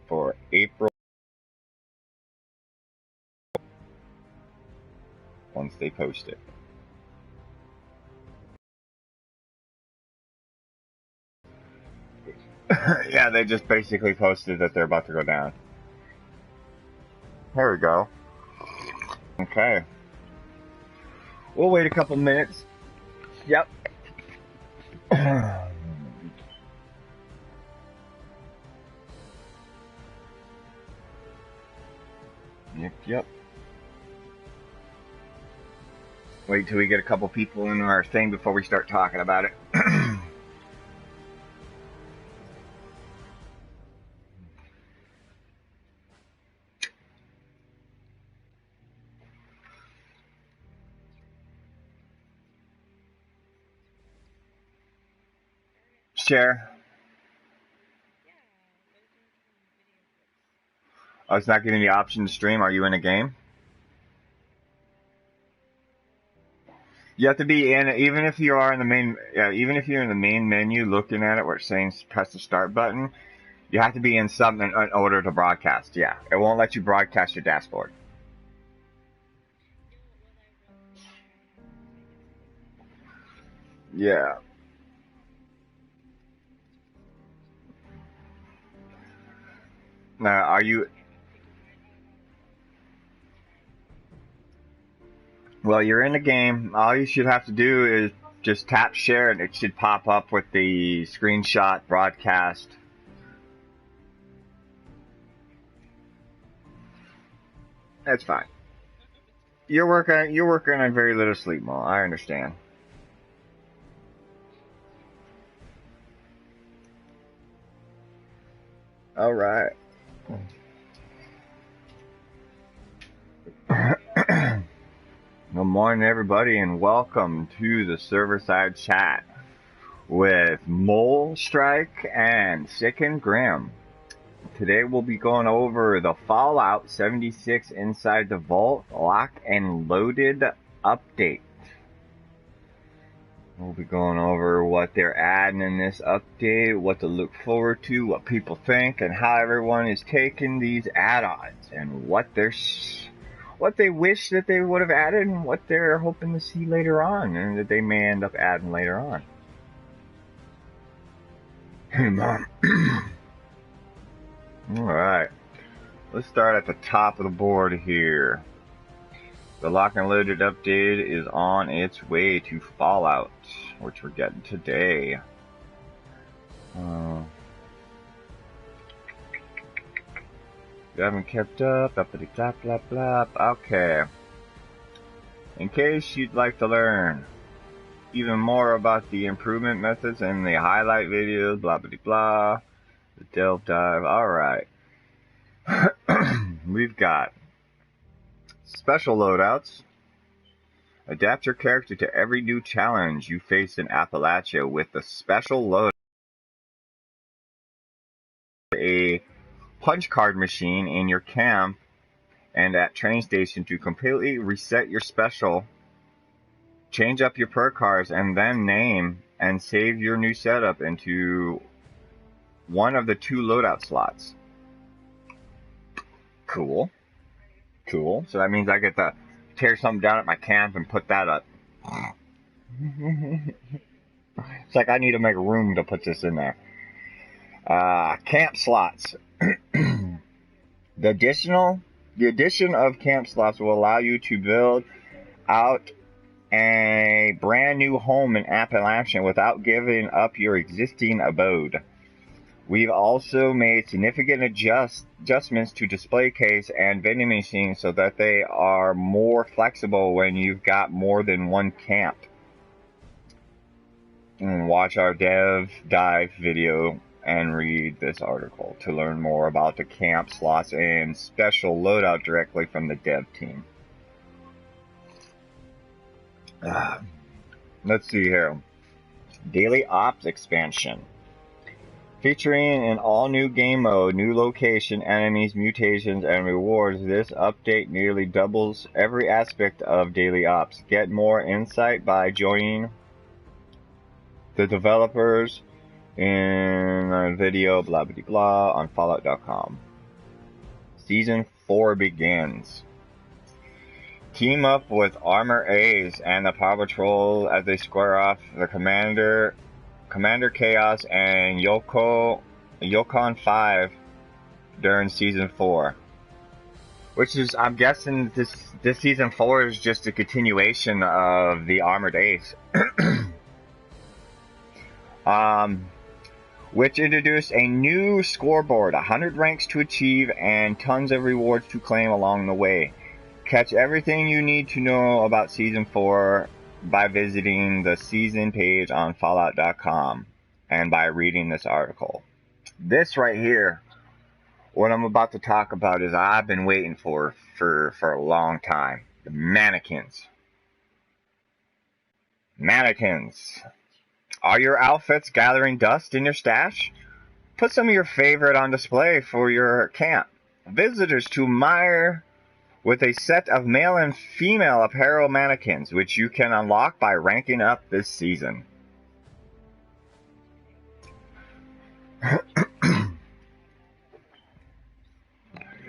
for April once they post it. Yeah, they just basically posted that they're about to go down. There we go. Okay. We'll wait a couple minutes. Yep. Yep. Wait till we get a couple people in our thing before we start talking about it. Share. Oh, it's not giving me the option to stream. Are you in a game? You have to be in, even if you are in the main, even if you're in the main menu looking at it where it's saying press the start button, you have to be in something in order to broadcast. Yeah, it won't let you broadcast your dashboard. Yeah. Now, are you? Well, you're in the game. All you should have to do is just tap share and it should pop up with the screenshot broadcast. That's fine. You're working on very little sleep, Mo. I understand. All right. Good morning, everybody, and welcome to the server side chat with Mole Strike and Sick and Grim. Today we'll be going over the Fallout 76 Inside the Vault Locked and Loaded update. We'll be going over what they're adding in this update, what to look forward to, what people think, and how everyone is taking these add-ons, and what they wish that they would have added, and what they're hoping to see later on, and that they may end up adding later on. Hey, Mom. Alright, let's start at the top of the board here. The Lock and Loaded update is on its way to Fallout, which we're getting today. If you haven't kept up, blah blah blah. Okay. In case you'd like to learn even more about the improvement methods and the highlight videos, blah blah blah. The delve dive. Alright. We've got special loadouts. Adapt your character to every new challenge you face in Appalachia with the special loadout. A punch card machine in your camp and at train station to completely reset your special, change up your perk cards, and then name and save your new setup into one of the 2 loadout slots. Cool. So that means I get to tear something down at my camp and put that up. It's like I need to make room to put this in there. Camp slots. The addition of camp slots will allow you to build out a brand new home in Appalachia without giving up your existing abode. We've also made significant adjustments to display case and vending machines so that they are more flexible when you've got more than one camp. And watch our dev dive video and read this article to learn more about the camp slots and special loadout directly from the dev team. Let's see here. Daily Ops expansion. Featuring an all-new game mode, new location, enemies, mutations, and rewards, this update nearly doubles every aspect of Daily Ops. Get more insight by joining the developers in a video, blah blah blah, on Fallout.com. Season 4 begins. Team up with Armor A's and the Paw Patrol as they square off the Commander Chaos and Yukon 5 during Season 4. Which is, I'm guessing this Season 4 is just a continuation of the Armored Ace. Which introduced a new scoreboard, 100 ranks to achieve, and tons of rewards to claim along the way. Catch everything you need to know about Season 4 by visiting the season page on Fallout.com and by reading this article. This right here, what I'm about to talk about, is I've been waiting for a long time. The mannequins. Mannequins. Are your outfits gathering dust in your stash? Put some of your favorite on display for your camp. Visitors to admire with a set of male and female apparel mannequins, which you can unlock by ranking up this season.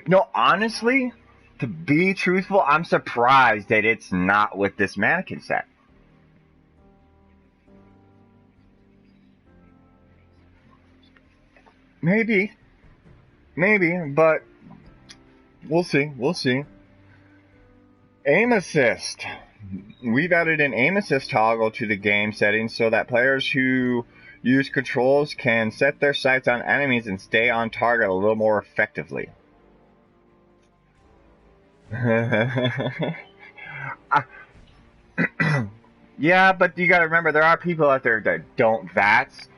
No, honestly, to be truthful, I'm surprised that it's not with this mannequin set. Maybe, but we'll see. Aim assist. We've added an aim assist toggle to the game settings so that players who use controls can set their sights on enemies and stay on target a little more effectively. Yeah, but you gotta remember, there are people out there that don't VATS.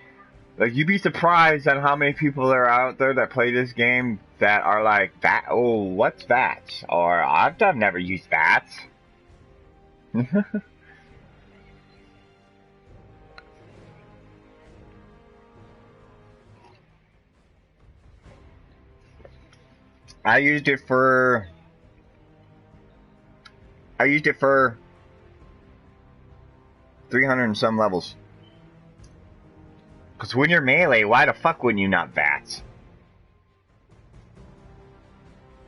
Like, you'd be surprised at how many people are out there that play this game that are like, oh, what's VATS? Or, I've never used VATS. I used it for 300 and some levels. Because when you're melee, why the fuck wouldn't you not VATS?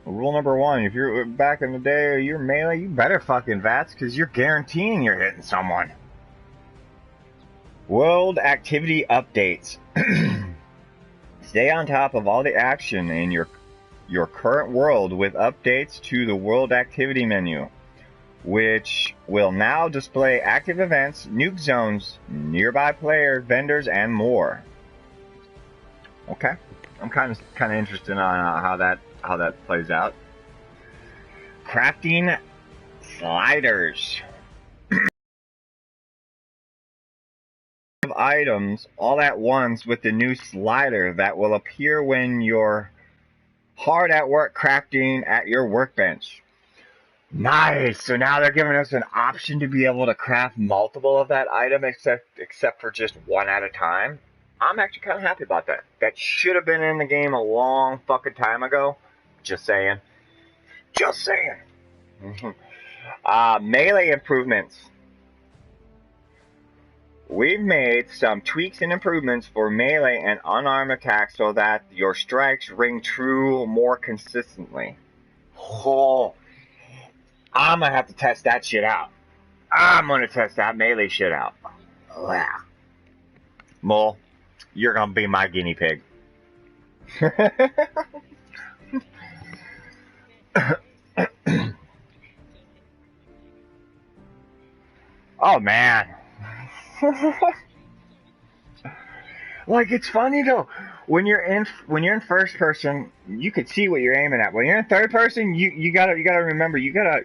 Rule number 1, if you're back in the day, you're melee, you better fucking VATS, because you're guaranteeing you're hitting someone. World activity updates. Stay on top of all the action in your current world with updates to the world activity menu, which will now display active events, nuke zones, nearby players, vendors, and more. Okay, I'm kind of interested on how that plays out. Crafting sliders. Of items all at once with the new slider that will appear when you're hard at work crafting at your workbench. Nice! So now they're giving us an option to be able to craft multiple of that item except for just one at a time. I'm actually kind of happy about that. That should have been in the game a long fucking time ago. Just saying. Melee improvements. We've made some tweaks and improvements for melee and unarmed attacks so that your strikes ring true more consistently. Oh, I'm gonna have to test that shit out. I'm gonna test that melee shit out. Wow. Mole, you're gonna be my guinea pig. Oh man. Like, it's funny though, when you're in first person, you could see what you're aiming at. When you're in third person, you gotta remember, you gotta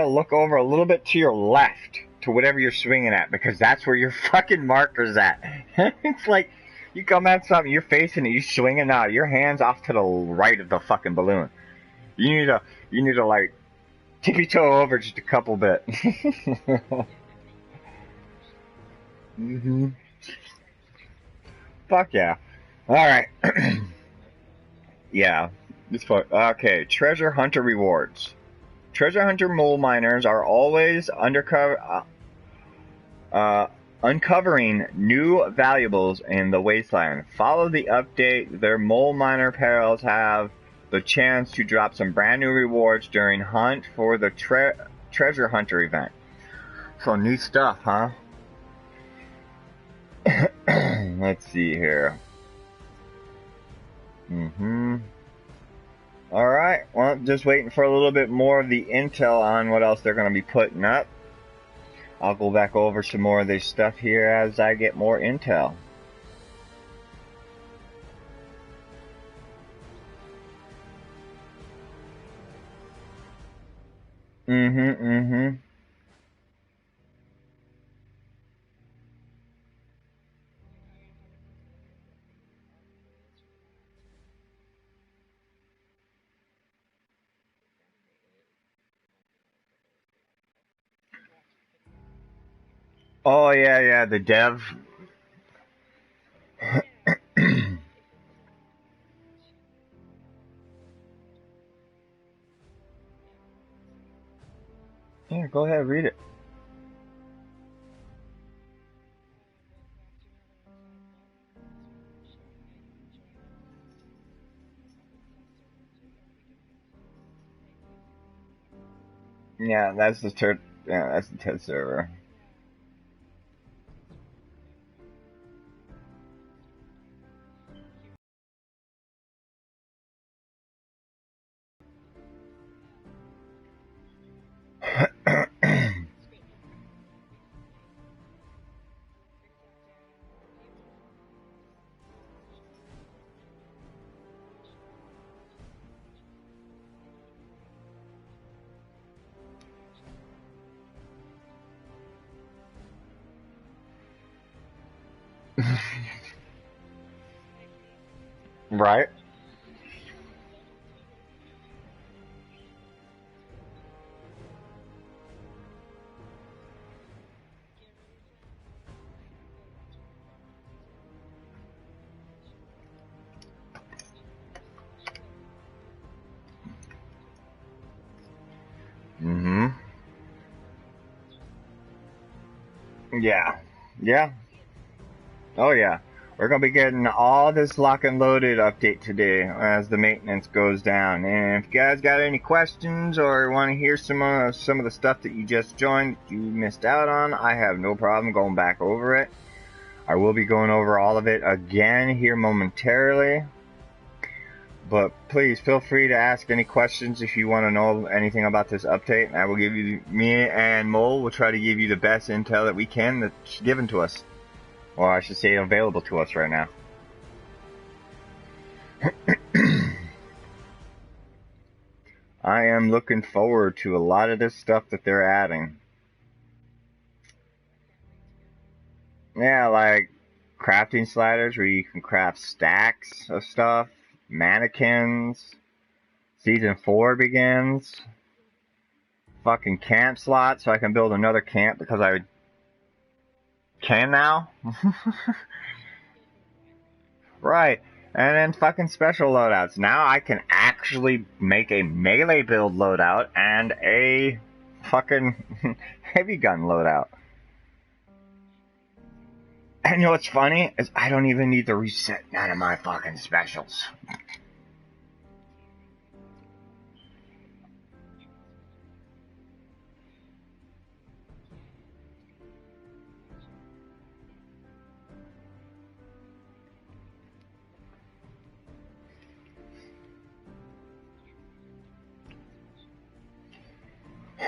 look over a little bit to your left to whatever you're swinging at, because that's where your fucking marker's at. It's like you come at something, you're facing it, you swinging out, your hand's off to the right of the fucking balloon. You need to like tippy toe over just a couple bit. Mm-hmm. Fuck yeah. Alright. Yeah. Okay, treasure hunter rewards. Treasure hunter mole miners are always undercover Uncovering new valuables in the wasteland. Follow the update. Their mole miner pals have the chance to drop some brand new rewards during hunt for the treasure hunter event. So neat stuff, huh? Let's see here. Alright, well, just waiting for a little bit more of the intel on what else they're going to be putting up. I'll go back over some more of this stuff here as I get more intel. Oh, yeah, the dev. Yeah, go ahead, read it. Yeah, that's the test server. Right? Yeah. Yeah. Oh, yeah. We're going to be getting all this lock and loaded update today as the maintenance goes down. And if you guys got any questions or want to hear some of the stuff that you just joined that you missed out on, I have no problem going back over it. I will be going over all of it again here momentarily. But please feel free to ask any questions if you want to know anything about this update. I will give you, me and Mole will try to give you the best intel that we can that's given to us. Or I should say available to us right now. I am looking forward to a lot of this stuff that they're adding. Yeah, like crafting sliders where you can craft stacks of stuff, mannequins. Season 4 begins. Fucking camp slot so I can build another camp because I can now. Right. And then fucking special loadouts. Now I can actually make a melee build loadout and a fucking heavy gun loadout. And you know what's funny? Is I don't even need to reset none of my fucking specials.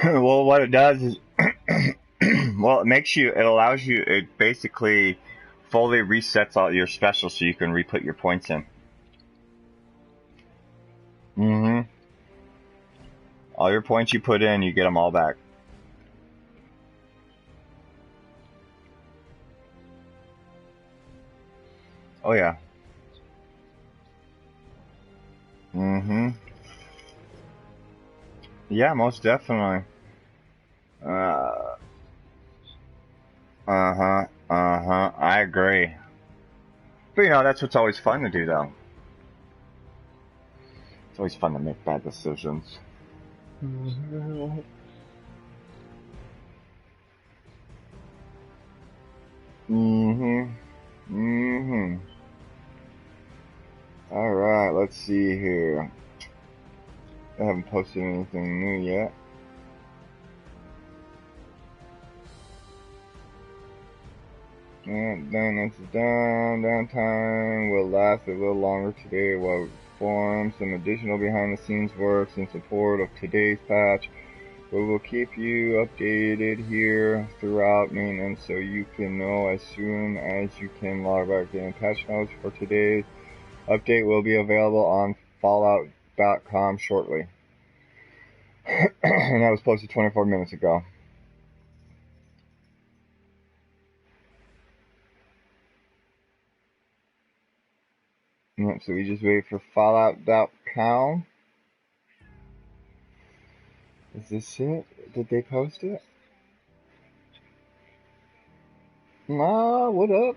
Well, what it does is, well, it allows you, it basically fully resets all your specials so you can re-put your points in. All your points you put in, you get them all back. Oh, yeah. Yeah, most definitely. I agree. But you know, that's what's always fun to do, though. It's always fun to make bad decisions. Mm-hmm. Mm-hmm. Alright, let's see here. I haven't posted anything new yet. And then it's done. Downtime will last a little longer today while we perform some additional behind the scenes works in support of today's patch. We will keep you updated here throughout maintenance so you can know as soon as you can log back in. Patch notes for today's update will be available on Fallout.com shortly. And that was posted 24 minutes ago. Yep, so we just wait for Fallout.com. Is this it? Did they post it? Nah, what up?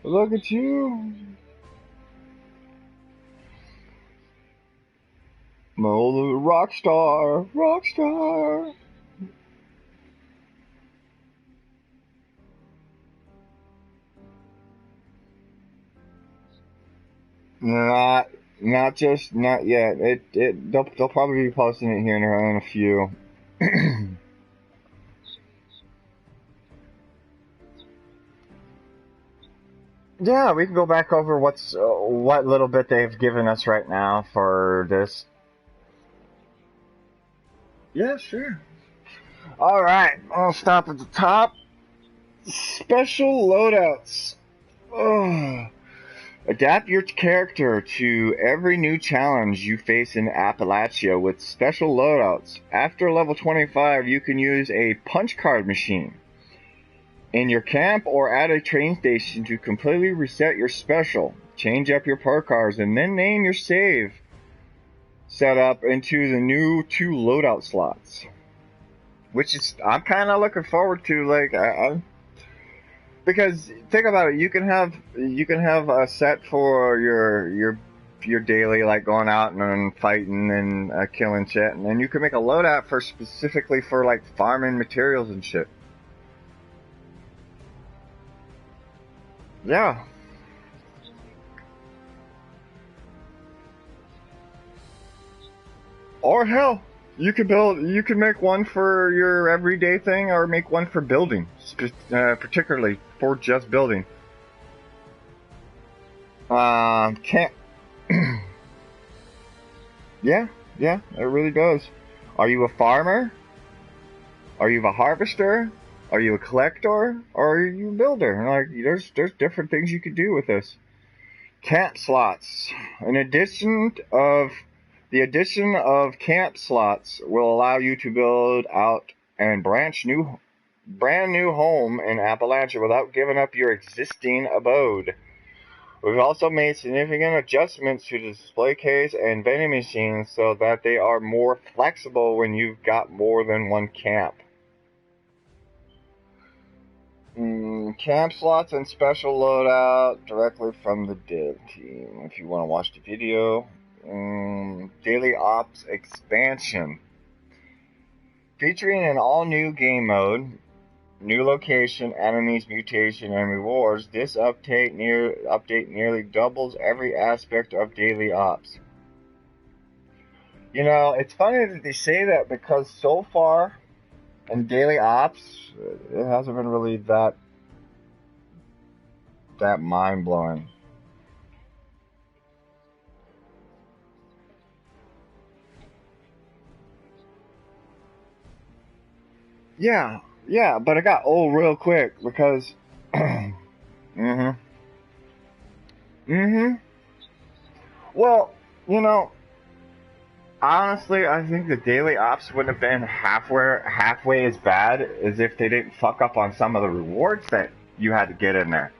Look at you. My old rock star. Rock star. Not yet. They'll probably be posting it here in a few. Yeah, we can go back over what little bit they've given us right now for this. Yeah, sure. All right, I'll stop at the top. Special loadouts. Ugh. Adapt your character to every new challenge you face in Appalachia with special loadouts. After level 25, you can use a punch card machine in your camp or at a train station to completely reset your special. Change up your perk cards and then name your save setup into the new 2 loadout slots. Which is, I'm kind of looking forward to, like, because think about it, you can have a set for your daily, like going out and fighting and killing shit, and then you can make a loadout for specifically for like farming materials and shit. Yeah. Or hell, you can make one for your everyday thing, or make one for building, particularly for just building. Can't. Yeah, it really does. Are you a farmer? Are you a harvester? Are you a collector? Or are you a builder? Like, there's different things you could do with this. Camp slots. The addition of camp slots will allow you to build out and brand new home in Appalachia without giving up your existing abode. We've also made significant adjustments to the display case and vending machines so that they are more flexible when you've got more than one camp. Camp slots and special loadout directly from the dev team. If you want to watch the video. Daily Ops expansion. Featuring an all-new game mode, new location, enemies, mutation, and rewards, this update nearly doubles every aspect of Daily Ops. You know, it's funny that they say that because so far in Daily Ops, it hasn't been really that mind-blowing. Yeah, but it got old real quick because. Well, you know, honestly, I think the daily ops wouldn't have been halfway as bad as if they didn't fuck up on some of the rewards that you had to get in there.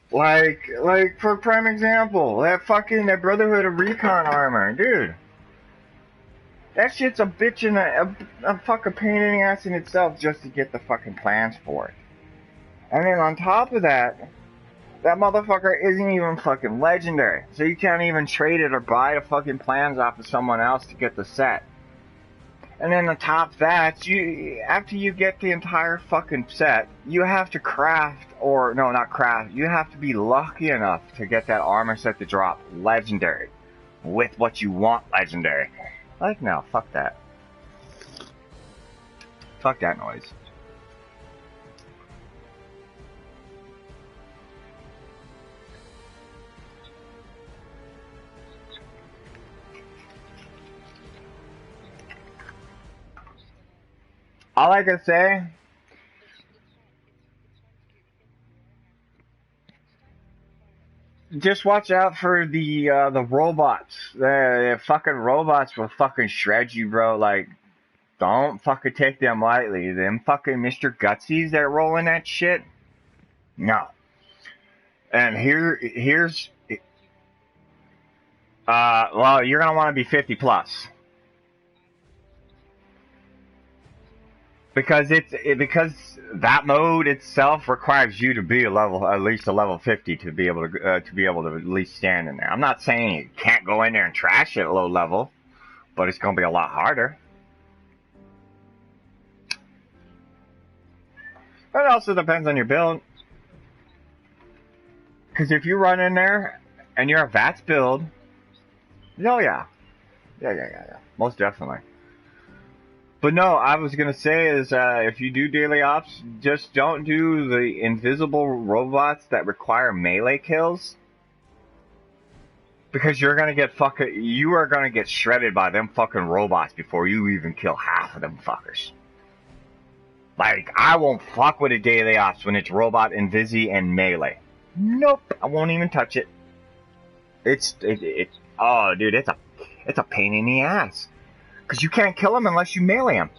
Like for prime example, that Brotherhood of Recon armor, dude. That shit's a bitch and a fucking pain in the ass in itself just to get the fucking plans for it. And then on top of that, that motherfucker isn't even fucking legendary. So you can't even trade it or buy the fucking plans off of someone else to get the set. And then on top of that, after you get the entire fucking set, you have to craft, or no, not craft, you have to be lucky enough to get that armor set to drop legendary with what you want legendary. Like, no, fuck that. Fuck that noise. All I can say, just watch out for the robots. The fucking robots will fucking shred you, bro. Like, don't fucking take them lightly. Them fucking Mr. Gutsies that roll in that shit. No. And here's well, you're gonna want to be 50 plus. Because because that mode itself requires you to be at least a level 50 to be able to at least stand in there. I'm not saying you can't go in there and trash it at low level, but it's gonna be a lot harder. It also depends on your build. Because if you run in there and you're a VATS build, oh yeah, yeah, most definitely. But no, I was gonna say is if you do daily ops, just don't do the invisible robots that require melee kills, because you are gonna get shredded by them fucking robots before you even kill half of them fuckers. Like, I won't fuck with a daily ops when it's robot, invisi, and melee. Nope, I won't even touch it. Oh dude, it's a pain in the ass. Because you can't kill him unless you melee him.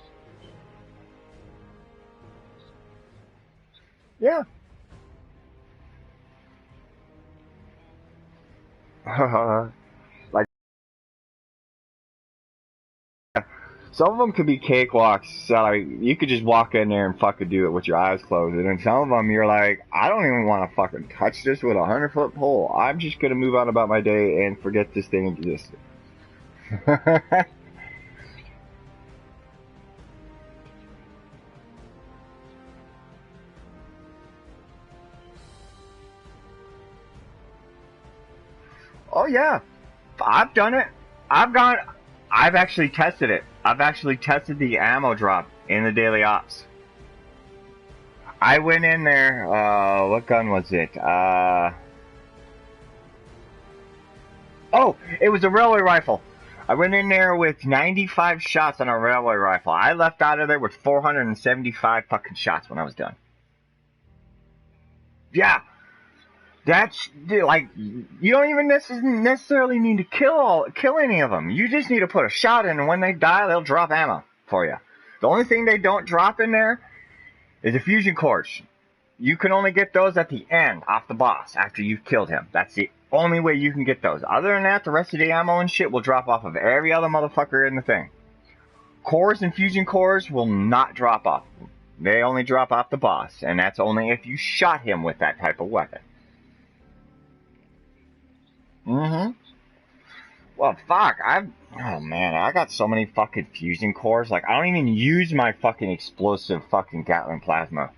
Yeah. Like, some of them could be cakewalks. So, like, you could just walk in there and fucking do it with your eyes closed. And then some of them, you're like, I don't even want to fucking touch this with a 100-foot pole. I'm just going to move on about my day and forget this thing existed. Oh yeah, I've done it. I've actually tested it. I've actually tested the ammo drop in the daily ops. I went in there, what gun was it? Oh, it was a railway rifle. I went in there with 95 shots on a railway rifle. I left out of there with 475 fucking shots when I was done. Yeah. That's, like, you don't even necessarily need to kill any of them. You just need to put a shot in, and when they die, they'll drop ammo for you. The only thing they don't drop in there is the fusion cores. You can only get those at the end, off the boss, after you've killed him. That's the only way you can get those. Other than that, the rest of the ammo and shit will drop off of every other motherfucker in the thing. Cores and fusion cores will not drop off. They only drop off the boss, and that's only if you shot him with that type of weapon. Mm-hmm. Well, fuck, oh man, I got so many fucking fusion cores, like, I don't even use my fucking explosive fucking Gatling plasma.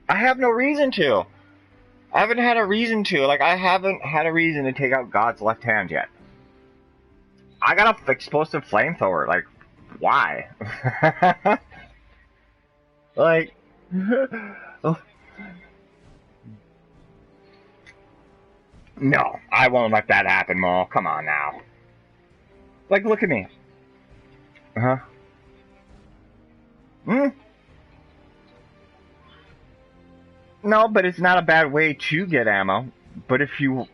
I have no reason to. I haven't had a reason to, like, I haven't had a reason to take out God's left hand yet. I got a explosive flamethrower, like, why? Like, no, I won't let that happen, Mo. Come on now. Like, look at me. Uh-huh. Hmm? No, but it's not a bad way to get ammo. But if you...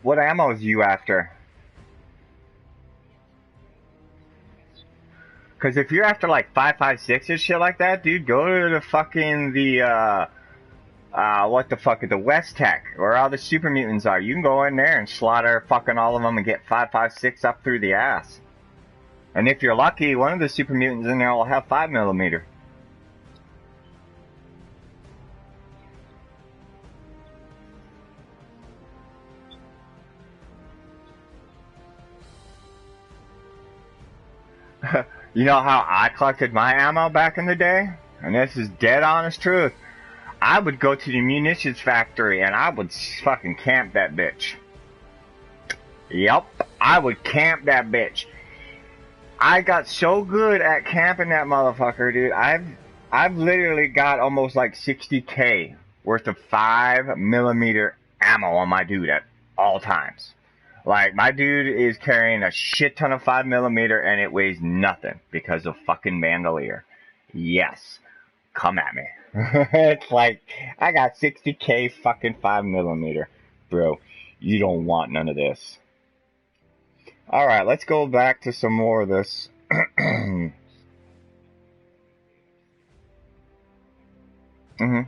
What ammo is you after? Because if you're after, like, 5.56 and shit like that, dude, go to the fucking, what the fuck, the West Tech, where all the super mutants are. You can go in there and slaughter fucking all of them and get 5.56 up through the ass. And if you're lucky, one of the super mutants in there will have 5mm. You know how I collected my ammo back in the day? And this is dead honest truth. I would go to the munitions factory and I would fucking camp that bitch. Yep, I would camp that bitch. I got so good at camping that motherfucker, dude. I've literally got almost like 60k worth of 5mm ammo on my dude at all times. Like, my dude is carrying a shit ton of 5mm and it weighs nothing because of fucking bandolier. Yes, come at me. It's like, I got 60k fucking 5mm. Bro, you don't want none of this. Alright, let's go back to some more of this.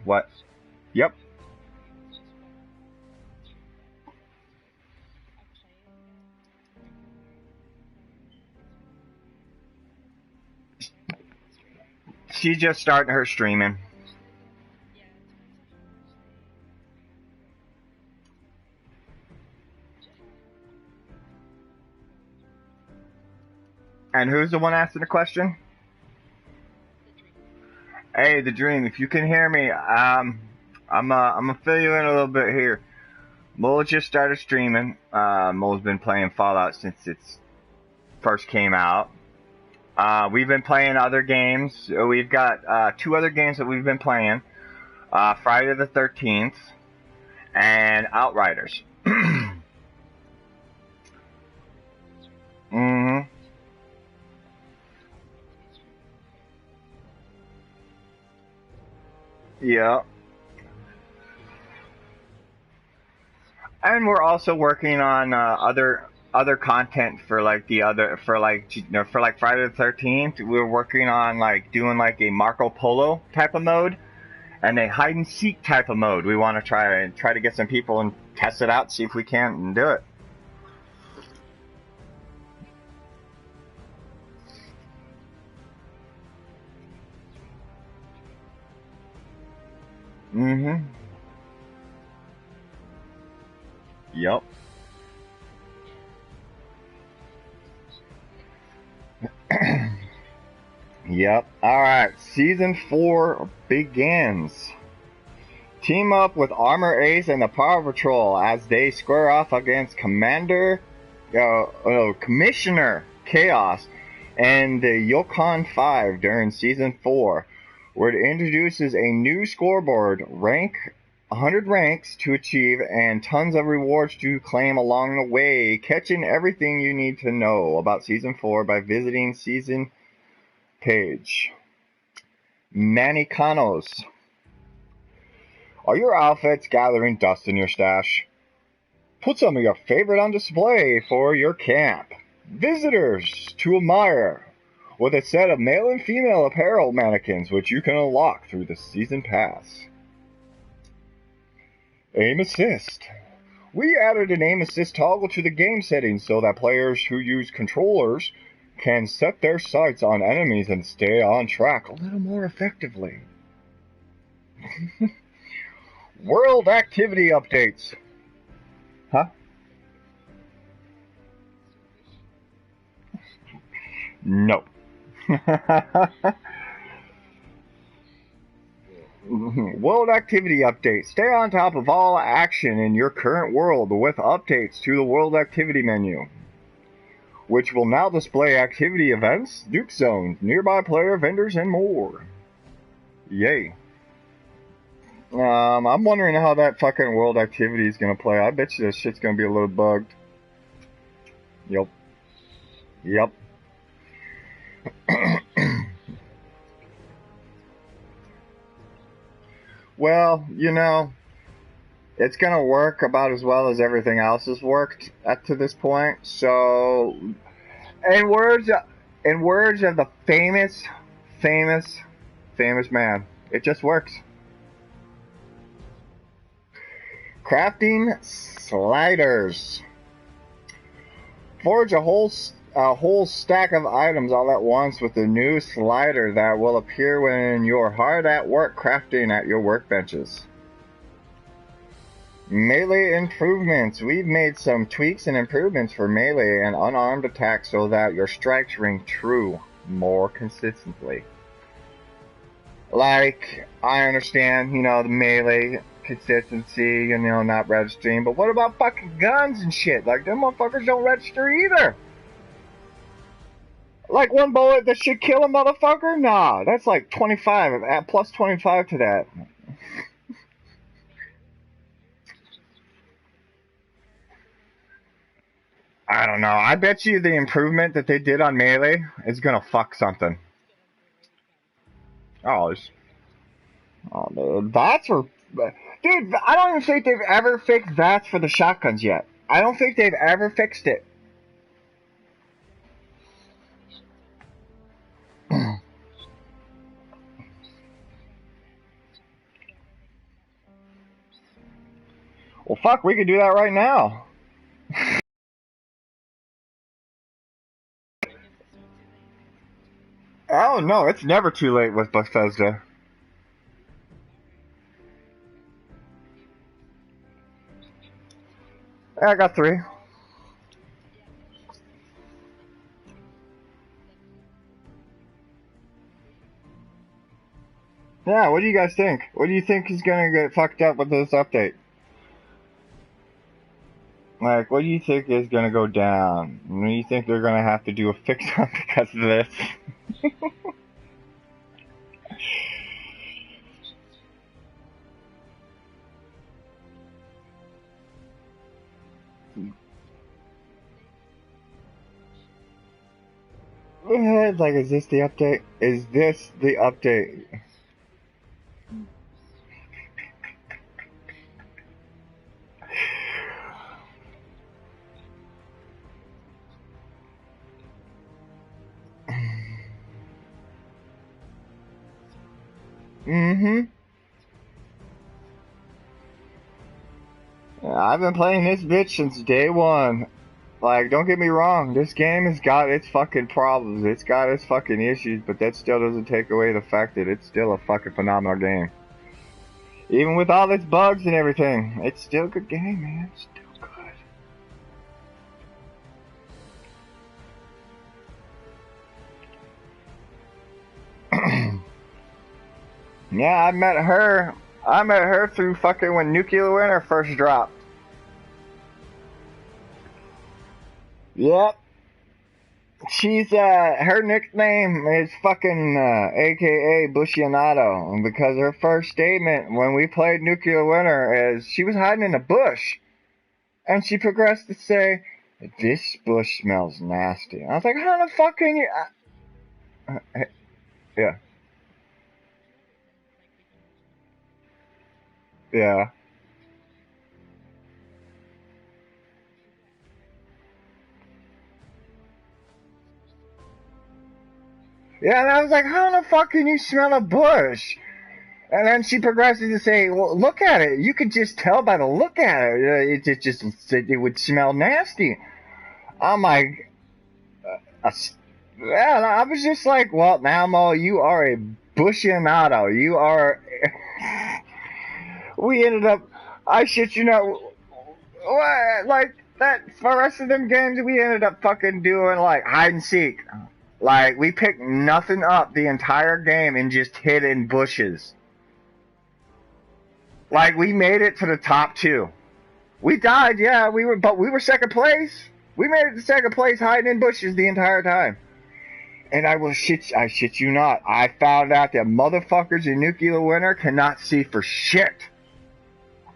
What? Yep. She's just starting her streaming. And who's the one asking the question? Hey, the Dream. If you can hear me, I'm gonna fill you in a little bit here. Mo just started streaming. Mo's been playing Fallout since it first came out. We've been playing other games. We've got 2 other games that we've been playing. Friday the 13th and Outriders. Mm-hmm. Yeah. And we're also working on other content for like for like Friday the 13th. We're working on like doing like a Marco Polo type of mode and a hide and seek type of mode. We want to try to get some people and test it out, see if we can do it. Mm-hmm. Yep. Yep. Alright, Season 4 begins. Team up with Armor Ace and the Power Patrol as they square off against Commissioner Chaos and the Yukon 5 during Season 4, where it introduces a new scoreboard, 100 ranks to achieve, and tons of rewards to claim along the way. Catching everything you need to know about Season 4 by visiting Season page. Manicanos. Are your outfits gathering dust in your stash? Put some of your favorite on display for your camp. Visitors to admire with a set of male and female apparel mannequins which you can unlock through the Season Pass. Aim Assist. We added an aim assist toggle to the game settings so that players who use controllers can set their sights on enemies and stay on track a little more effectively. World activity updates. Huh? No. World activity update. Stay on top of all action in your current world with updates to the world activity menu, which will now display activity events, nuke zones, nearby player vendors, and more. Yay. I'm wondering how that fucking world activity is gonna play. I bet you this shit's gonna be a little bugged. Yep. Yep. Well, you know, it's gonna work about as well as everything else has worked up to this point. So, in words of the famous man, it just works. Crafting sliders. Forge a whole stack of items all at once with the new slider that will appear when you're hard at work crafting at your workbenches. Melee improvements. We've made some tweaks and improvements for melee and unarmed attacks so that your strikes ring true. more consistently. Like, I understand, you know, the melee consistency, you know, not registering, but what about fucking guns and shit? Like, them motherfuckers don't register either. Like, one bullet that should kill a motherfucker? Nah, that's like 25, at plus 25 to that. I don't know. I bet you the improvement that they did on melee is gonna fuck something. Oh, dude, VATS were... Dude, I don't even think they've ever fixed VATS for the shotguns yet. I don't think they've ever fixed it. Well, fuck, we could do that right now. Oh, no, it's never too late with Bethesda. Yeah, I got 3. Yeah, what do you guys think? What do you think is gonna get fucked up with this update? Like, what do you think is gonna go down? What do you think they're gonna have to do a fix on because of this? Like, is this the update? Is this the update? Mm-hmm. I've been playing this bitch since day one. Like, don't get me wrong, this game has got its fucking problems, it's got its fucking issues, but that still doesn't take away the fact that it's still a fucking phenomenal game. Even with all its bugs and everything, it's still a good game, man. It's still good. Yeah, I met her through fucking when Nuclear Winter first dropped. Yep. She's, her nickname is fucking, AKA Bushianato, because her first statement when we played Nuclear Winter is she was hiding in a bush, and she progressed to say, "This bush smells nasty." I was like, how the fuck can you, yeah, yeah. Yeah, and I was like, how the fuck can you smell a bush? And then she progresses to say, well, look at it. You could just tell by the look at it. It would smell nasty. I'm like, yeah, and I was just like, well, now, Mo, you are a bushianato. You are, we ended up, I shit you not, like, that, for the rest of them games, we ended up fucking doing, like, hide and seek. Like, we picked nothing up the entire game and just hid in bushes. Like, we made it to the top 2. We died, yeah, but we were second place. We made it to second place hiding in bushes the entire time. And I shit you not, I found out that motherfuckers in Nuclear Winter cannot see for shit.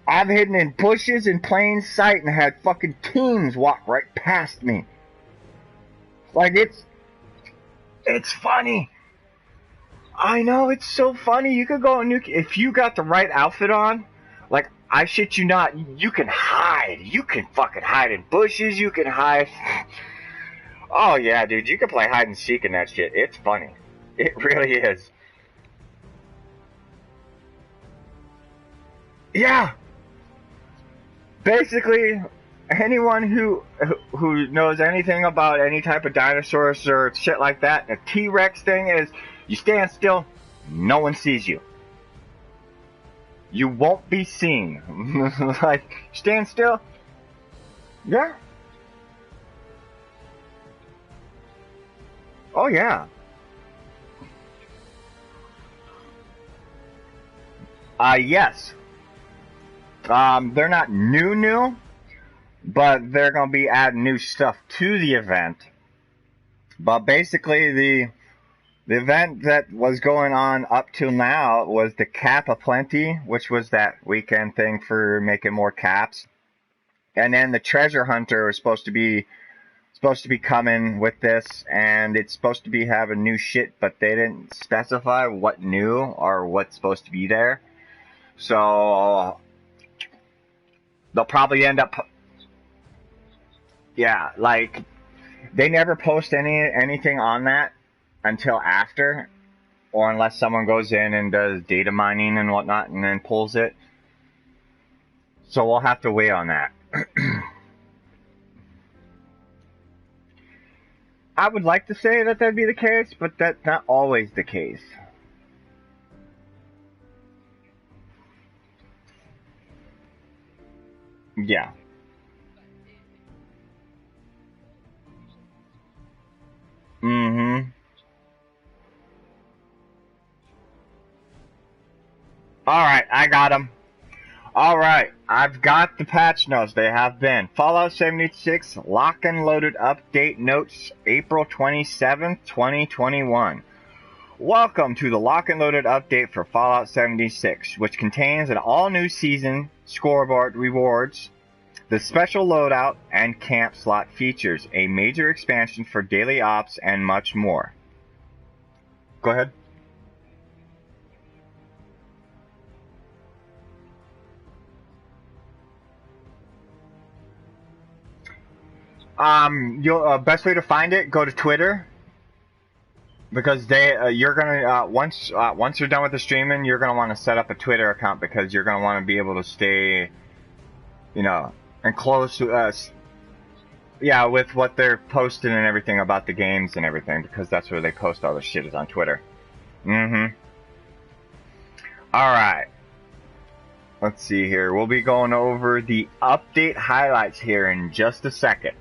I've hidden in bushes in plain sight and had fucking teams walk right past me. Like, it's funny. I know, it's so funny. You could go and if you got the right outfit on, like, I shit you not, you can hide. You can fucking hide in bushes, you can hide. Oh yeah, dude, you can play hide and seek in that shit. It's funny. It really is. Yeah. Basically, anyone who knows anything about any type of dinosaurs or shit like that, the T-Rex thing is, you stand still, no one sees you. You won't be seen. Like, stand still. Yeah. Oh yeah. Yes. They're not new, but they're going to be adding new stuff to the event. But basically, the event that was going on up till now was the Cap a Plenty, which was that weekend thing for making more caps. And then the Treasure Hunter was supposed to be coming with this, and it's supposed to be having new shit, but they didn't specify what new or what's supposed to be there. So they'll probably end up, yeah, like they never post anything on that until after, or unless someone goes in and does data mining and whatnot and then pulls it. So we'll have to wait on that. I would like to say that that'd be the case, but that's not always the case. Yeah. Mm-hmm. Alright, I got them. Alright, I've got the patch notes. They have been Fallout 76 Lock and Loaded Update Notes, April 27th, 2021. Welcome to the Lock and Loaded update for Fallout 76, which contains an all-new season, scoreboard rewards, the special loadout, and camp slot features, a major expansion for daily ops, and much more. Go ahead. Best way to find it, go to Twitter. Because you're gonna once you're done with the streaming, you're gonna want to set up a Twitter account because you're gonna want to be able to stay, and close to us. Yeah, with what they're posting and everything about the games and everything, because that's where they post all the shit is on Twitter. Mm-hmm. All right. Let's see here. We'll be going over the update highlights here in just a second.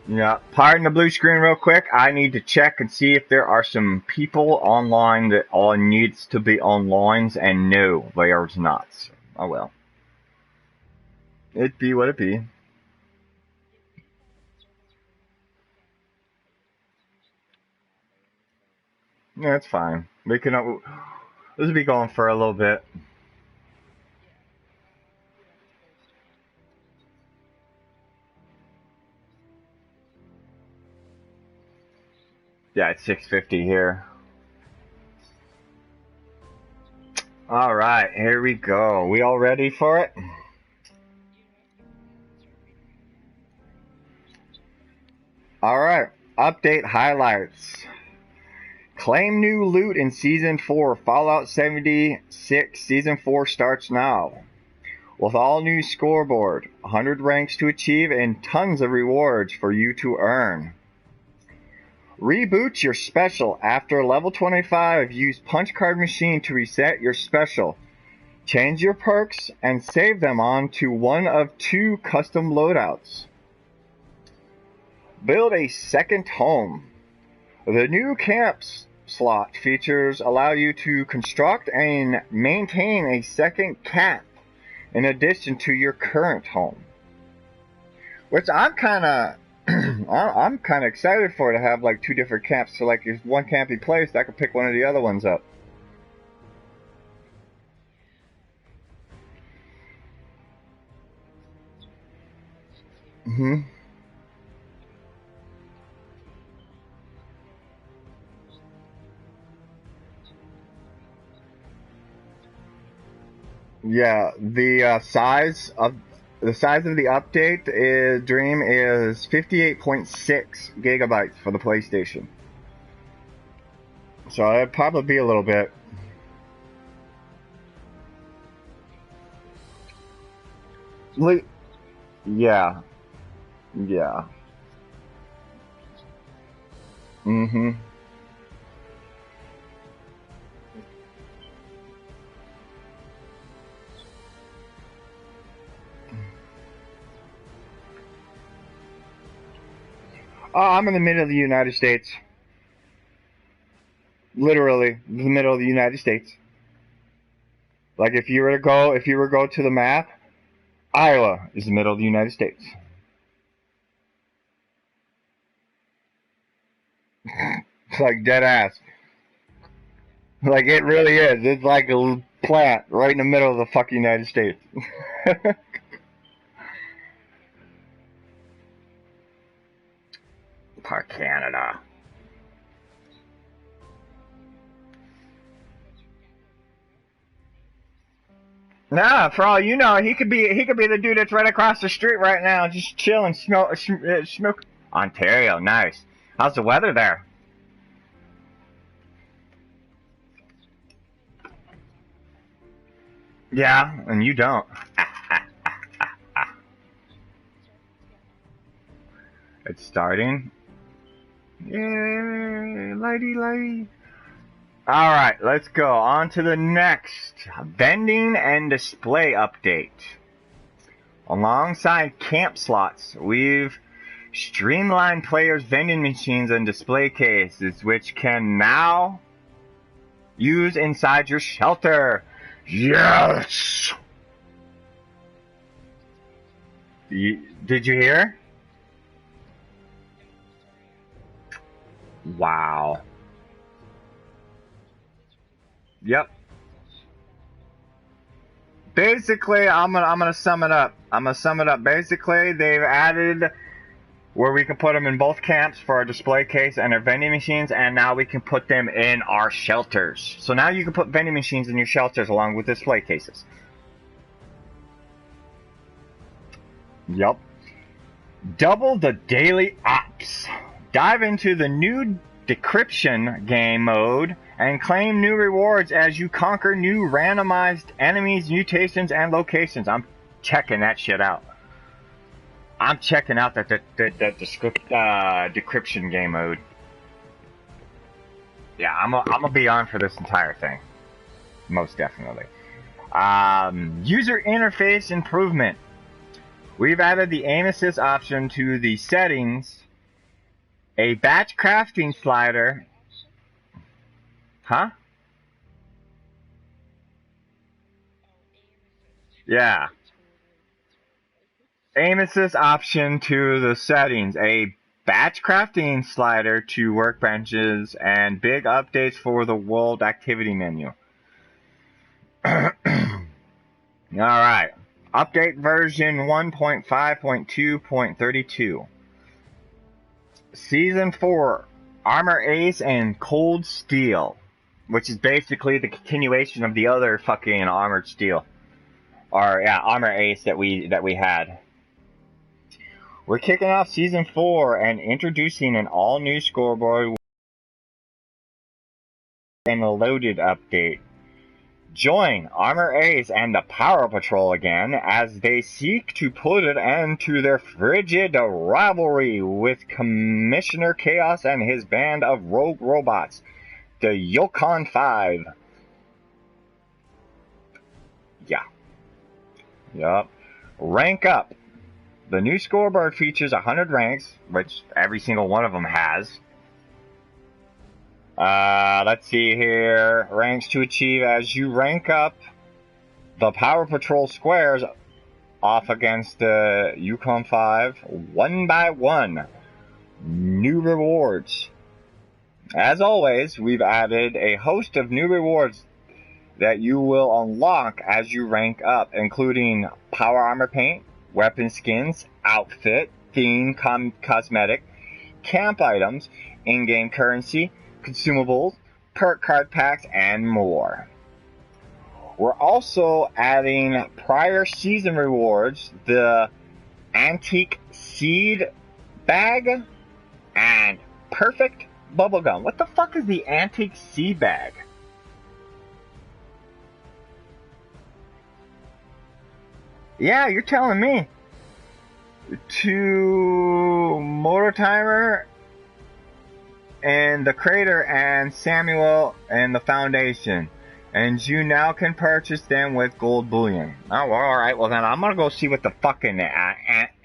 Yeah, pardon the blue screen real quick. I need to check and see if there are some people online that all needs to be online, and no, there's not. Oh well. It be what it be. Yeah, it's fine. We can. This will be going for a little bit. Yeah, it's 6:50 here. Alright, here we go. We all ready for it? Alright, update highlights. Claim new loot in Season 4. Fallout 76 Season 4 starts now. With all new scoreboard, 100 ranks to achieve, and tons of rewards for you to earn. Reboot your special. After level 25, use punch card machine to reset your special. Change your perks and save them onto one of 2 custom loadouts. Build a second home. The new camp slot features allow you to construct and maintain a second camp in addition to your current home. Which I'm kind of I'm kind of excited for, to have like 2 different camps. So like if one can't be placed, I could pick one of the other ones up. Mm-hmm. Yeah, the size of the update Dream is 58.6 gigabytes for the PlayStation. So it'd probably be a little bit. Yeah, yeah. Mm-hmm. I'm in the middle of the United States. Literally, the middle of the United States. Like if you were to go to the map, Iowa is the middle of the United States. Like dead ass. Like it really is. It's like a plant right in the middle of the fucking United States. Part Canada. Nah, for all you know, he could be the dude that's right across the street right now, just chilling, smoke. Ontario, nice. How's the weather there? Yeah, and you don't. It's starting. Yay, lighty. Alright, let's go on to the next vending and display update. Alongside camp slots, we've streamlined players' vending machines and display cases, which can now use inside your shelter. Yes! Did you hear? Wow. Yep. Basically, I'm gonna sum it up. Basically, they've added where we can put them in both camps for our display case and our vending machines, and now we can put them in our shelters. So now you can put vending machines in your shelters along with display cases. Yup. Double the daily ops. Dive into the new decryption game mode and claim new rewards as you conquer new randomized enemies, mutations, and locations. I'm checking that shit out. I'm checking out that decryption game mode. Yeah, I'm gonna be on for this entire thing. Most definitely. User interface improvement. We've added the aim assist option to the settings. A batch crafting slider. Huh? Yeah. Aim assist option to the settings. A batch crafting slider to workbenches and big updates for the world activity menu. Alright. Update version 1.5.2.32. Season 4, Armor Ace and Cold Steel, which is basically the continuation of the other fucking Armored Steel, or yeah, Armor Ace that we had. We're kicking off Season 4 and introducing an all-new scoreboard and a loaded update. Join Armor Ace and the Power Patrol again as they seek to put an end to their frigid rivalry with Commissioner Chaos and his band of rogue robots, the Yukon 5. Yeah. Yup. Rank up. The new scoreboard features 100 ranks, which every single one of them has. Let's see here. Ranks to achieve as you rank up the Power Patrol squares off against the Yukon 5 one by one. New rewards. As always, we've added a host of new rewards that you will unlock as you rank up, including power armor paint, weapon skins, outfit, theme cosmetic, camp items, in-game currency, consumables, perk card packs, and more. We're also adding prior season rewards, the Antique Seed Bag and Perfect Bubblegum. What the fuck is the Antique Seed Bag? Yeah, you're telling me. To Motor Timer and the Crater and Samuel and the Foundation. And you now can purchase them with gold bullion. Oh, well, alright. Well, then I'm gonna go see what the fucking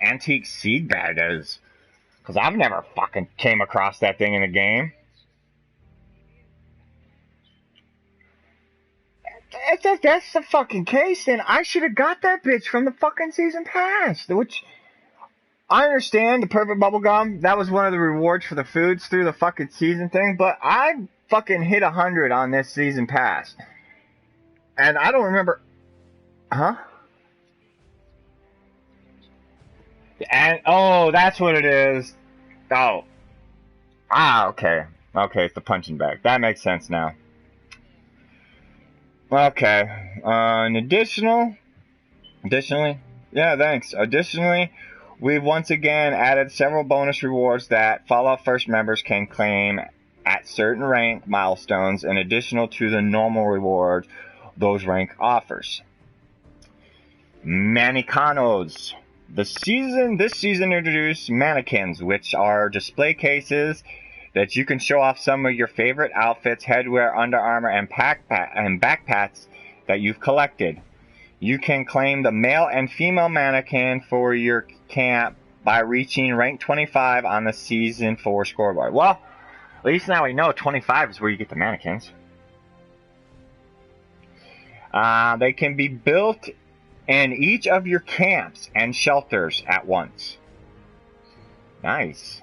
Antique Seed Bag is. Because I've never fucking came across that thing in a game. if that's the fucking case, then I should have got that bitch from the fucking season pass. Which, I understand the perfect bubblegum. That was one of the rewards for the foods through the fucking season thing. But I fucking hit 100 on this season pass. And I don't remember. Huh? And, oh, that's what it is. Oh. Ah, okay. Okay, it's the punching bag. That makes sense now. Okay. Additionally, yeah, thanks. Additionally, we've once again added several bonus rewards that Fallout First members can claim at certain rank milestones in addition to the normal rewards those rank offers. Mannecanos. This season introduced mannequins, which are display cases that you can show off some of your favorite outfits, headwear, Under Armour, and backpacks that you've collected. You can claim the male and female mannequin for your camp by reaching rank 25 on the Season 4 scoreboard. Well, at least now we know 25 is where you get the mannequins. They can be built in each of your camps and shelters at once. Nice.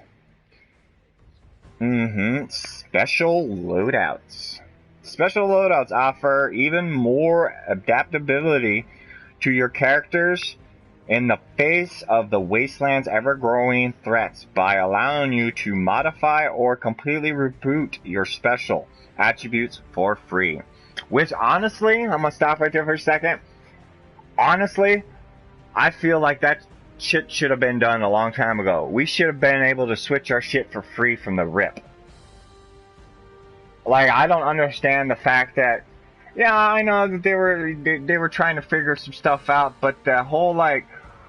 Special loadouts. Special loadouts offer even more adaptability to your characters in the face of the wasteland's ever-growing threats by allowing you to modify or completely reboot your special attributes for free. Which, honestly, I'm gonna stop right there for a second. Honestly, I feel like that shit should have been done a long time ago. We should have been able to switch our shit for free from the rip. Like, I don't understand the fact that, yeah, I know that they were trying to figure some stuff out, but the whole, like,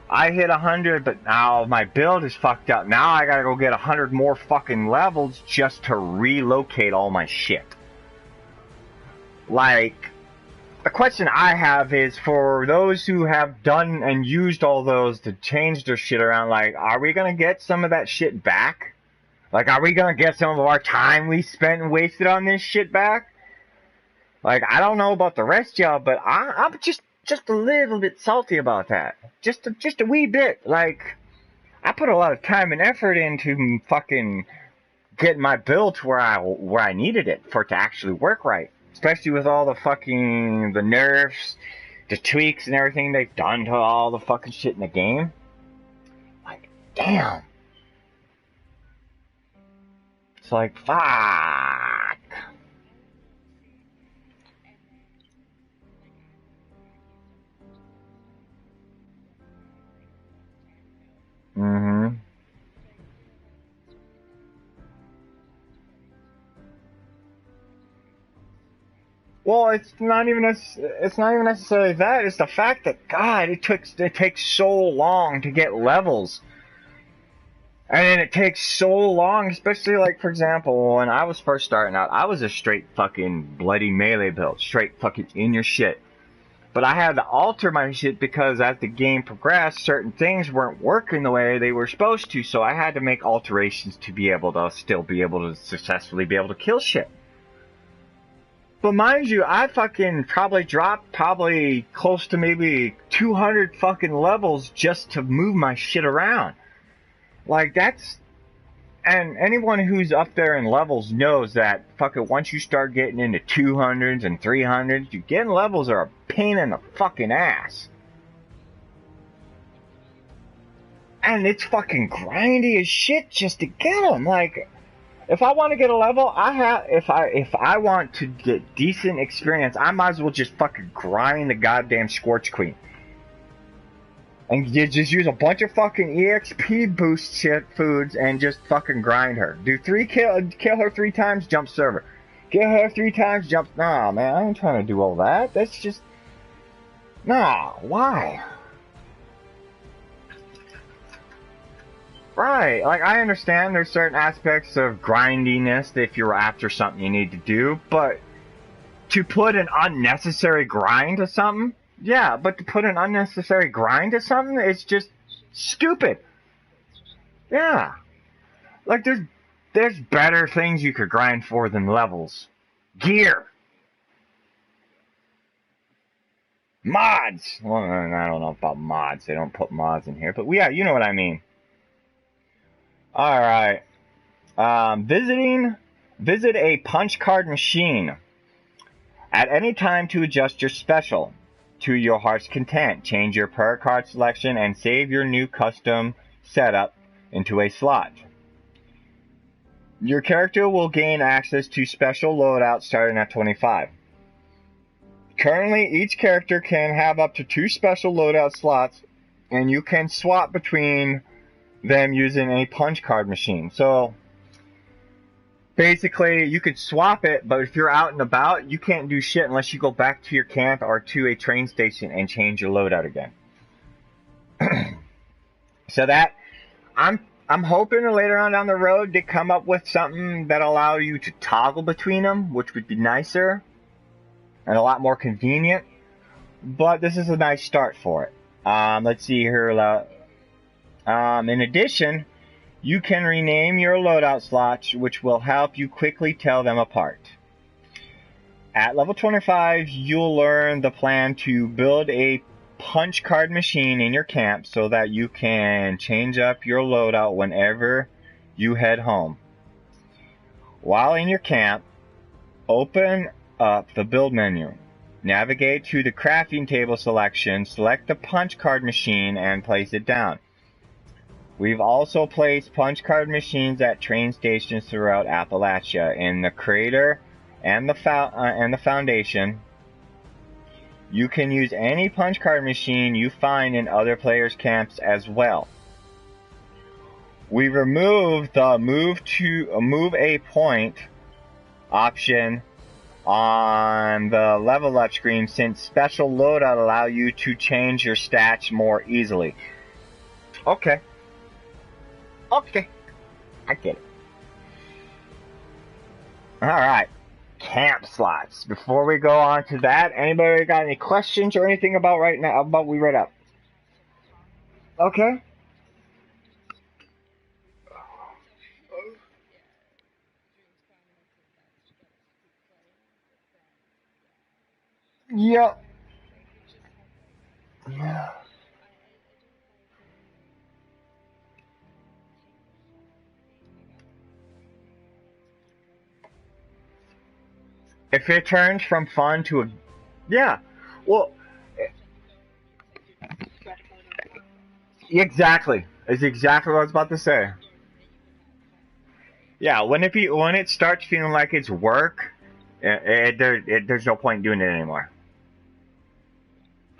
I hit 100, but now my build is fucked up. Now I gotta go get 100 more fucking levels just to relocate all my shit. Like, the question I have is for those who have done and used all those to change their shit around, like, are we gonna get some of that shit back? Like, are we gonna get some of our time we spent and wasted on this shit back? Like, I don't know about the rest of y'all, but I'm just a little bit salty about that. Just a wee bit. Like, I put a lot of time and effort into fucking getting my build to where I needed it for it to actually work right. Especially with all the fucking, the nerfs, the tweaks and everything they've done to all the fucking shit in the game. Like, damn. It's like, fuck. Well, it's not even necessarily that. It's the fact that, God, it takes so long to get levels. And then it takes so long, especially, like, for example, when I was first starting out, I was a straight fucking bloody melee build. Straight fucking in your shit. But I had to alter my shit because as the game progressed, certain things weren't working the way they were supposed to. So I had to make alterations to be able to still be able to successfully be able to kill shit. But mind you, I fucking probably dropped close to maybe 200 fucking levels just to move my shit around. Like, that's... And anyone who's up there in levels knows that fucking once you start getting into 200s and 300s, you getting levels are a pain in the fucking ass. And it's fucking grindy as shit just to get them. Like, if I want to get a level, if I want to get decent experience, I might as well just fucking grind the goddamn Scorch Queen. And you just use a bunch of fucking EXP boost shit foods and just fucking grind her. Do kill her 3 times, jump server. Kill her 3 times, jump... Nah, man, I ain't trying to do all that. That's just... Nah, why? Right, like, I understand there's certain aspects of grindiness if you're after something you need to do, but to put an unnecessary grind to something... Yeah, but to put an unnecessary grind to something, it's just stupid. Yeah. Like, there's better things you could grind for than levels. Gear. Mods! Well, I don't know about mods. They don't put mods in here. But yeah, you know what I mean. Alright. Visit a punch card machine at any time to adjust your special to your heart's content. Change your per card selection and save your new custom setup into a slot. Your character will gain access to special loadouts starting at 25. Currently, each character can have up to 2 special loadout slots, and you can swap between them using a punch card machine. So basically, you could swap it, but if you're out and about, you can't do shit unless you go back to your camp or to a train station and change your loadout again. So that, I'm hoping later on down the road to come up with something that allow you to toggle between them, which would be nicer and a lot more convenient. But this is a nice start for it. Let's see here. In addition, you can rename your loadout slots, which will help you quickly tell them apart. At level 25, you'll learn the plan to build a punch card machine in your camp so that you can change up your loadout whenever you head home. While in your camp, open up the build menu. Navigate to the crafting table selection, select the punch card machine, and place it down. We've also placed punch card machines at train stations throughout Appalachia, in the crater and the foundation. You can use any punch card machine you find in other players' camps as well. We removed the move a point option on the level up screen since special loadout allow you to change your stats more easily. Okay, I get it. Alright, camp slots. Before we go on to that, anybody got any questions or anything about right now, about we read up? Okay. Yep. If it turns from fun to a... Yeah. Well... Exactly. It's exactly what I was about to say. Yeah, when it starts feeling like it's work, there's no point in doing it anymore.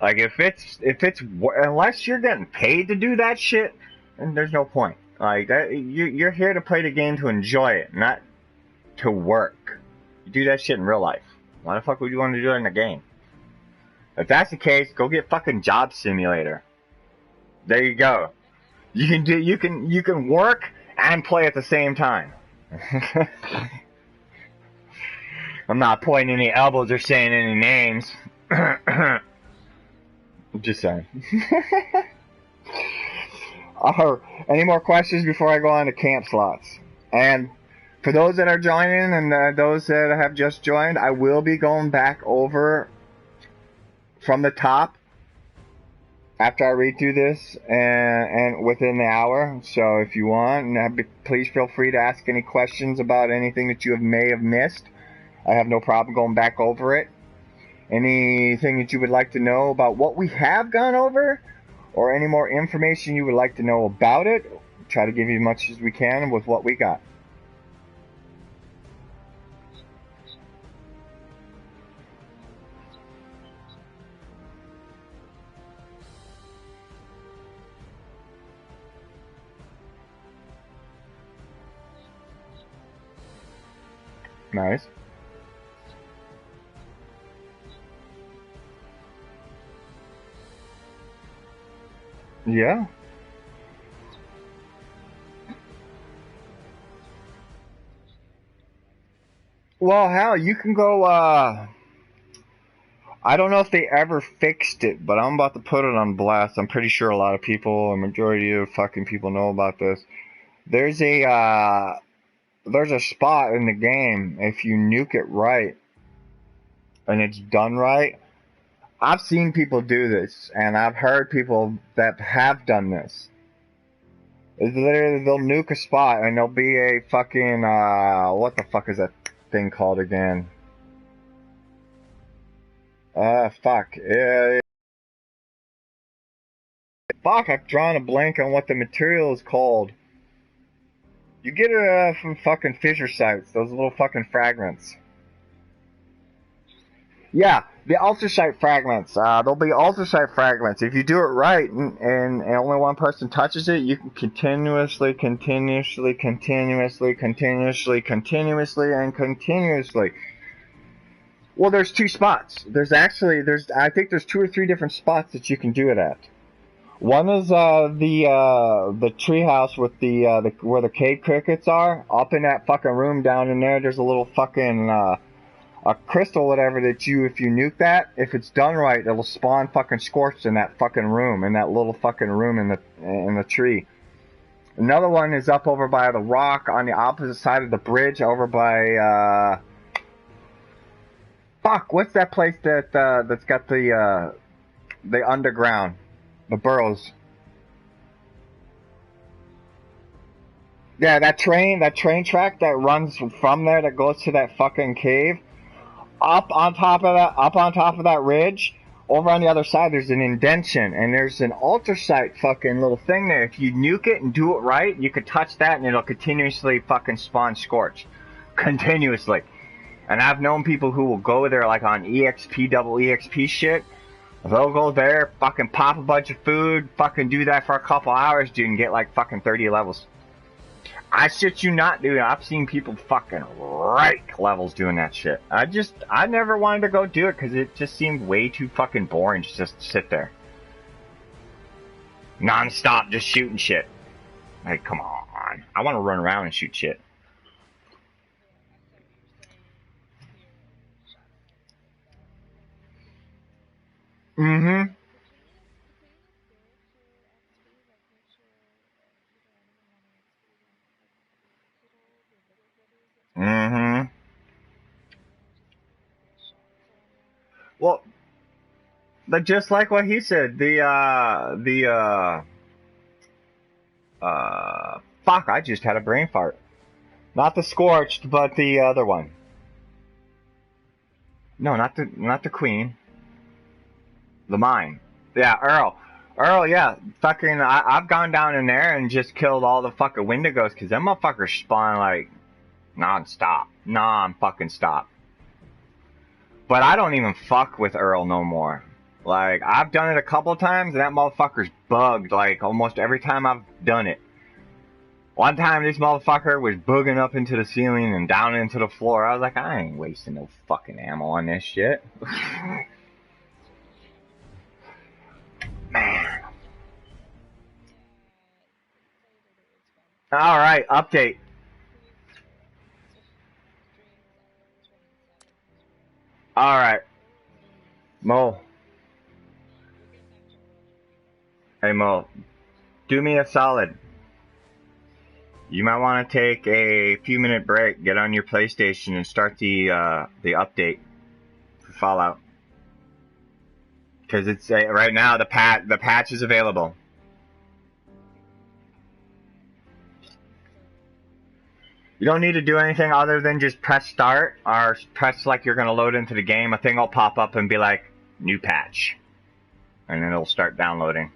Like if it's unless you're getting paid to do that shit, then there's no point. Like that, you're here to play the game to enjoy it, not to work. You do that shit in real life. Why the fuck would you want to do it in a game? If that's the case, go get fucking Job Simulator. There you go. You can work and play at the same time. I'm not pointing any elbows or saying any names. Just saying. Any more questions before I go on to camp slots? And for those that are joining and those that have just joined, I will be going back over from the top after I read through this and within the hour. So if you want, please feel free to ask any questions about anything that you may have missed. I have no problem going back over it. Anything that you would like to know about what we have gone over, or any more information you would like to know about it, try to give you as much as we can with what we got. Nice. Yeah. Well, hell, you can go, I don't know if they ever fixed it, but I'm about to put it on blast. I'm pretty sure a lot of people, a majority of fucking people know about this. There's a spot in the game, if you nuke it right, and it's done right, I've seen people do this, and I've heard people that have done this. It's literally, they'll nuke a spot, and there'll be a fucking, what the fuck is that thing called again? Fuck. Fuck, I've drawn a blank on what the material is called. You get it from fucking fissure sites, those little fucking fragments. Yeah, the ultrasite fragments. There'll be ultrasite fragments. If you do it right and only one person touches it, you can continuously, and continuously. Well, there's two spots. I think there's 2 or 3 different spots that you can do it at. One is the treehouse with the where the cave crickets are. Up in that fucking room down in there, there's a little fucking a crystal, whatever, that if you nuke that, if it's done right, it'll spawn fucking scorched in that fucking room, in that little fucking room in the tree. Another one is up over by the rock on the opposite side of the bridge, over by fuck, what's that place that's got the underground, the burrows? Yeah, that train track that runs from there that goes to that fucking cave. Up on top of that ridge, over on the other side, there's an indention, and there's an ultrasite fucking little thing there. If you nuke it and do it right, you could touch that, and it'll continuously fucking spawn scorch. Continuously. And I've known people who will go there, like on double EXP shit. They'll go there, fucking pop a bunch of food, fucking do that for a couple hours, dude, and get like fucking 30 levels. I shit you not, dude. I've seen people fucking rake levels doing that shit. I never wanted to go do it because it just seemed way too fucking boring to just sit there. Non-stop just shooting shit. Like, come on. I want to run around and shoot shit. Mm-hmm. Mm-hmm. Well, but just like what he said, fuck, I just had a brain fart. Not the scorched, but the other one. No, not the queen. The mine. Yeah, Earl. Earl, yeah. Fucking, I've gone down in there and just killed all the fucking Wendigos, because them motherfuckers spawn like non-stop. Non-fucking stop. But I don't even fuck with Earl no more. Like, I've done it a couple times, and that motherfucker's bugged, like, almost every time I've done it. One time, this motherfucker was booging up into the ceiling and down into the floor. I was like, I ain't wasting no fucking ammo on this shit. Man. Alright, update. Alright. Mo. Hey Mo. Do me a solid. You might want to take a few minute break, get on your PlayStation, and start the update for Fallout. Because it's right now the patch is available. You don't need to do anything other than just press start, or press like you're gonna load into the game. A thing will pop up and be like, new patch. And then it'll start downloading.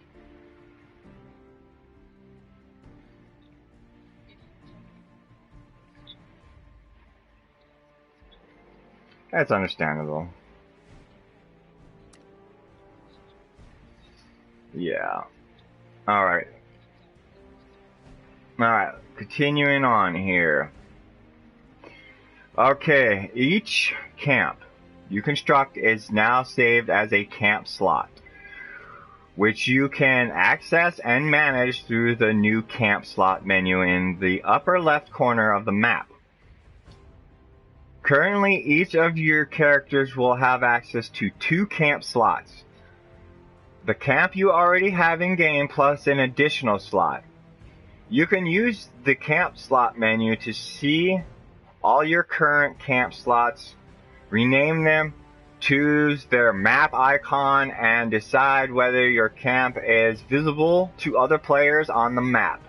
That's understandable. Yeah. Alright. Alright, continuing on here. Okay, each camp you construct is now saved as a camp slot, which you can access and manage through the new camp slot menu in the upper left corner of the map. Currently, each of your characters will have access to 2 camp slots. The camp you already have in game plus an additional slot. You can use the camp slot menu to see all your current camp slots, rename them, choose their map icon and decide whether your camp is visible to other players on the map.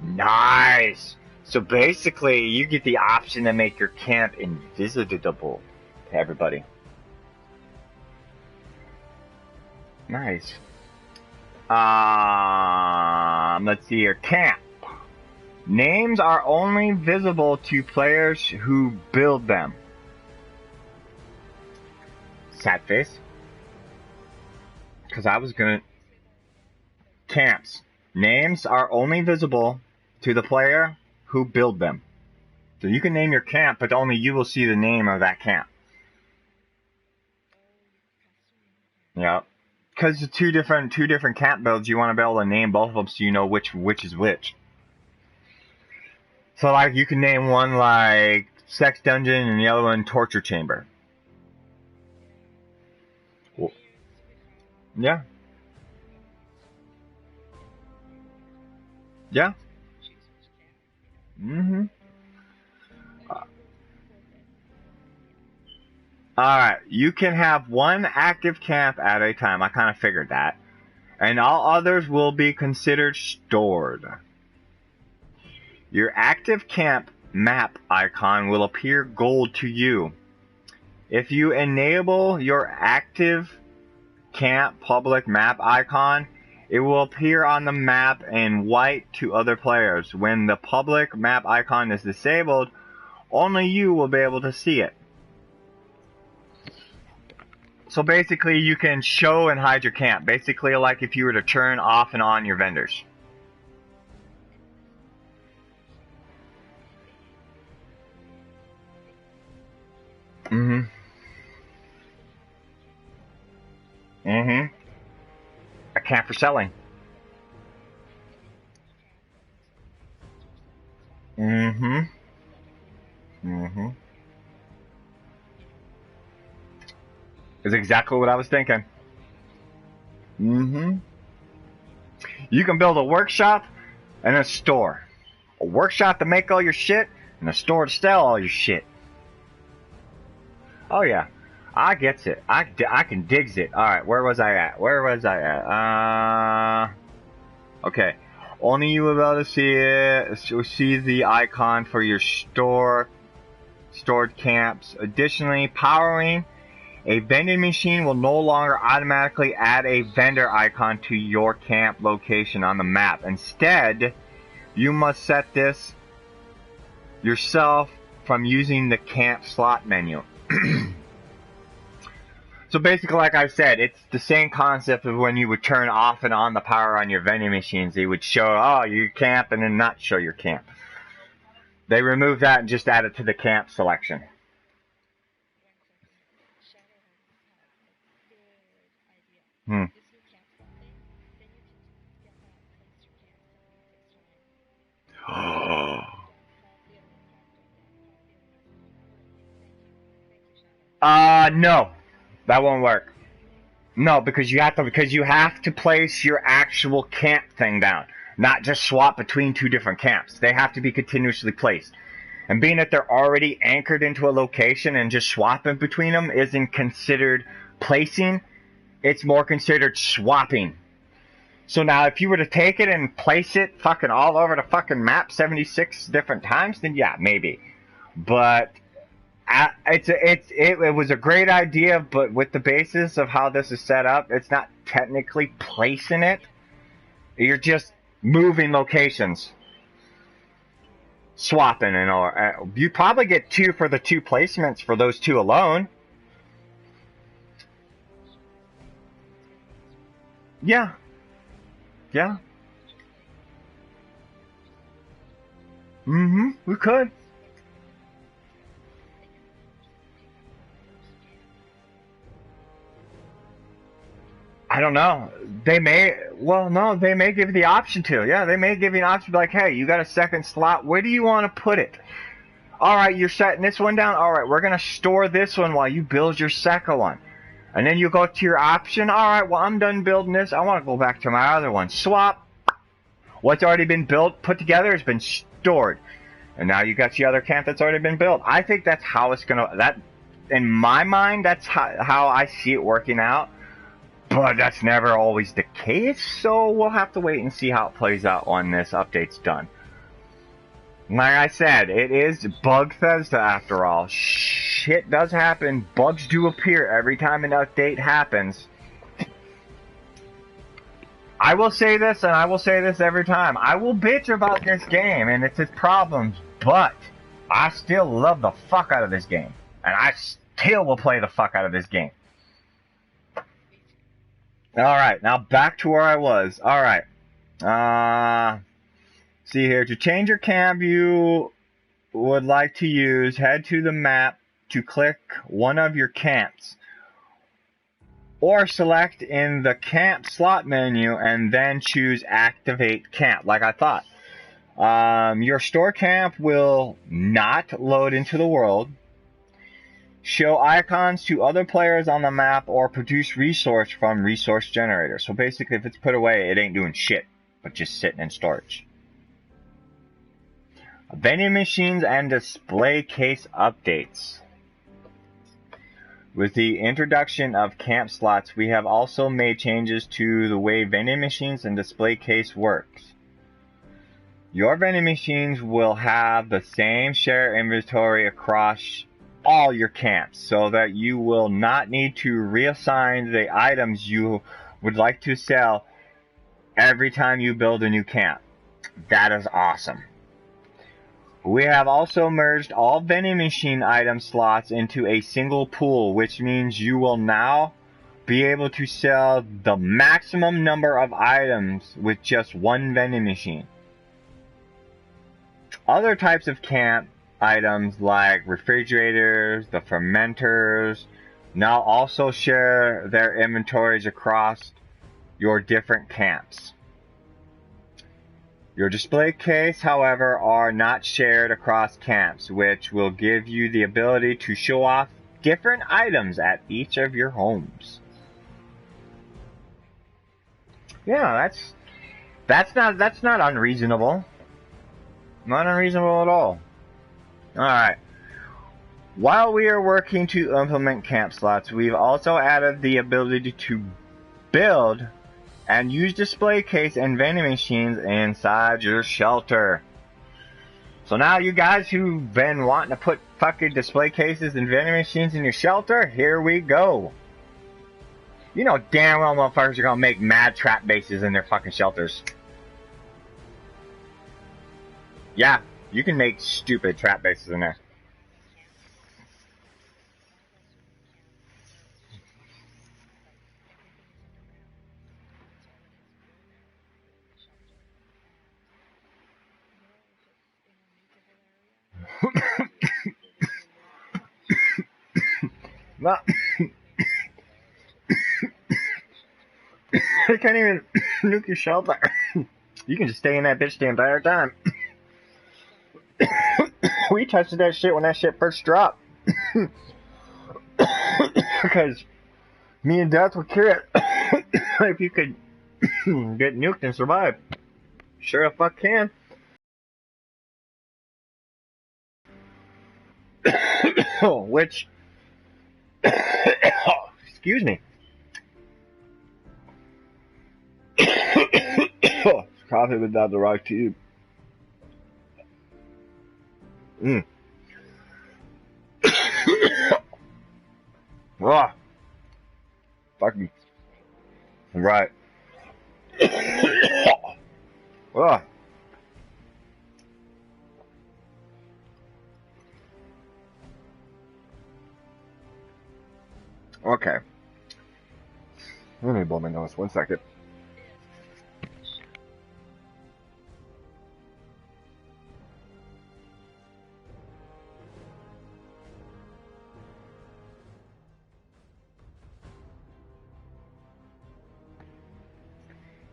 Nice! So basically, you get the option to make your camp invisible to everybody. Nice. Let's see here. Camp. Names are only visible to players who build them. Sad face. Because I was gonna... Camps. Names are only visible to the player who build them. So you can name your camp, but only you will see the name of that camp. Yep. Because the two different camp builds, you want to be able to name both of them so you know which is which. So like you can name one like Sex Dungeon and the other one Torture Chamber. Cool. Yeah. Yeah. Mm-hmm. Alright, you can have one active camp at a time. I kind of figured that. And all others will be considered stored. Your active camp map icon will appear gold to you. If you enable your active camp public map icon, it will appear on the map in white to other players. When the public map icon is disabled, only you will be able to see it. So basically you can show and hide your camp. Basically like if you were to turn off and on your vendors. Mm-hmm. Mm-hmm. A camp for selling. Mm-hmm. Mm-hmm. Is exactly what I was thinking. Mm-hmm. You can build a workshop and a store. A workshop to make all your shit and a store to sell all your shit. Oh yeah. I gets it. I can digs it. Alright, where was I at? Okay. Only you will be able to see it. See the icon for your stored camps. Additionally, powering a vending machine will no longer automatically add a vendor icon to your camp location on the map. Instead, you must set this yourself from using the camp slot menu. So basically, like I said, it's the same concept of when you would turn off and on the power on your vending machines. They would show, oh, your camp, and then not show your camp. They removed that and just added to the camp selection. Hmm. No. That won't work. No, because you have to place your actual camp thing down. Not just swap between two different camps. They have to be continuously placed. And being that they're already anchored into a location and just swapping between them isn't considered placing. It's more considered swapping. So now if you were to take it and place it fucking all over the fucking map 76 different times, then yeah, maybe. But it was a great idea, but with the basis of how this is set up, it's not technically placing it. You're just moving locations. Swapping and all. You probably get 2 for the 2 placements for those 2 alone. Yeah. Yeah. Mm-hmm. We could. I don't know. They may, well, no, they may give you the option to. Yeah, they may give you an option like, hey, you got a second slot. Where do you want to put it? All right, you're setting this one down. All right, we're going to store this one while you build your second one. And then you go to your option. All right, well, I'm done building this. I want to go back to my other one. Swap. What's already been built, put together, has been stored. And now you got your other camp that's already been built. I think that's how it's going to, in my mind, that's how I see it working out. But that's never always the case, so we'll have to wait and see how it plays out when this update's done. Like I said, it is Bugfesta after all. Shit does happen. Bugs do appear every time an update happens. I will say this, and I will say this every time. I will bitch about this game and its problems, but I still love the fuck out of this game. And I still will play the fuck out of this game. Alright, now back to where I was. Alright. See here. To change your camp you would like to use, head to the map to click one of your camps. Or select in the camp slot menu and then choose activate camp, like I thought. Your store camp will not load into the world, show icons to other players on the map, or produce resource from resource generator. So basically, if it's put away, it ain't doing shit, but just sitting in storage. Vending machines and display case updates. With the introduction of camp slots, we have also made changes to the way vending machines and display case works. Your vending machines will have the same share inventory across all your camps, so that you will not need to reassign the items you would like to sell every time you build a new camp. That is awesome. We have also merged all vending machine item slots into a single pool, which means you will now be able to sell the maximum number of items with just one vending machine. Other types of camp items like refrigerators, the fermenters, now also share their inventories across your different camps. Your display case, however, are not shared across camps, which will give you the ability to show off different items at each of your homes. Yeah, that's not unreasonable. Not unreasonable at all. Alright. While we are working to implement camp slots, we've also added the ability to build and use display case and vending machines inside your shelter. So now you guys who've been wanting to put fucking display cases and vending machines in your shelter, here we go. You know damn well motherfuckers are gonna make mad trap bases in their fucking shelters. Yeah, you can make stupid trap bases in there. No. You can't even nuke your shelter. You can just stay in that bitch the entire time. We tested that shit when that shit first dropped. Because me and Death were curious if you could get nuked and survive. Sure the fuck can. Which... excuse me. Coffee without the rock tube. Ah, fucking right. Ah. Okay. Let me blow my nose 1 second.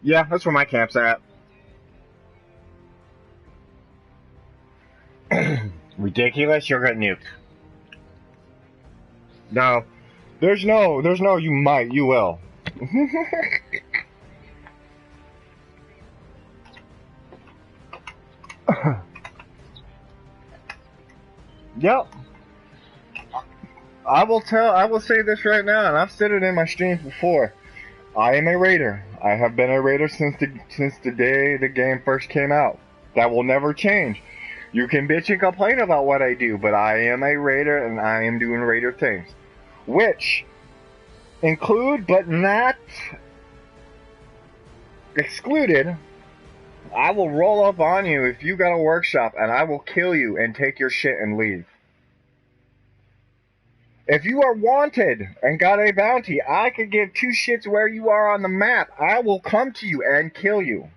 Yeah, that's where my camp's at. Ridiculous, you're getting nuked. No. There's no you might, you will. Yep. I will say this right now, and I've said it in my streams before. I am a raider. I have been a raider since the day the game first came out. That will never change. You can bitch and complain about what I do, but I am a raider and I am doing raider things. Which include, but not excluded, I will roll up on you if you got a workshop and I will kill you and take your shit and leave. If you are wanted and got a bounty, I could give two shits where you are on the map. I will come to you and kill you.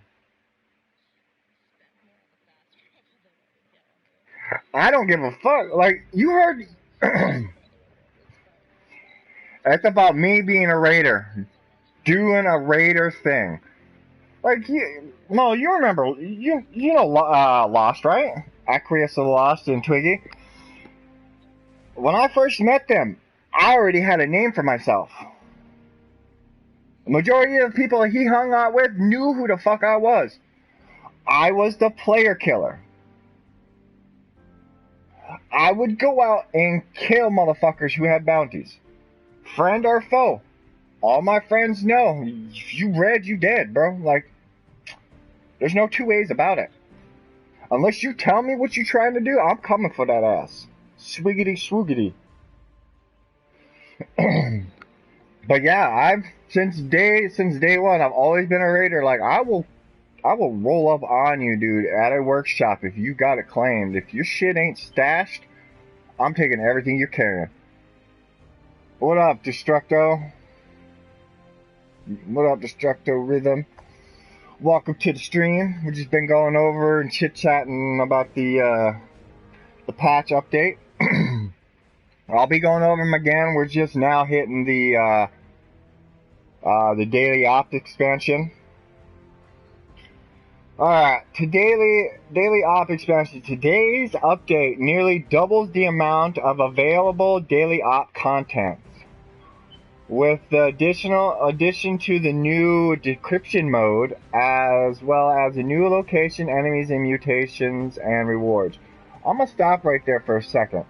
I don't give a fuck. Like, you heard... That's about me being a raider. Doing a raider thing. Like, you remember, you know Lost, right? Aquarius of Lost and Twiggy. When I first met them, I already had a name for myself. The majority of the people he hung out with knew who the fuck I was. I was the player killer. I would go out and kill motherfuckers who had bounties. Friend or foe. All my friends know. If you red, you dead, bro. Like, there's no two ways about it. Unless you tell me what you're trying to do, I'm coming for that ass. Swiggity swoogity. But yeah, since day one, I've always been a raider. Like, I will roll up on you, dude, at a workshop if you got it claimed. If your shit ain't stashed, I'm taking everything you're carrying. What up, Destructo? What up, Destructo Rhythm? Welcome to the stream. We've just been going over and chit-chatting about the patch update. I'll be going over them again. We're just now hitting the daily opt expansion. Alright, to daily op expansion. Today's update nearly doubles the amount of available daily op content. With the addition to the new decryption mode, as well as the new location, enemies, and mutations and rewards. I'm gonna stop right there for a second.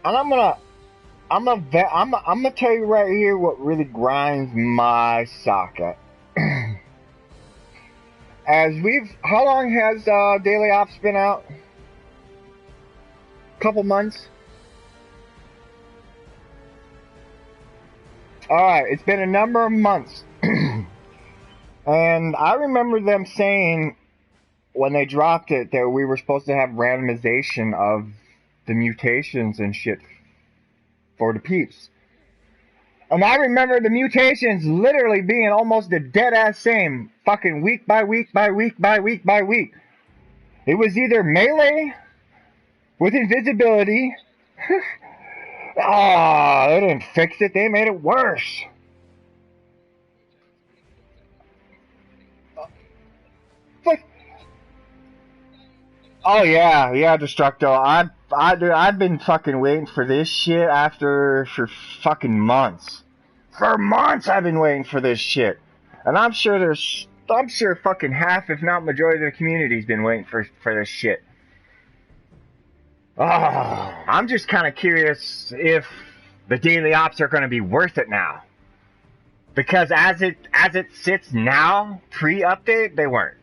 And I'm gonna tell you right here what really grinds my socket. How long has Daily Ops been out? Couple months? Alright, it's been a number of months. And I remember them saying, when they dropped it, that we were supposed to have randomization of the mutations and shit for the peeps. And I remember the mutations literally being almost the dead-ass same, fucking week by week by week by week by week. It was either melee with invisibility. They didn't fix it, they made it worse. Oh yeah, Destructo. I've been fucking waiting for this shit for fucking months. For months I've been waiting for this shit. And I'm sure fucking half, if not majority of the community's been waiting for this shit. I'm just kind of curious if the daily ops are going to be worth it now. Because as it sits now, pre-update, they weren't.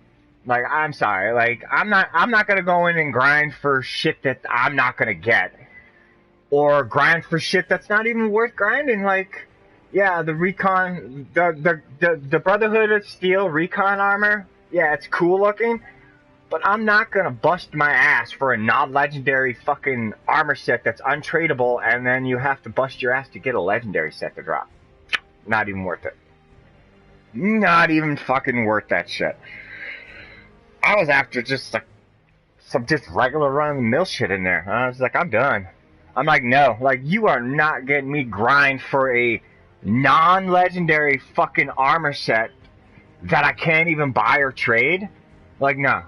Like, I'm sorry. Like, I'm not gonna go in and grind for shit that I'm not gonna get, or grind for shit that's not even worth grinding. Like, yeah, the recon, the Brotherhood of Steel recon armor, yeah, it's cool looking, but I'm not gonna bust my ass for a non-legendary fucking armor set that's untradeable, and then you have to bust your ass to get a legendary set to drop. Not even worth it. Not even fucking worth that shit. I was after just like some just regular run-of-the-mill shit in there. I was like, I'm done. I'm like, no, like, you are not getting me grind for a non-legendary fucking armor set that I can't even buy or trade. Like, no.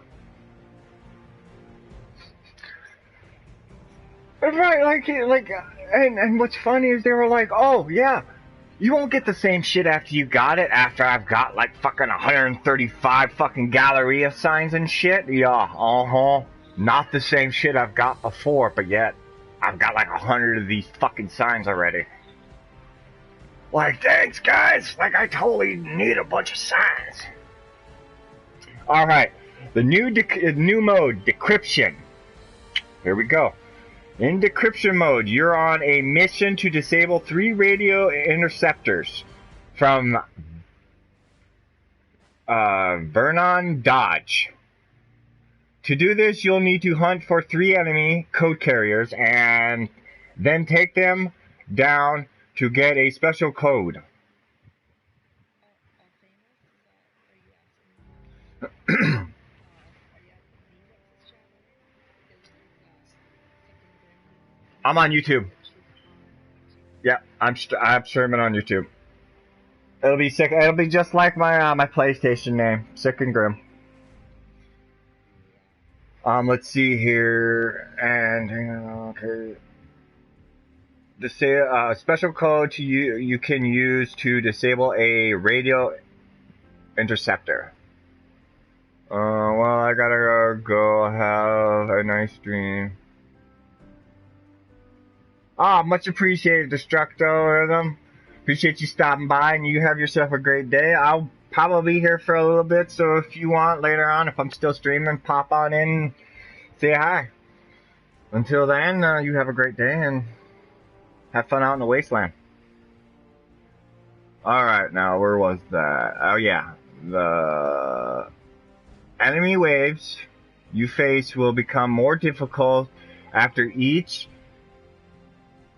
Right, and what's funny is they were like, oh yeah, you won't get the same shit after you got it, after I've got like fucking 135 fucking Galleria signs and shit. Yeah, not the same shit I've got before, but yet I've got like 100 of these fucking signs already. Like, thanks guys, like I totally need a bunch of signs. Alright, the new mode, decryption. Here we go. In decryption mode, you're on a mission to disable 3 radio interceptors from Vernon Dodge. To do this, you'll need to hunt for 3 enemy code carriers and then take them down to get a special code. I'm on YouTube. Yeah, I'm streaming on YouTube. It'll be sick. It'll be just like my my PlayStation name, Sick and Grim. Let's see here, and okay. Special code to you can use to disable a radio interceptor. Well, I gotta go have a nice dream. Much appreciated, Destructo. Appreciate you stopping by, and you have yourself a great day. I'll probably be here for a little bit, so if you want later on, if I'm still streaming, pop on in and say hi. Until then, you have a great day and have fun out in the wasteland. Alright, now where was that? Oh yeah, the enemy waves you face will become more difficult after each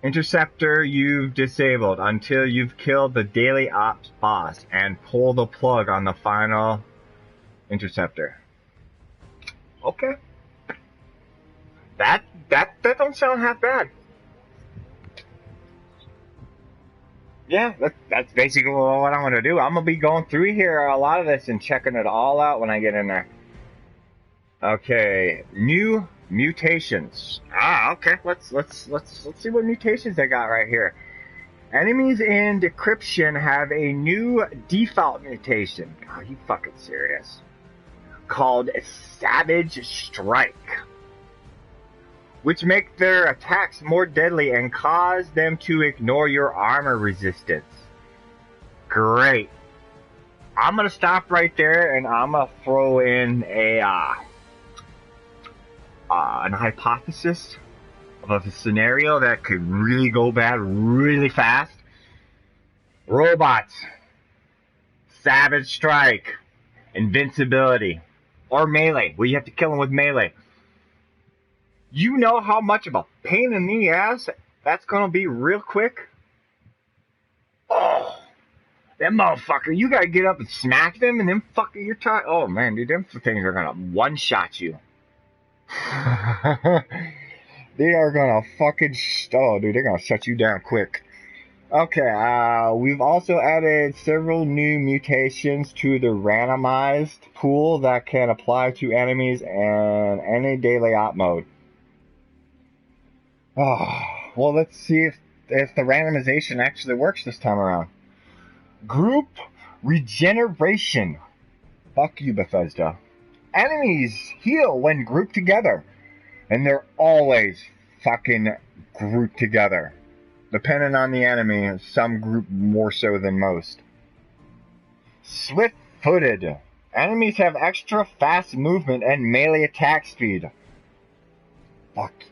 interceptor you've disabled until you've killed the daily ops boss and pull the plug on the final interceptor. Okay. That don't sound half bad. Yeah, that's basically what I'm gonna do. I'm gonna be going through here a lot of this and checking it all out when I get in there. Okay, new mutations. Okay. Let's see what mutations they got right here. Enemies in decryption have a new default mutation. Are you fucking serious? Called Savage Strike, which make their attacks more deadly and cause them to ignore your armor resistance. Great. I'm gonna stop right there and I'm gonna throw in an hypothesis of a scenario that could really go bad really fast. Robots, Savage Strike, Invincibility, or melee, where you have to kill them with melee. You know how much of a pain in the ass that's gonna be real quick? Oh, that motherfucker, you gotta get up and smack them and then fucking you're tired. Oh man, dude, them things are gonna one-shot you. They are gonna fucking dude, they're gonna shut you down quick. Okay, we've also added several new mutations to the randomized pool that can apply to enemies in any daily op mode. Oh, well, let's see if the randomization actually works this time around. Group regeneration. Fuck you, Bethesda. Enemies heal when grouped together, and they're always fucking grouped together. Depending on the enemy, some group more so than most. Swift-footed. Enemies have extra fast movement and melee attack speed. Fuck you.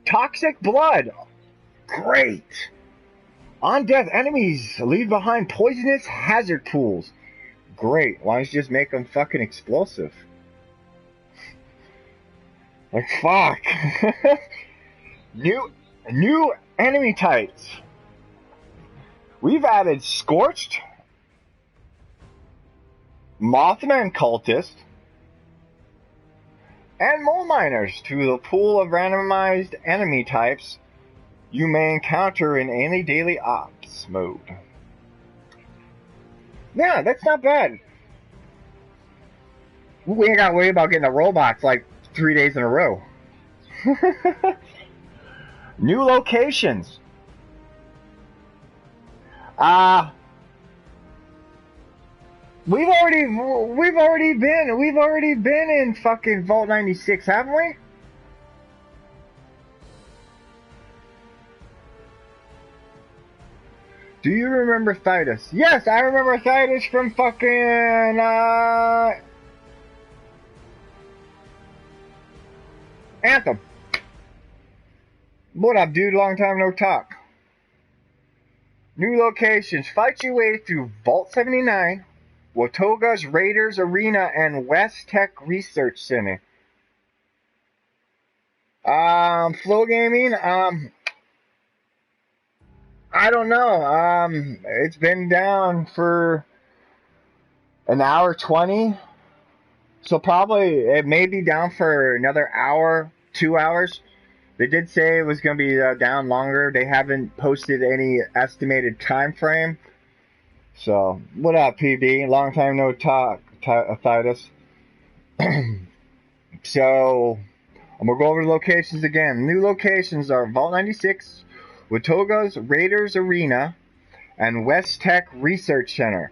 Toxic blood. Great. On death, enemies leave behind poisonous hazard pools. Great. Why don't you just make them fucking explosive? Like, fuck. New enemy types. We've added Scorched, Mothman Cultist, and Mole Miners to the pool of randomized enemy types you may encounter in any daily ops mode. Yeah, that's not bad. We ain't gotta worry about getting the robots like 3 days in a row. New locations. We've already been in fucking Vault 96, haven't we? Do you remember Titus? Yes, I remember Titus from fucking, Anthem. What up, dude? Long time no talk. New locations. Fight your way through Vault 79, Watoga's Raiders Arena, and West Tech Research Center. Flow Gaming, I don't know. It's been down for an hour 20. So probably it may be down for another hour, 2 hours. They did say it was going to be down longer. They haven't posted any estimated time frame. So, what up, PB? Long time no talk, Titus. So, I'm going to go over the locations again. New locations are Vault 96, Watoga's Raiders Arena, and West Tech Research Center,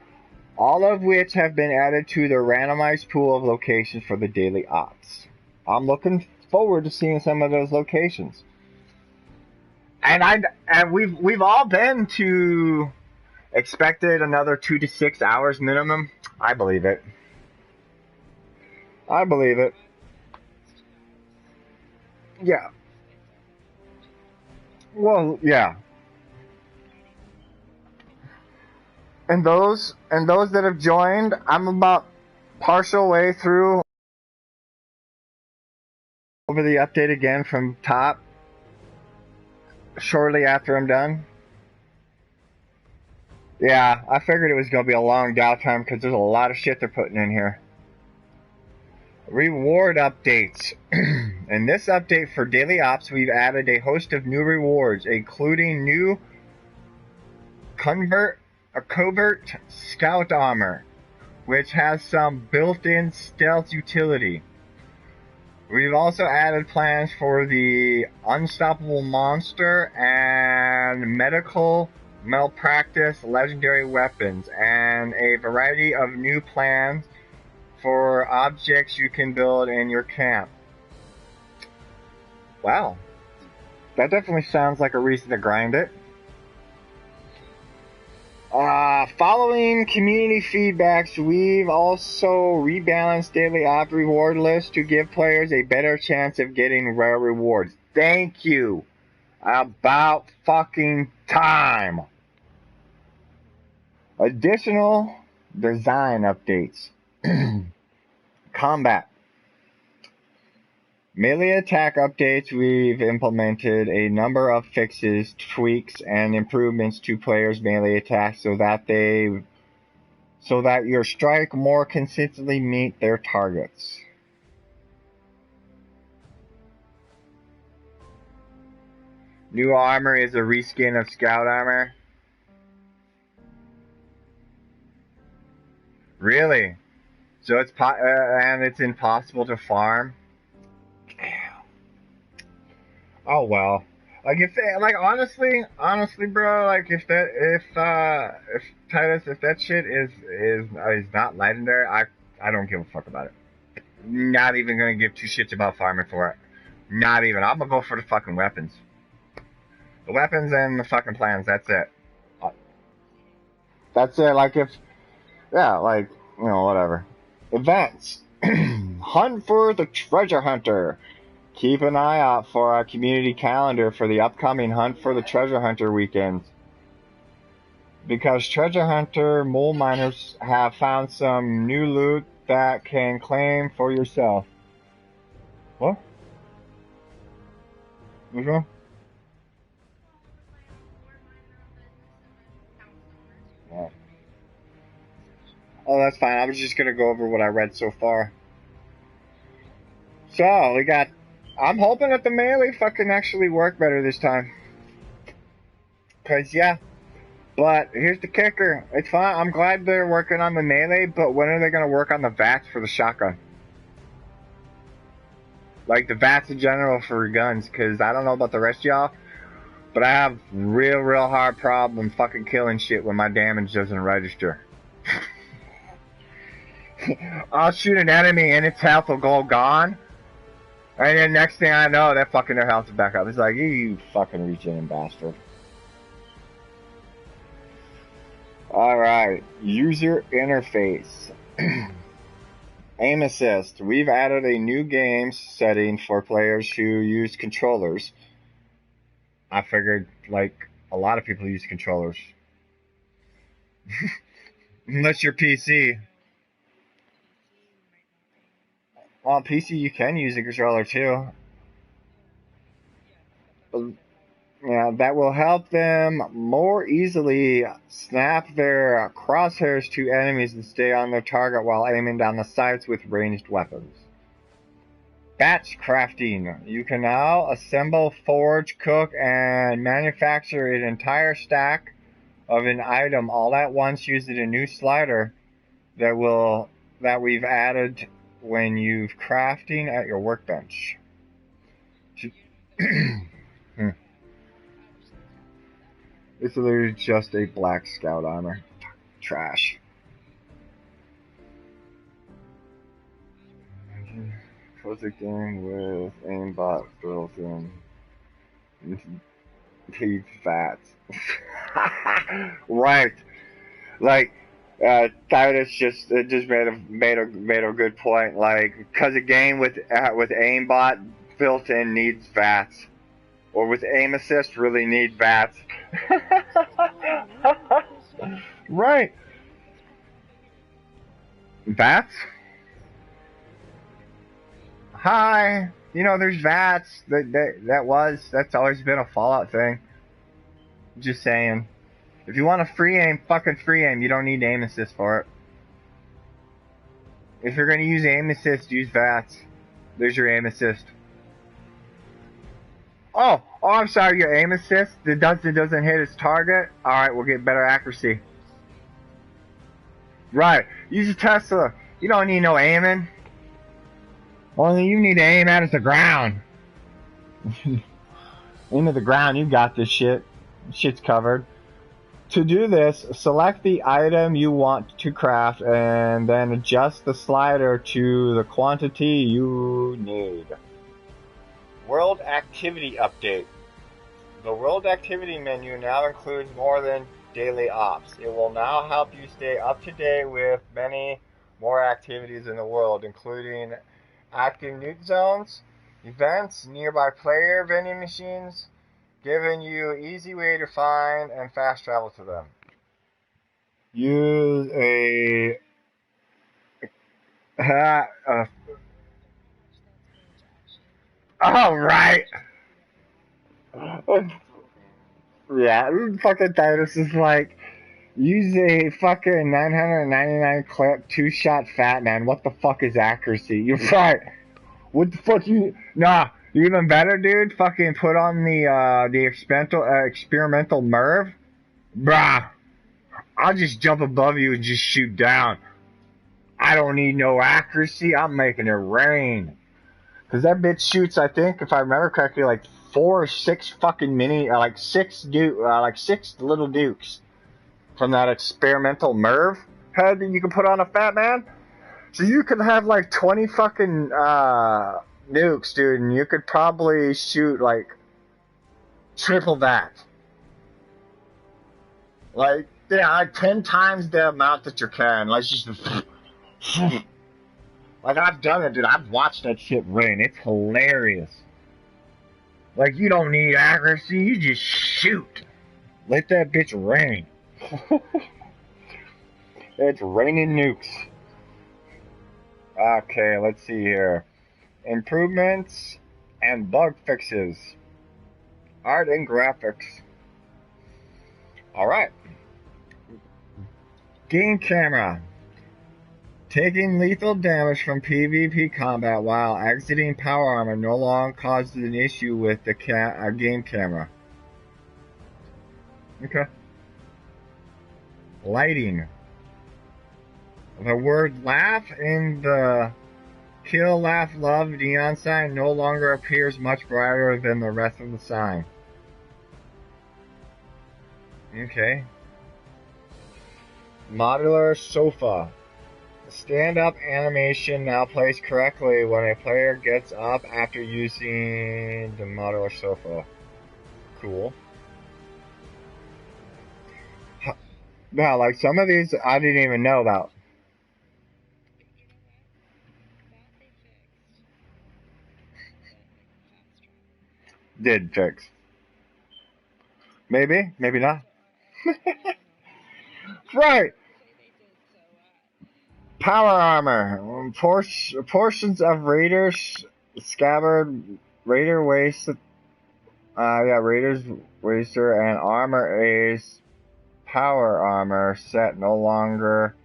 all of which have been added to the randomized pool of locations for the daily ops. I'm looking forward to seeing some of those locations. And we've all been to expected another 2 to 6 hours minimum. I believe it. I believe it. Yeah. Well, yeah. And those that have joined, I'm about partial way through over the update again from top shortly after I'm done. Yeah, I figured it was going to be a long downtime because there's a lot of shit they're putting in here. Reward updates. In this update for Daily Ops, we've added a host of new rewards, including new covert scout armor, which has some built-in stealth utility. We've also added plans for the Unstoppable Monster and Medical Malpractice legendary weapons, and a variety of new plans for objects you can build in your camp. Wow. That definitely sounds like a reason to grind it. Following community feedbacks, we've also rebalanced daily op reward lists to give players a better chance of getting rare rewards. Thank you. About fucking time. Additional design updates. Combat. Melee attack updates. We've implemented a number of fixes, tweaks, and improvements to players' melee attacks so that your strike more consistently meet their targets. New armor is a reskin of scout armor. Really? So it's and it's impossible to farm. Oh well. Like honestly, bro, like if Titus, if that shit is not legendary, I don't give a fuck about it. Not even gonna give two shits about farming for it. Not even. I'm gonna go for the fucking weapons. The weapons and the fucking plans. That's it. That's it. Like like whatever. Events. Hunt for the treasure hunter. Keep an eye out for our community calendar for the upcoming Hunt for the Treasure Hunter weekends. Because treasure hunter mole miners have found some new loot that can claim for yourself. What? What's wrong? Yeah. Oh, that's fine. I was just gonna go over what I read so far. So, we got... I'm hoping that the melee fucking actually work better this time. Cause yeah. But here's the kicker. It's fine. I'm glad they're working on the melee, but when are they gonna work on the VATS for the shotgun? Like the VATS in general for guns, cause I don't know about the rest of y'all, but I have real hard problem fucking killing shit when my damage doesn't register. I'll shoot an enemy and its health will go gone. And then next thing I know, that fucking their health is back up. It's like, you fucking reaching bastard. Alright, user interface. Aim assist. We've added a new game setting for players who use controllers. I figured, like, a lot of people use controllers. Unless you're PC. On PC, you can use a controller too. Yeah, that will help them more easily snap their crosshairs to enemies and stay on their target while aiming down the sights with ranged weapons. Batch crafting. You can now assemble, forge, cook, and manufacture an entire stack of an item all at once using a new slider that we've added when you're crafting at your workbench. It's literally just a black scout armor. Trash. Close a game with aimbot built in. He's fat. Right. Like, Titus just made a good point. Like, because a game with aimbot built in needs VATS, or with aim assist really need VATS. Right. VATS? Hi. You know, there's VATS. That's always been a Fallout thing. Just saying. If you want a free aim, fucking free aim. You don't need aim assist for it. If you're gonna use aim assist, use VATS. There's your aim assist. Oh, I'm sorry, your aim assist doesn't hit its target? Alright, we'll get better accuracy. Right, use a Tesla. You don't need no aiming. Only you need to aim at is the ground. Aim at the ground, you got this shit. Shit's covered. To do this, select the item you want to craft and then adjust the slider to the quantity you need. World Activity Update. The World Activity menu now includes more than daily ops. It will now help you stay up to date with many more activities in the world, including active nuke zones, events, nearby player vending machines, giving you an easy way to find and fast travel to them. Use a oh, right. Yeah, fucking Titus is like, use a fucking 999 clip, 2-shot fat man. What the fuck is accuracy? You're right. What the fuck you? Nah, even better, dude. Fucking put on the experimental Merv, bruh. I'll just jump above you and just shoot down. I don't need no accuracy. I'm making it rain. Cause that bitch shoots, I think, if I remember correctly, like 4 or 6 fucking like 6 little dukes from that experimental Merv head that you can put on a fat man. So you could have like 20 fucking nukes, dude, and you could probably shoot like triple that. Like, yeah, like 10 times the amount that you can. Let's just like, I've done it, dude. I've watched that shit rain. It's hilarious. Like, you don't need accuracy. You just shoot. Let that bitch rain. It's raining nukes. Okay, let's see here. Improvements and bug fixes. Art and graphics. Alright. Game camera. Taking lethal damage from PvP combat while exiting power armor no longer causes an issue with the game camera. Okay. Lighting. The word laugh in the kill, laugh, love neon sign no longer appears much brighter than the rest of the sign. Okay. Modular sofa. Stand-up animation now plays correctly when a player gets up after using the modular sofa. Cool. Yeah, like some of these I didn't even know about. Did fix. Maybe, maybe not. Right. Power armor. Portions of Raiders scabbard, Raider waist. Yeah, Raiders waster and armor ace. Power armor set no longer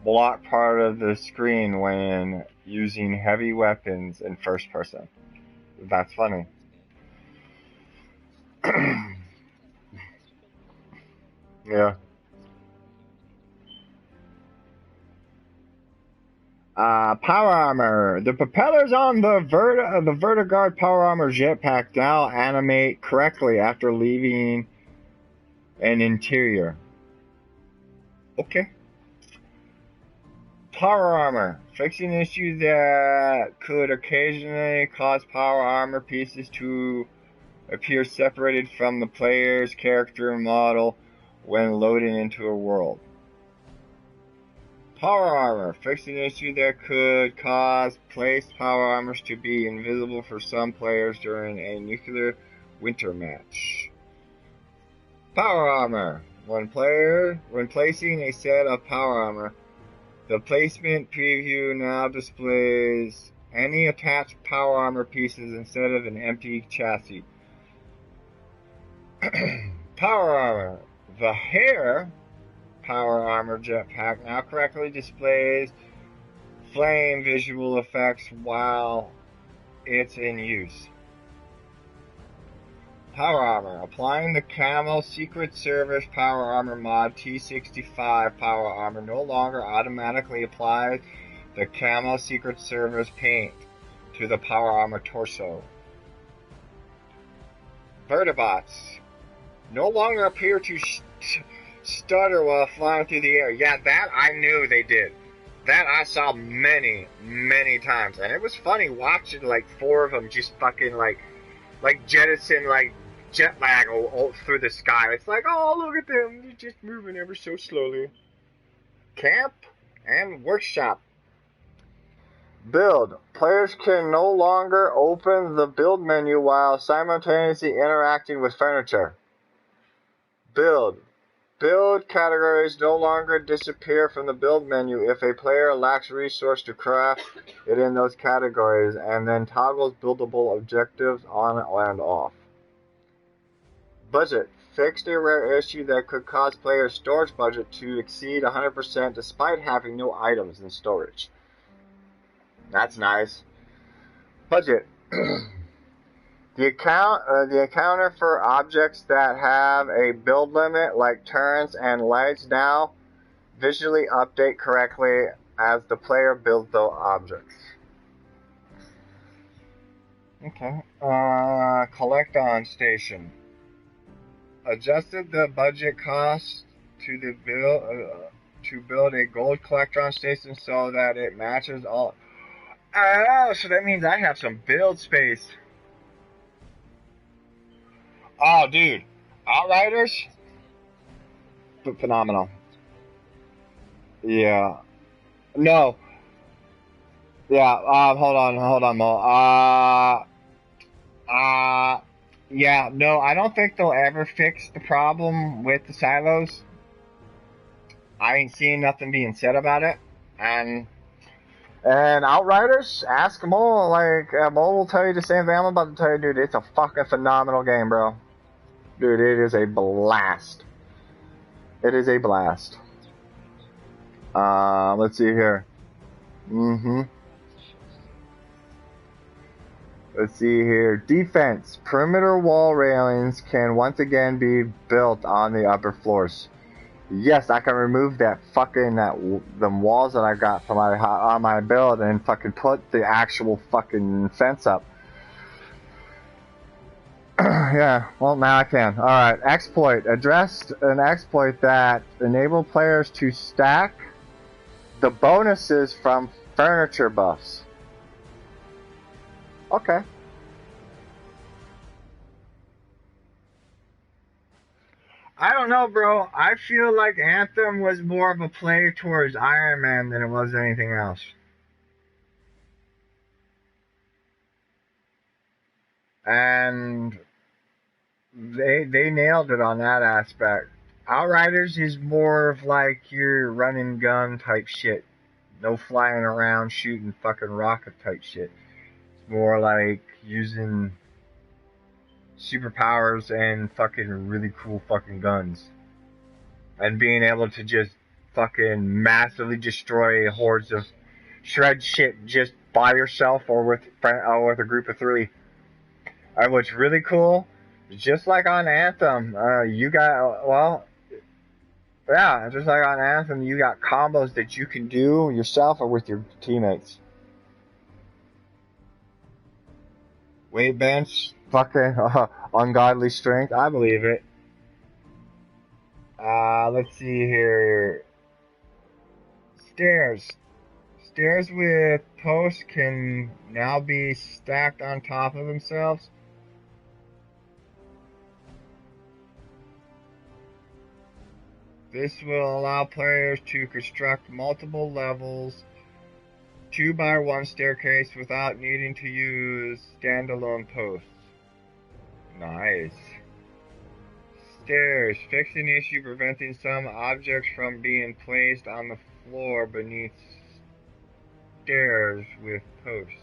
block part of the screen when using heavy weapons in first person. That's funny. Yeah. Power armor. The propellers on the Vertiguard power armor jetpack now animate correctly after leaving an interior. Okay. Power armor. Fixing issues that could occasionally cause power armor pieces to appear separated from the player's character model when loading into a world. Power armor. Fixing an issue that could cause placed power armors to be invisible for some players during a nuclear winter match. Power armor. When placing a set of power armor, the placement preview now displays any attached power armor pieces instead of an empty chassis. Power armor. The hair power armor jetpack now correctly displays flame visual effects while it's in use. Power armor. Applying the Camo Secret Service Power Armor mod T65 power armor no longer automatically applies the Camo Secret Service paint to the power armor torso. Vertibots no longer appear to stutter while flying through the air. Yeah, that I knew they did. That I saw many, many times. And it was funny watching like 4 of them just fucking like jettison like jet lag through the sky. It's like, oh, look at them. They're just moving ever so slowly. Camp and workshop. Build. Players can no longer open the build menu while simultaneously interacting with furniture. Build. Build categories no longer disappear from the build menu if a player lacks resource to craft it in those categories, and then toggles buildable objectives on and off. Budget. Fixed a rare issue that could cause players' storage budget to exceed 100% despite having no items in storage. That's nice. Budget. The encounter for objects that have a build limit, like turrets and lights, now visually update correctly as the player builds those objects. Okay. Collect on station. Adjusted the budget cost to build a gold collectron station so that it matches all. Oh, so that means I have some build space. Oh, dude. Outriders? Phenomenal. Yeah. No. Yeah, hold on, Mo. Yeah, no, I don't think they'll ever fix the problem with the silos. I ain't seen nothing being said about it. And Outriders, ask Mo, like, Mo will tell you the same thing I'm about to tell you, dude. It's a fucking phenomenal game, bro. Dude, it is a blast. It is a blast. Let's see here. Let's see here. Defense. Perimeter wall railings can once again be built on the upper floors. Yes, I can remove that fucking them walls that I got from on my build and fucking put the actual fucking fence up. Yeah, well now I can. Alright, exploit. Addressed an exploit that enabled players to stack the bonuses from furniture buffs. Okay. I don't know, bro. I feel like Anthem was more of a play towards Iron Man than it was anything else. And they nailed it on that aspect. Outriders is more of like your run and gun type shit. No flying around shooting fucking rocket type shit. It's more like using superpowers and fucking really cool fucking guns. And being able to just fucking massively destroy hordes of shred shit just by yourself or with a group of three. What's really cool, just like on Anthem, you got, well, yeah, just like on Anthem, you got combos that you can do yourself or with your teammates. Weight bench, fucking ungodly strength, I believe it. Let's see here. Stairs. Stairs with posts can now be stacked on top of themselves. This will allow players to construct multiple levels 2x1 staircase without needing to use standalone posts. Nice. Stairs. Fix an issue preventing some objects from being placed on the floor beneath stairs with posts.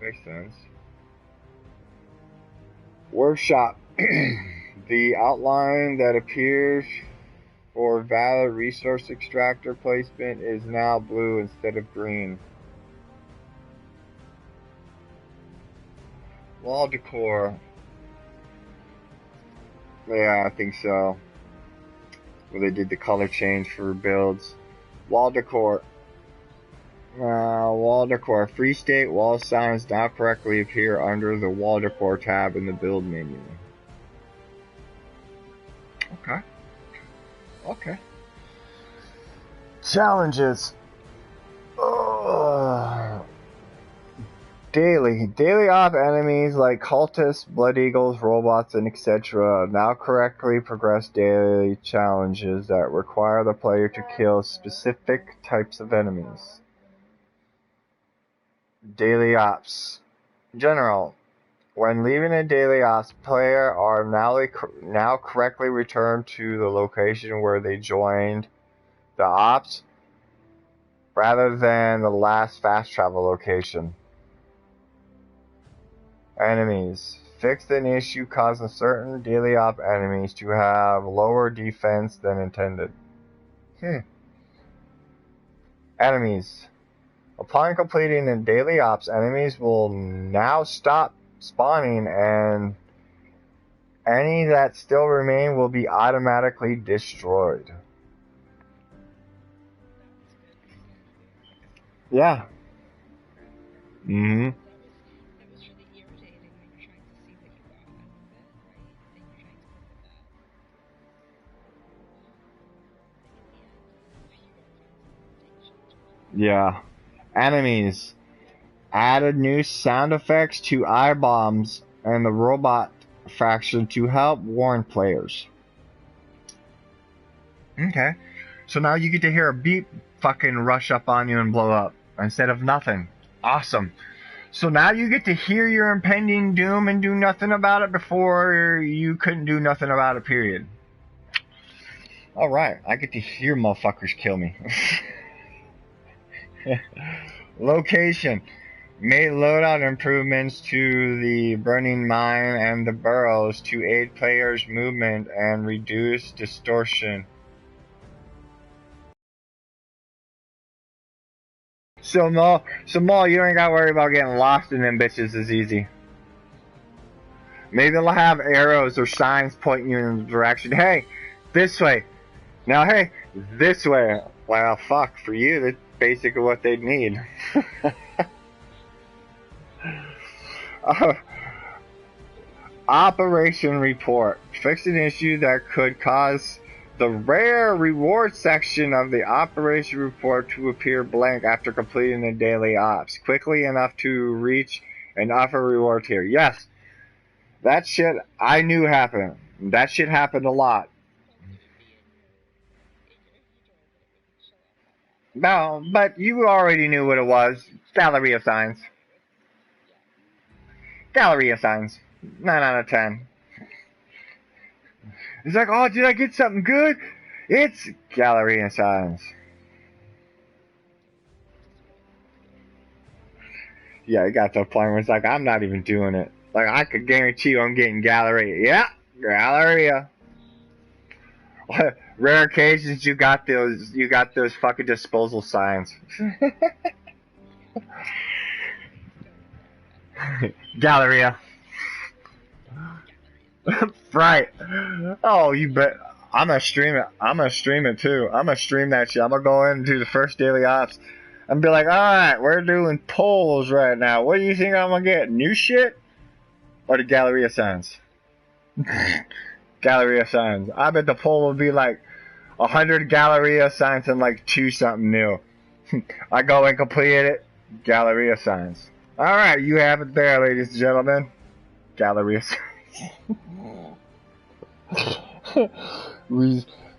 Makes sense. Workshop. The outline that appears for valid resource extractor placement is now blue instead of green. Wall decor. Yeah, I think so. Where they did the color change for builds. Wall decor. Wall decor. Free state wall signs now correctly appear under the wall decor tab in the build menu. Okay. Okay. Challenges. Daily op enemies like cultists, blood eagles, robots, and etc. now correctly progress daily challenges that require the player to kill specific types of enemies. Daily ops. General. When leaving a daily ops, player are now correctly returned to the location where they joined the ops rather than the last fast travel location. Enemies. Fixed an issue causing certain daily op enemies to have lower defense than intended. Enemies. Upon completing the daily ops, enemies will now stop spawning and any that still remain will be automatically destroyed. Yeah. Mm-hmm. Yeah. Enemies. Added new sound effects to eye bombs and the robot faction to help warn players. Okay. So now you get to hear a beep fucking rush up on you and blow up instead of nothing. Awesome. So now you get to hear your impending doom and do nothing about it before you couldn't do nothing about it, period. Alright, I get to hear motherfuckers kill me. Location. Made loadout improvements to the burning mine and the burrows to aid players' movement and reduce distortion. So Mo, you ain't gotta worry about getting lost in them bitches as easy. Maybe they'll have arrows or signs pointing you in the direction. Hey, this way. Now, hey, this way. Well, fuck, for you, that's basically what they'd need. Operation report. Fix an issue that could cause the rare reward section of the operation report to appear blank after completing the daily ops quickly enough to reach an offer reward tier. Yes, that shit I knew happened. That shit happened a lot. No, but you already knew what it was. Gallery of signs. Gallery of signs. 9 out of 10. It's like, oh, did I get something good? It's Gallery of signs. Yeah, it got to a point where it's like, I'm not even doing it. Like, I could guarantee you I'm getting Galleria. Yeah, Galleria. Rare occasions you got those fucking disposal signs. Galleria. Right. Oh, you bet. I'm gonna stream it. I'm gonna stream it too. I'm gonna stream that shit. I'm gonna go in and do the first daily ops and be like, alright, we're doing polls right now. What do you think I'm gonna get? New shit? Or the Galleria signs? Galleria signs. I bet the poll will be like 100 Galleria signs and like 2 something new. I go and complete it. Galleria signs. Alright, you have it there, ladies and gentlemen. Galleria signs.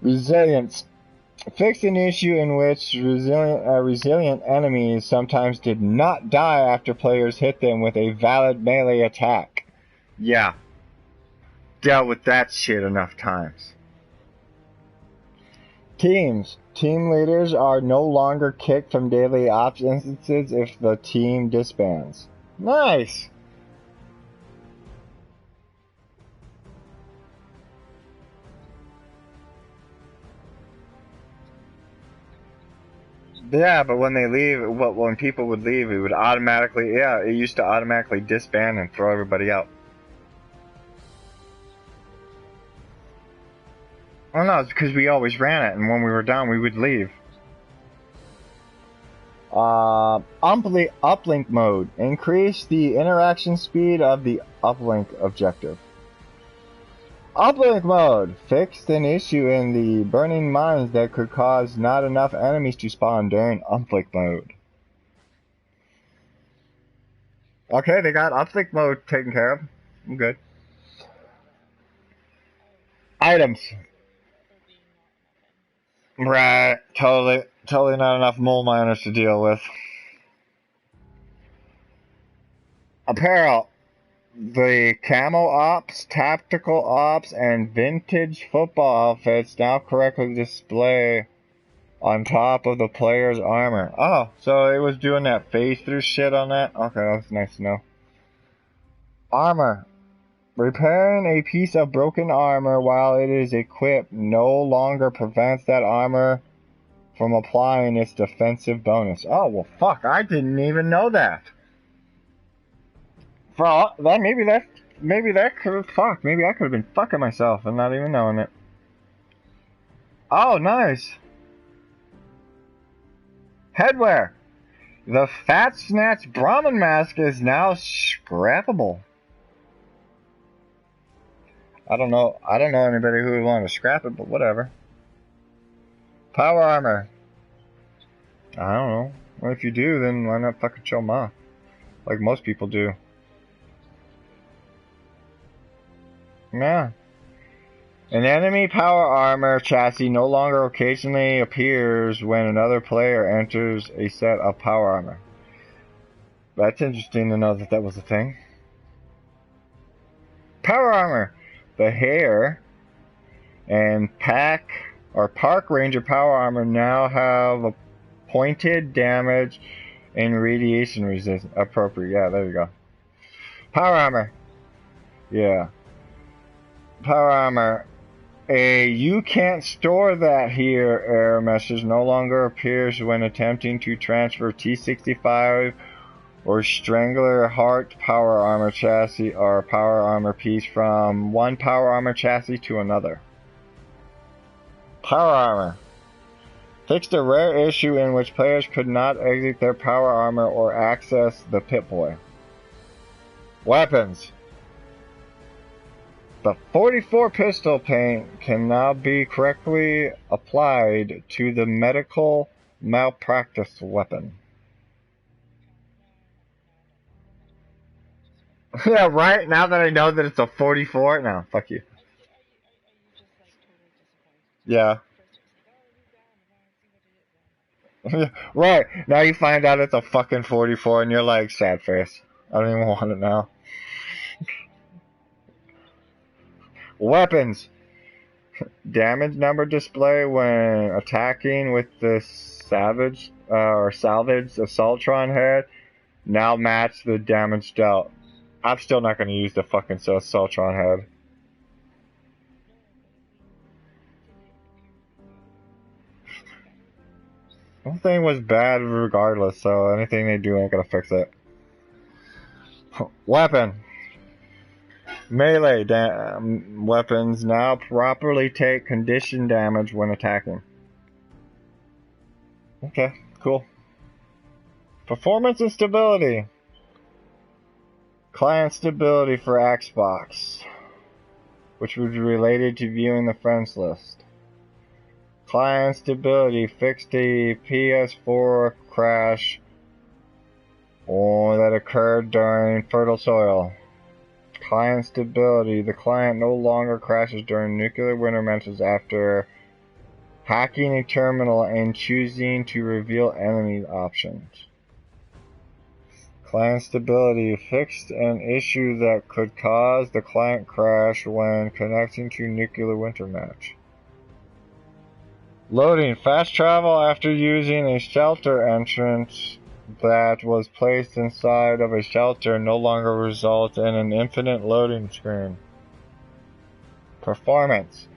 Resilience. Fixed an issue in which resilient enemies sometimes did not die after players hit them with a valid melee attack. Yeah. Dealt with that shit enough times. Teams. Team leaders are no longer kicked from daily ops instances if the team disbands. Nice! Yeah, but when they leave, when people would leave, it would automatically, yeah, it used to automatically disband and throw everybody out. Well, no, it's because we always ran it, and when we were done, we would leave. Uplink mode. Increase the interaction speed of the uplink objective. Uplink mode. Fixed an issue in the burning mines that could cause not enough enemies to spawn during uplink mode. Okay, they got uplink mode taken care of. I'm good. Items. Right, totally not enough mole miners to deal with. Apparel. The camo ops, tactical ops, and vintage football outfits now correctly display on top of the player's armor. Oh, so it was doing that phase through shit on that? Okay, that's nice to know. Armor. Repairing a piece of broken armor while it is equipped no longer prevents that armor from applying its defensive bonus. Oh, well, fuck, I didn't even know that. For that, maybe that could have fucked. Maybe I could have been fucking myself and not even knowing it. Oh, nice. Headwear. The Fat Snatch Brahmin mask is now scrappable. I don't know anybody who would want to scrap it, but whatever. Power armor. I don't know. Well, if you do, then why not fucking show them off? Like most people do. Yeah. An enemy power armor chassis no longer occasionally appears when another player enters a set of power armor. That's interesting to know that that was a thing. Power armor. The hair and pack or park ranger power armor now have a pointed damage and radiation resistance. Appropriate. Yeah, there you go. Power armor. Yeah. Power armor. A you can't store that here error message no longer appears when attempting to transfer T65 or Strangler Heart power armor chassis or power armor piece from one power armor chassis to another. Power armor. Fixed a rare issue in which players could not exit their power armor or access the Pip-Boy. Weapons. The 44 pistol paint can now be correctly applied to the medical malpractice weapon. Yeah, right? Now that I know that it's a 44, no, fuck you. Yeah. Right. Now you find out it's a fucking 44 and you're like, sad face. I don't even want it now. Weapons. Damage number display when attacking with the savage or salvaged assaultron head now match the damage dealt. I'm still not going to use the fucking assaultron head. The whole thing was bad regardless, so anything they do ain't gonna fix it. Weapon. Melee weapons now properly take condition damage when attacking. Okay, cool. Performance and stability. Client stability for Xbox, which was related to viewing the friends list. Client stability fixed a PS4 crash that occurred during fertile soil. Client stability. The client no longer crashes during nuclear winter matches after hacking a terminal and choosing to reveal enemy options. Client stability fixed an issue that could cause the client crash when connecting to nuclear winter match. Loading. Fast travel after using a shelter entrance that was placed inside of a shelter no longer results in an infinite loading screen. Performance.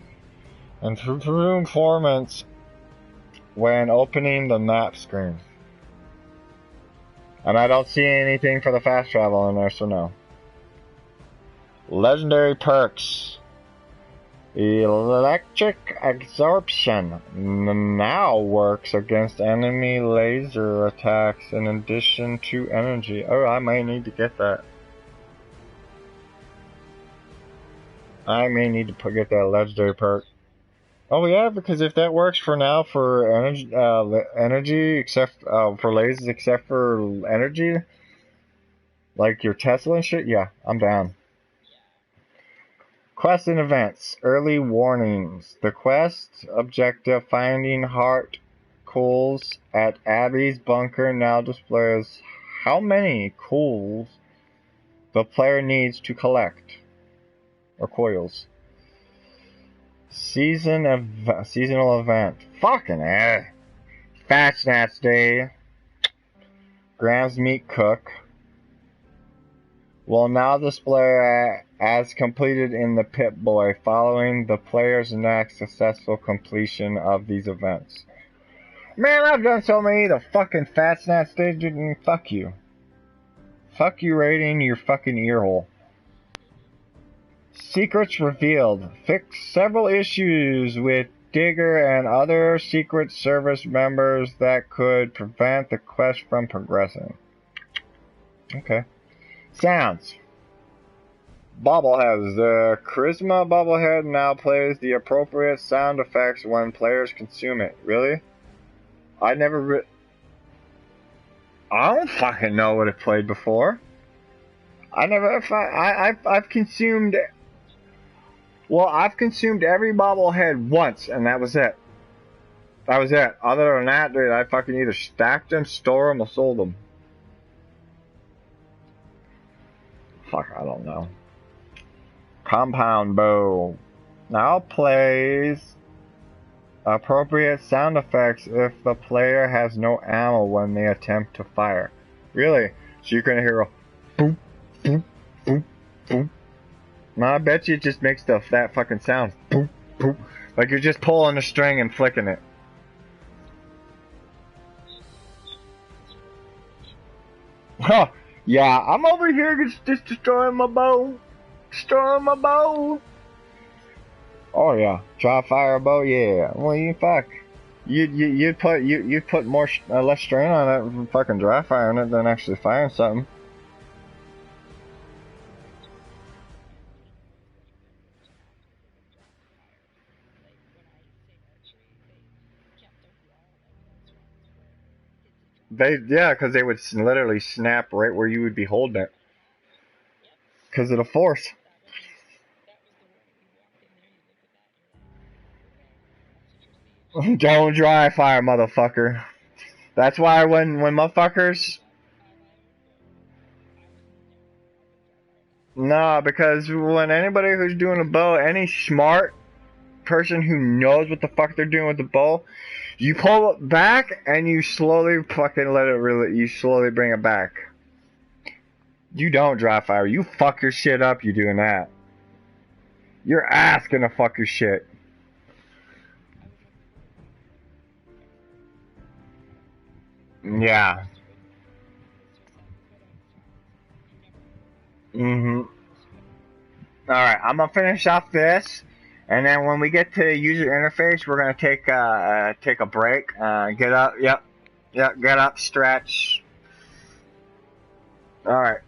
Improve performance when opening the map screen. And I don't see anything for the fast travel in there, so no. Legendary perks. Electric absorption now works against enemy laser attacks in addition to energy. Oh, I may need to get that. I may need to get that legendary perk. Oh yeah, because if that works for now for energy except for lasers except for energy, like your Tesla and shit, yeah, I'm down. Quest and events. Early warnings. The quest objective finding heart coals at Abby's bunker now displays how many coals the player needs to collect. Or coils. Seasonal event. Fucking eh. Fat Snatch Day. Graham's Meat Cook will now display as completed in the Pip-Boy following the player's next successful completion of these events. Man, I've done so many of the fucking Fat Snatch Days, dude, fuck you. Fuck you rating your fucking earhole. Secrets revealed. Fix several issues with Digger and other Secret Service members that could prevent the quest from progressing. Okay. Sounds. Bobbleheads. The Charisma bobblehead now plays the appropriate sound effects when players consume it. Really? I don't fucking know what it played before. I've consumed. Well, I've consumed every bobblehead once, and that was it. That was it. Other than that, dude, I fucking either stacked them, store them, or sold them. Fuck, I don't know. Compound bow now plays appropriate sound effects if the player has no ammo when they attempt to fire. Really? So you're gonna hear a boop, boop, boop, boop. No, I bet you it just makes that fucking sound. Boop, boop. Like you're just pulling a string and flicking it. Huh. Yeah, I'm over here just destroying my bow. Destroying my bow. Oh yeah. Try fire a bow, yeah. Well, you fuck. You'd put more less strain on it from fucking dry firing it than actually firing something. Because they would literally snap right where you would be holding it. Because of the force. Don't dry fire, motherfucker. That's why when motherfuckers... Nah, because when anybody who's doing a bow, any smart person who knows what the fuck they're doing with the bow, you pull it back and you slowly fucking let it really, you slowly bring it back. You don't dry fire. You fuck your shit up, you doing that. Your ass gonna fuck your shit. Yeah. Mm-hmm. Alright, I'm gonna finish off this, and then when we get to user interface, we're gonna take a break. Get up, yep, get up, stretch. Alright.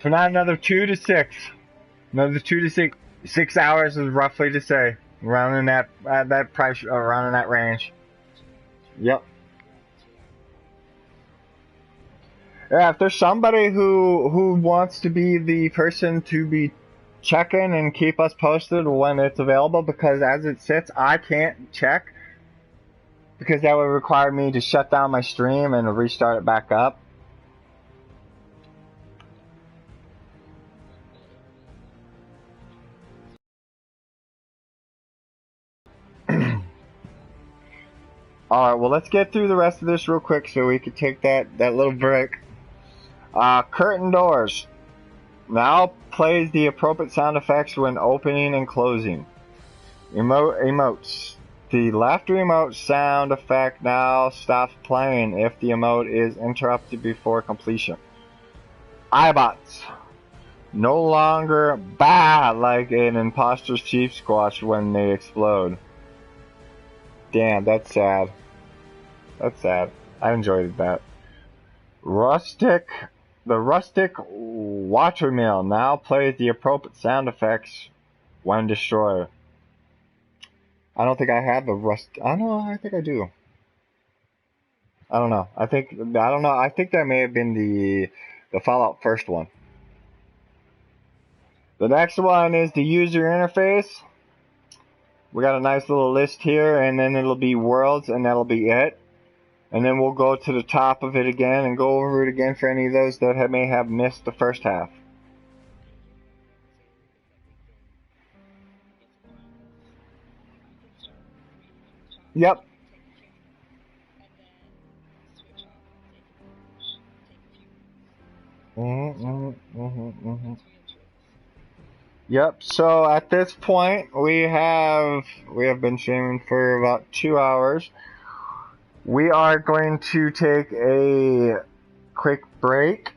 For now, another 2 to 6. Another 2 to 6. 6 hours is roughly to say. Around in that price, around in that range. Yep. Yeah, if there's somebody who wants to be the person to be checking and keep us posted when it's available, because as it sits, I can't check, because that would require me to shut down my stream and restart it back up. Alright, well, let's get through the rest of this real quick so we can take that little break. Curtain doors. Now plays the appropriate sound effects when opening and closing. Emotes. The left emote sound effect now stops playing if the emote is interrupted before completion. Eyebots. No longer bah like an imposter's chief squash when they explode. Damn, that's sad. That's sad. I enjoyed that. The rustic watermill now plays the appropriate sound effects when destroyed. I don't think I have the rust. I don't know. I think I do. I don't know. I don't know. I think that may have been the Fallout first one. The next one is the user interface. We got a nice little list here, and then it'll be worlds, and that'll be it. And then we'll go to the top of it again and go over it again for any of those that may have missed the first half. Yep. Yep. So at this point, we have been streaming for about 2 hours. We are going to take a quick break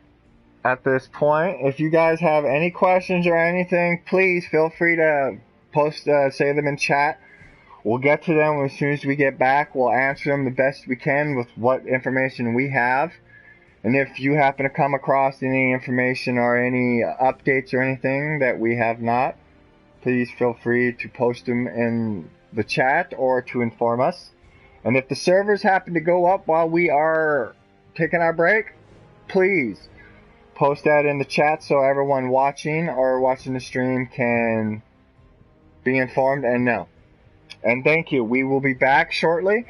at this point. If you guys have any questions or anything, please feel free to post, say them in chat. We'll get to them as soon as we get back. We'll answer them the best we can with what information we have. And if you happen to come across any information or any updates or anything that we have not, please feel free to post them in the chat or to inform us. And if the servers happen to go up while we are taking our break, please post that in the chat so everyone watching or watching the stream can be informed and know. And thank you. We will be back shortly.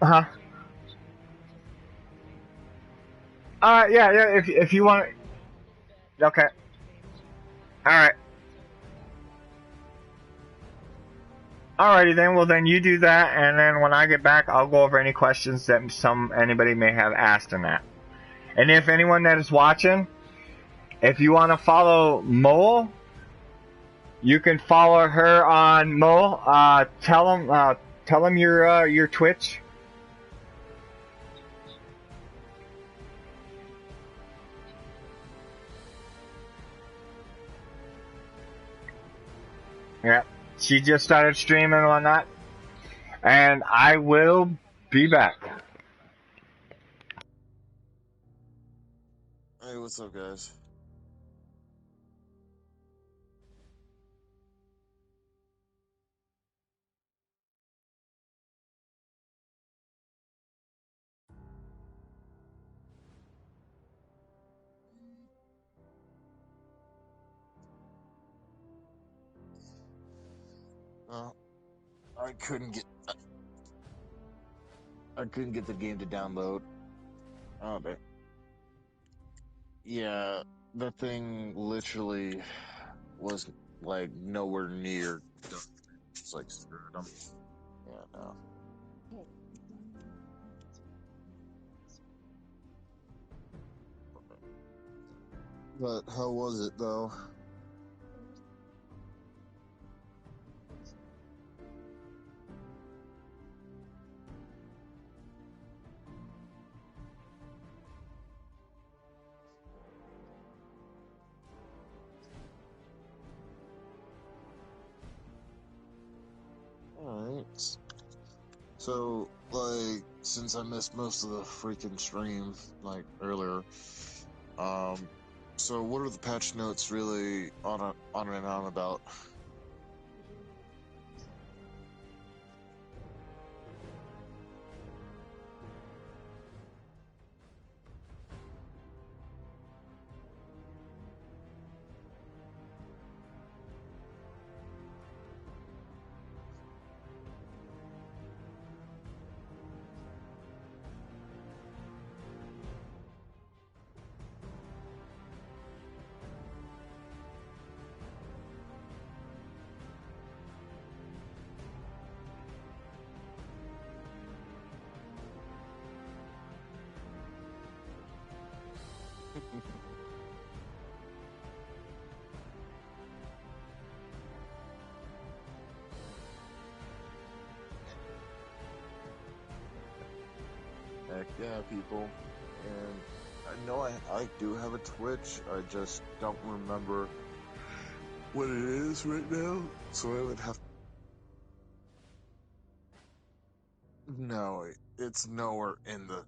Uh-huh. Alright, yeah, if you want... Okay. Alright. Alrighty then, well then you do that, and then when I get back, I'll go over any questions that anybody may have asked in that. And if anyone that is watching, if you want to follow Mole, you can follow her on Mole. Tell them your Twitch. Yeah. She just started streaming and whatnot. And I will be back. Hey, what's up, guys? Uh, I couldn't get I couldn't get the game to download. Oh, yeah, the thing literally was like nowhere near done. It's like screwed. Yeah, no. But how was it though? All right. So, like, since I missed most of the freaking stream, like earlier, um, so what are the patch notes really on and on about? Heck yeah, people. And I know I do have a Twitch. I just don't remember what it is right now. So I would have. No, it's nowhere in the.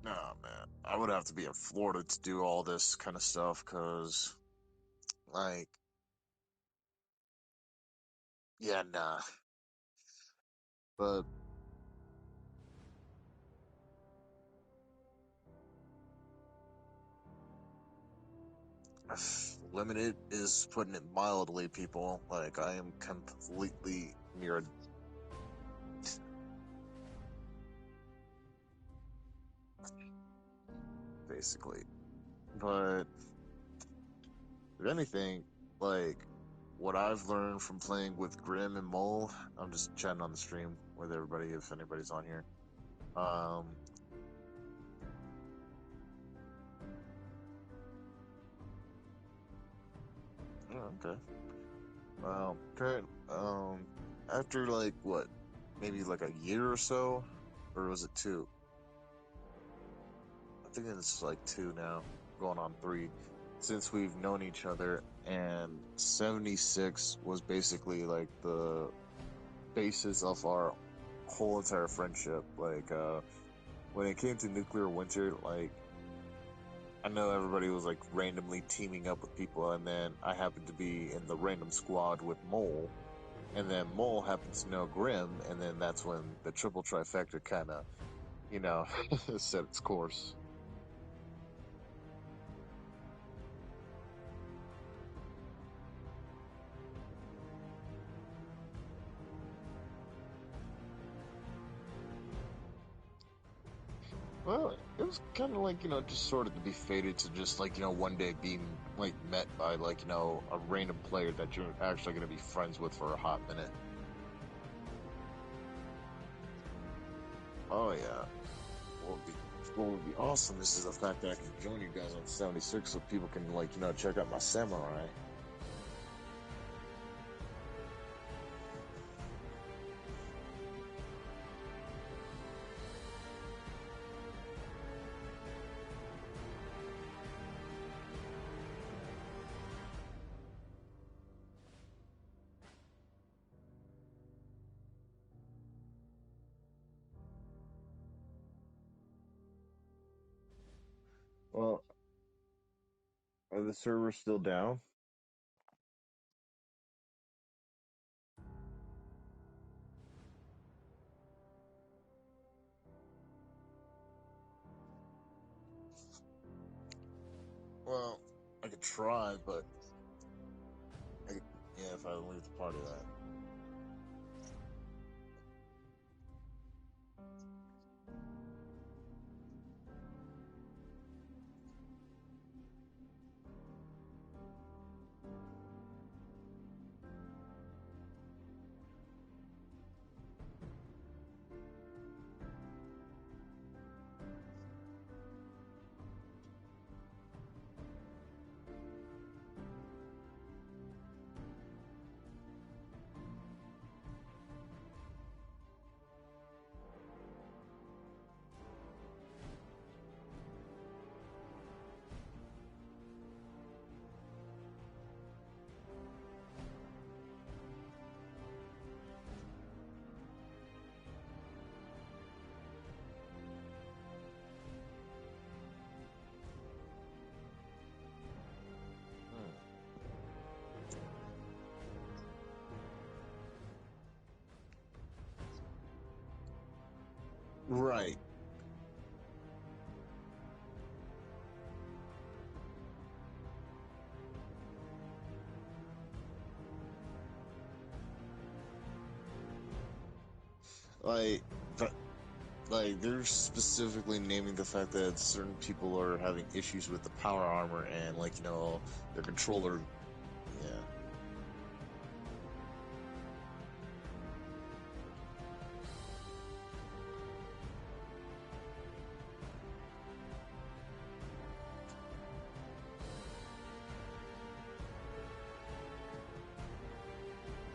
Nah, man. I would have to be in Florida to do all this kind of stuff, cause, like, yeah, nah. But limited is putting it mildly, people. Like, I am completely near a. Basically. But if anything, like, what I've learned from playing with Grim and Mole, I'm just chatting on the stream with everybody if anybody's on here. Um, yeah, okay. Current, after like what, maybe like a year or so, or was it two? I think it's like two now, going on three, since we've known each other. And 76 was basically like the basis of our whole entire friendship. Like, when it came to nuclear winter, like I know everybody was like randomly teaming up with people, and then I happened to be in the random squad with Mole, and then Mole happens to know Grim, and then that's when the triple trifecta kind of, you know, set its course. Well, it was kind of like, just sort of to be fated to just like, one day being like met by like, a random player that you're actually going to be friends with for a hot minute. Oh yeah. What would be awesome is the fact that I can join you guys on 76 so people can like, check out my samurai. Well, are the servers still down? Well, I could try, but I, yeah, if I leave the party, that. Right. Like, but, like they're specifically naming the fact that certain people are having issues with the power armor and, like, their controller. Yeah.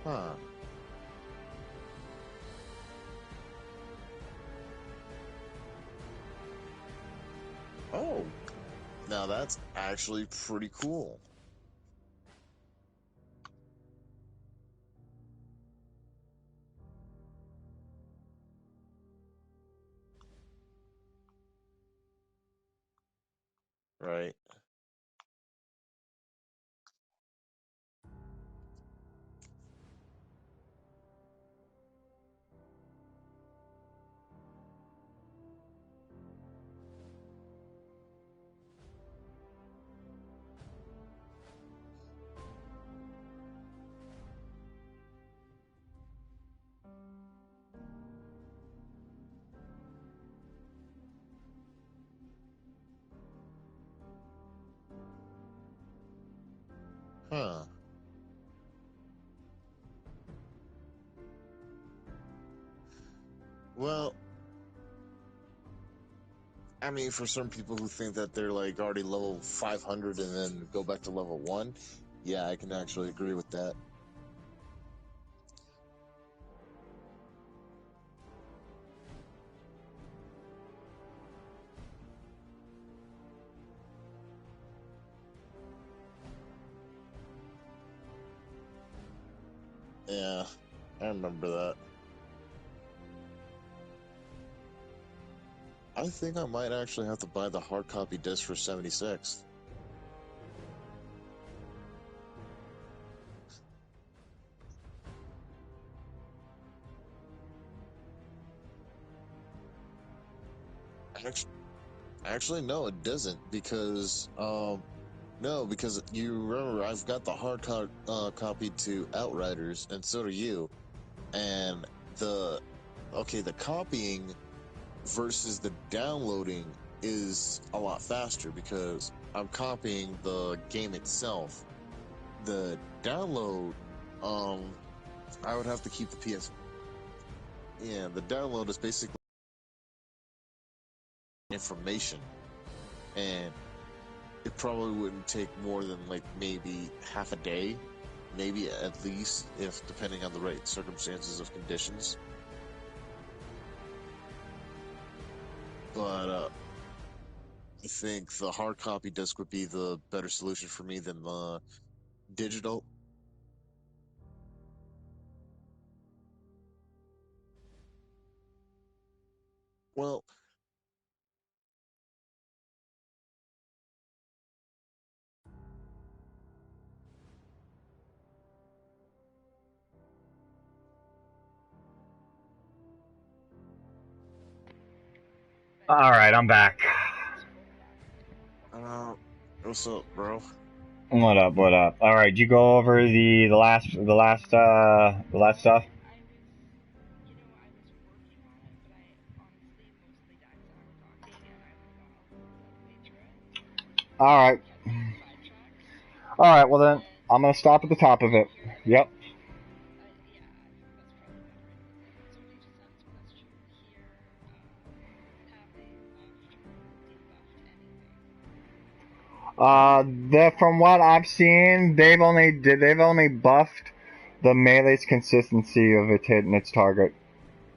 Huh. Oh, now that's actually pretty cool. Right. Huh. Well, I mean, for some people who think that they're like already level 500 and then go back to level 1, yeah, I can actually agree with that. Yeah, I remember that. I think I might actually have to buy the hard copy disc for 76. Actually, actually, no, it doesn't, because no, because you remember I've got the copy to Outriders, and so do you. And the the copying versus the downloading is a lot faster because I'm copying the game itself. The download, um, I would have to keep the PS. Yeah, the download is basically information, and it probably wouldn't take more than like maybe half a day, maybe at least, if depending on the right circumstances of conditions. But I think the hard copy disc would be the better solution for me than the digital. Well, All right, I'm back. uh, what's up, bro? What up? What up? All right, did you go over the last stuff? All right. All right. Well then, I'm gonna stop at the top of it. Yep. From what I've seen, they've only buffed the melee's consistency of it hitting its target.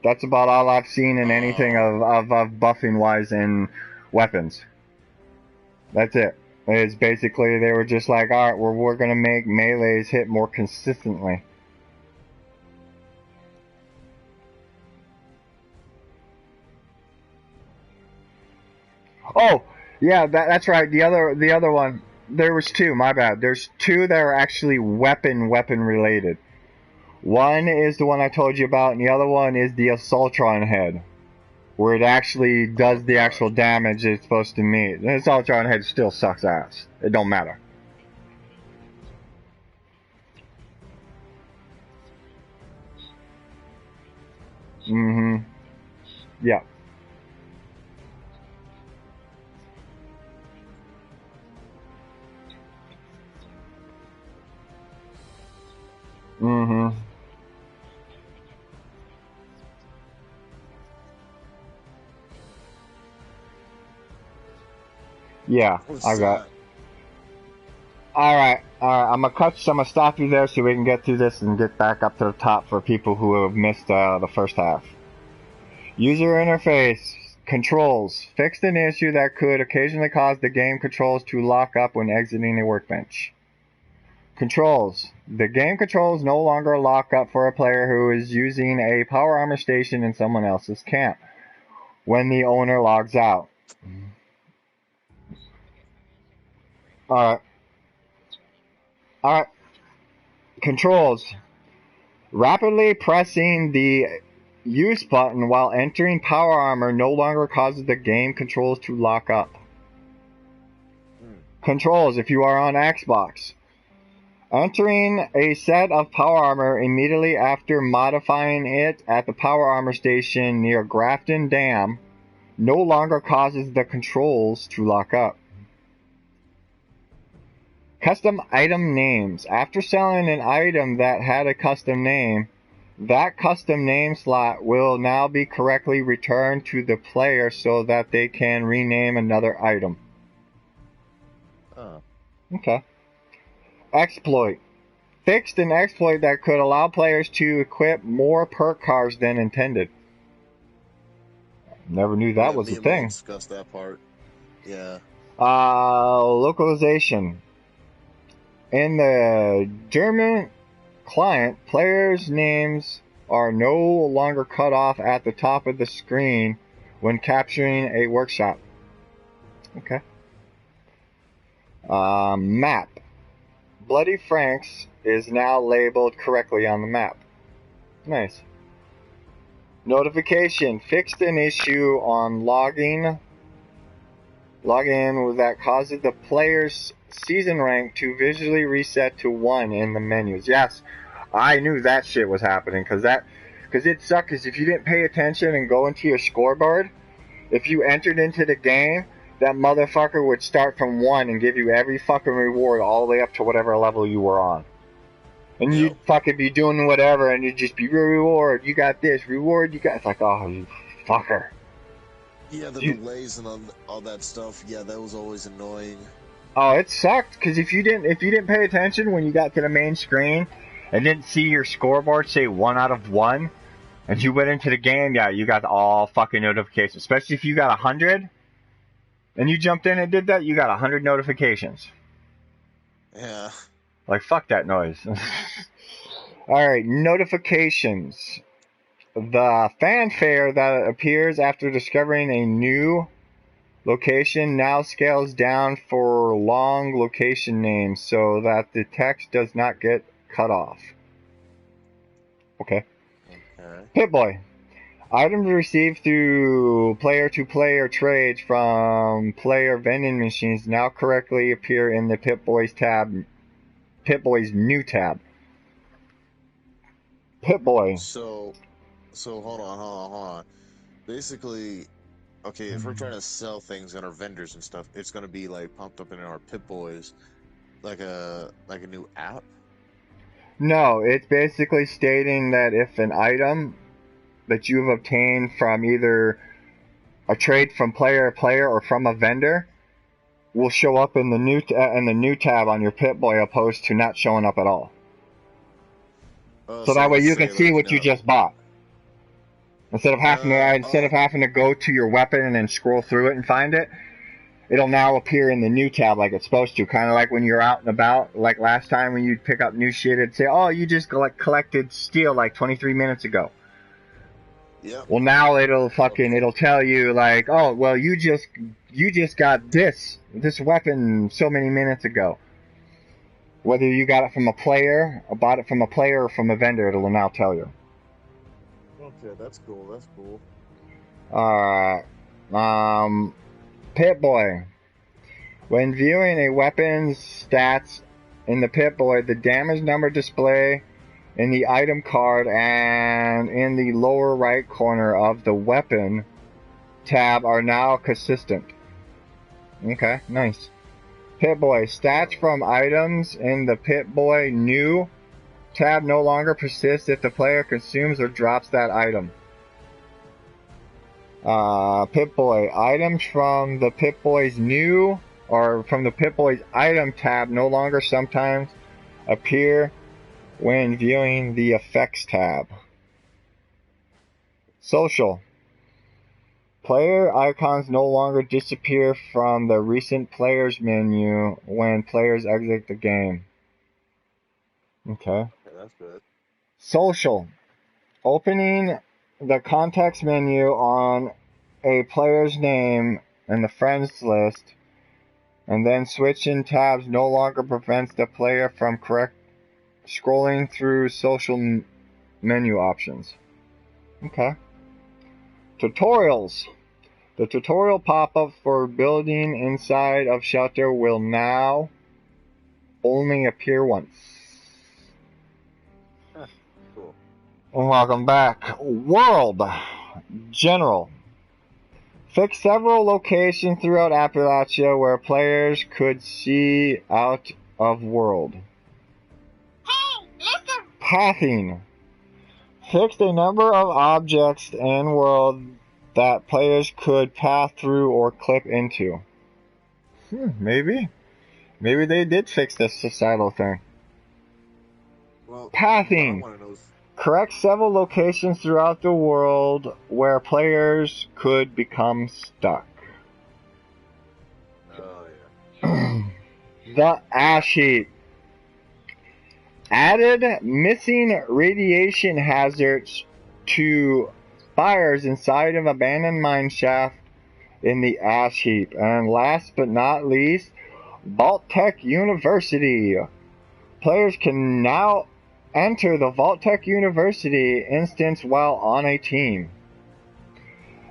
That's about all I've seen in anything Uh, of buffing wise in weapons. That's it. It's basically they were just like, all right, we're gonna make melees hit more consistently. Oh, yeah, that's right. The other one. There was two. My bad. There's two that are actually weapon related. One is the one I told you about, and the other one is the Assaultron head. where it actually does Oh the god. actual damage it's supposed to meet. This Ultra on head still sucks ass. It don't matter. Mm-hmm. Yeah. Mm-hmm. Yeah, What's I got. that? Alright, alright. I'm gonna stop you there so we can get through this and get back up to the top for people who have missed the first half. User interface controls fixed an issue that could occasionally cause the game controls to lock up when exiting a workbench. Controls. The game controls no longer lock up for a player who is using a power armor station in someone else's camp when the owner logs out. Alright. Alright. Controls. Rapidly pressing the use button while entering power armor no longer causes the game controls to lock up. Controls if you are on Xbox. Entering a set of power armor immediately after modifying it at the power armor station near Grafton Dam no longer causes the controls to lock up. Custom item names. After selling an item that had a custom name, that custom name slot will now be correctly returned to the player so that they can rename another item. Oh. Okay. Exploit. Fixed an exploit that could allow players to equip more perk cards than intended. Never knew that was Me a and Mo thing. discussed that part. Yeah. Localization. In the German client, players' names are no longer cut off at the top of the screen when capturing a workshop. Okay. Map. Bloody Franks is now labeled correctly on the map. Nice. Notification. Fixed an issue on login that causes the player's season rank to visually reset to 1 in the menus. Yes, I knew that shit was happening because it sucked. Because if you didn't pay attention and go into your scoreboard, if you entered into the game, that motherfucker would start from 1 and give you every fucking reward all the way up to whatever level you were on. And Yep. you'd fucking be doing whatever, and you'd just be reward. You got this reward. You got. It's like, oh, you fucker. Yeah, the delays and all that stuff. Yeah, that was always annoying. Oh, it sucked because if you didn't pay attention when you got to the main screen and didn't see your scoreboard say 1 out of 1, and you went into the game, yeah, you got all fucking notifications. Especially if you got 100, and you jumped in and did that, you got 100 notifications. Yeah. Like, fuck that noise. Alright, notifications. The fanfare that appears after discovering a new location now scales down for long location names so that the text does not get cut off. Okay. Pip-Boy. Items received through player-to-player trades from player vending machines now correctly appear in the Pip-Boy's tab. Pip-Boy's new tab. Pip-Boy. So hold on. Basically, okay, if we're trying to sell things on our vendors and stuff, it's gonna be like pumped up in our Pip-Boys, like a new app. No, it's basically stating that if an item that you've obtained from either a trade from player to player or from a vendor will show up in the new tab on your Pip-Boy, opposed to not showing up at all. So that way you can see what you just bought. Instead of having to go to your weapon and then scroll through it and find it, it'll now appear in the new tab like it's supposed to. Kind of like when you're out and about, like last time when you'd pick up new shit, it'd say, "Oh, you just collected steel like 23 minutes ago." Yeah. Well, now it'll tell you like, "Oh, well, you just got this weapon so many minutes ago." Whether you got it from a player, or bought it from a player, or from a vendor, it'll now tell you. Okay, that's cool. Alright. Pip-Boy. When viewing a weapon's stats in the Pip-Boy, the damage number display in the item card and in the lower right corner of the weapon tab are now consistent. Okay, nice. Pip-Boy. Stats from items in the Pip-Boy new tab no longer persist if the player consumes or drops that item. Pip-Boy. Items from the Pip-Boy's new or from the Pip-Boy's item tab no longer sometimes appear when viewing the effects tab. Social. Player icons no longer disappear from the recent players menu when players exit the game. Okay. That's good. Social. Opening the context menu on a player's name in the friends list and then switching tabs no longer prevents the player from scrolling through social menu options. Okay. Tutorials. The tutorial pop-up for building inside of shelter will now only appear once. Cool. Welcome back. World. General. Fix several locations throughout Appalachia where players could see out of world. Hey, listen! Pathing. Fixed a number of objects in world that players could path through or clip into. Maybe. Maybe they did fix this societal thing. Well, Pathing. I want to know. Correct several locations throughout the world where players could become stuck. Oh, yeah. The ash heap. Added missing radiation hazards to fires inside of abandoned mine shaft in the ash heap. And last but not least, Vault-Tec University. Players can now enter the Vault-Tec University instance while on a team.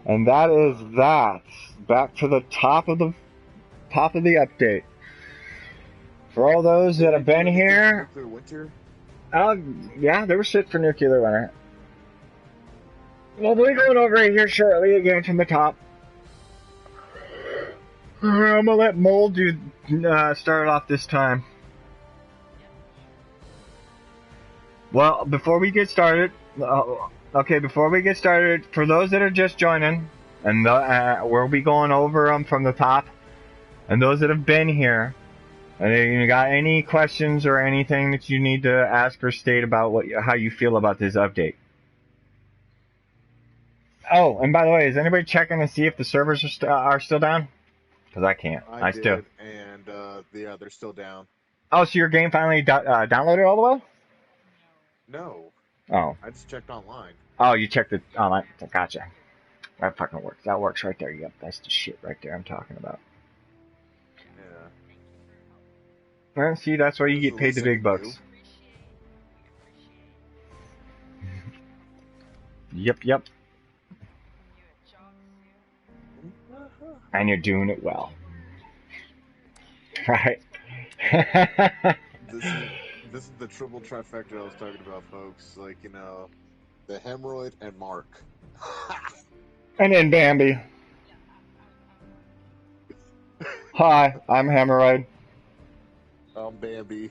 And that is that. Back to the top of the update. For all those that have been here, Nuclear winter? yeah, they were set for nuclear winter. We'll be going over it here shortly again from the top. I'm gonna let Mold start off this time. Well, before we get started, for those that are just joining, and we'll be going over them from the top, and those that have been here, and you got any questions or anything that you need to ask or state about how you feel about this update. Oh, and by the way, is anybody checking to see if the servers are still down? Because I can't. I did, still. And yeah, they're still down. Oh, so your game finally downloaded all the way? No. Oh. I just checked online. Oh, you checked it online. Gotcha. That fucking works. That works right there. Yep, that's the shit right there I'm talking about. Yeah. Well, see, that's why you get paid the big bucks. Yep. And you're doing it well. Right. This is the triple trifecta I was talking about, folks. Like, you know, the hemorrhoid and Mark. And then Bambi. Hi, I'm Hemorrhoid. I'm Bambi.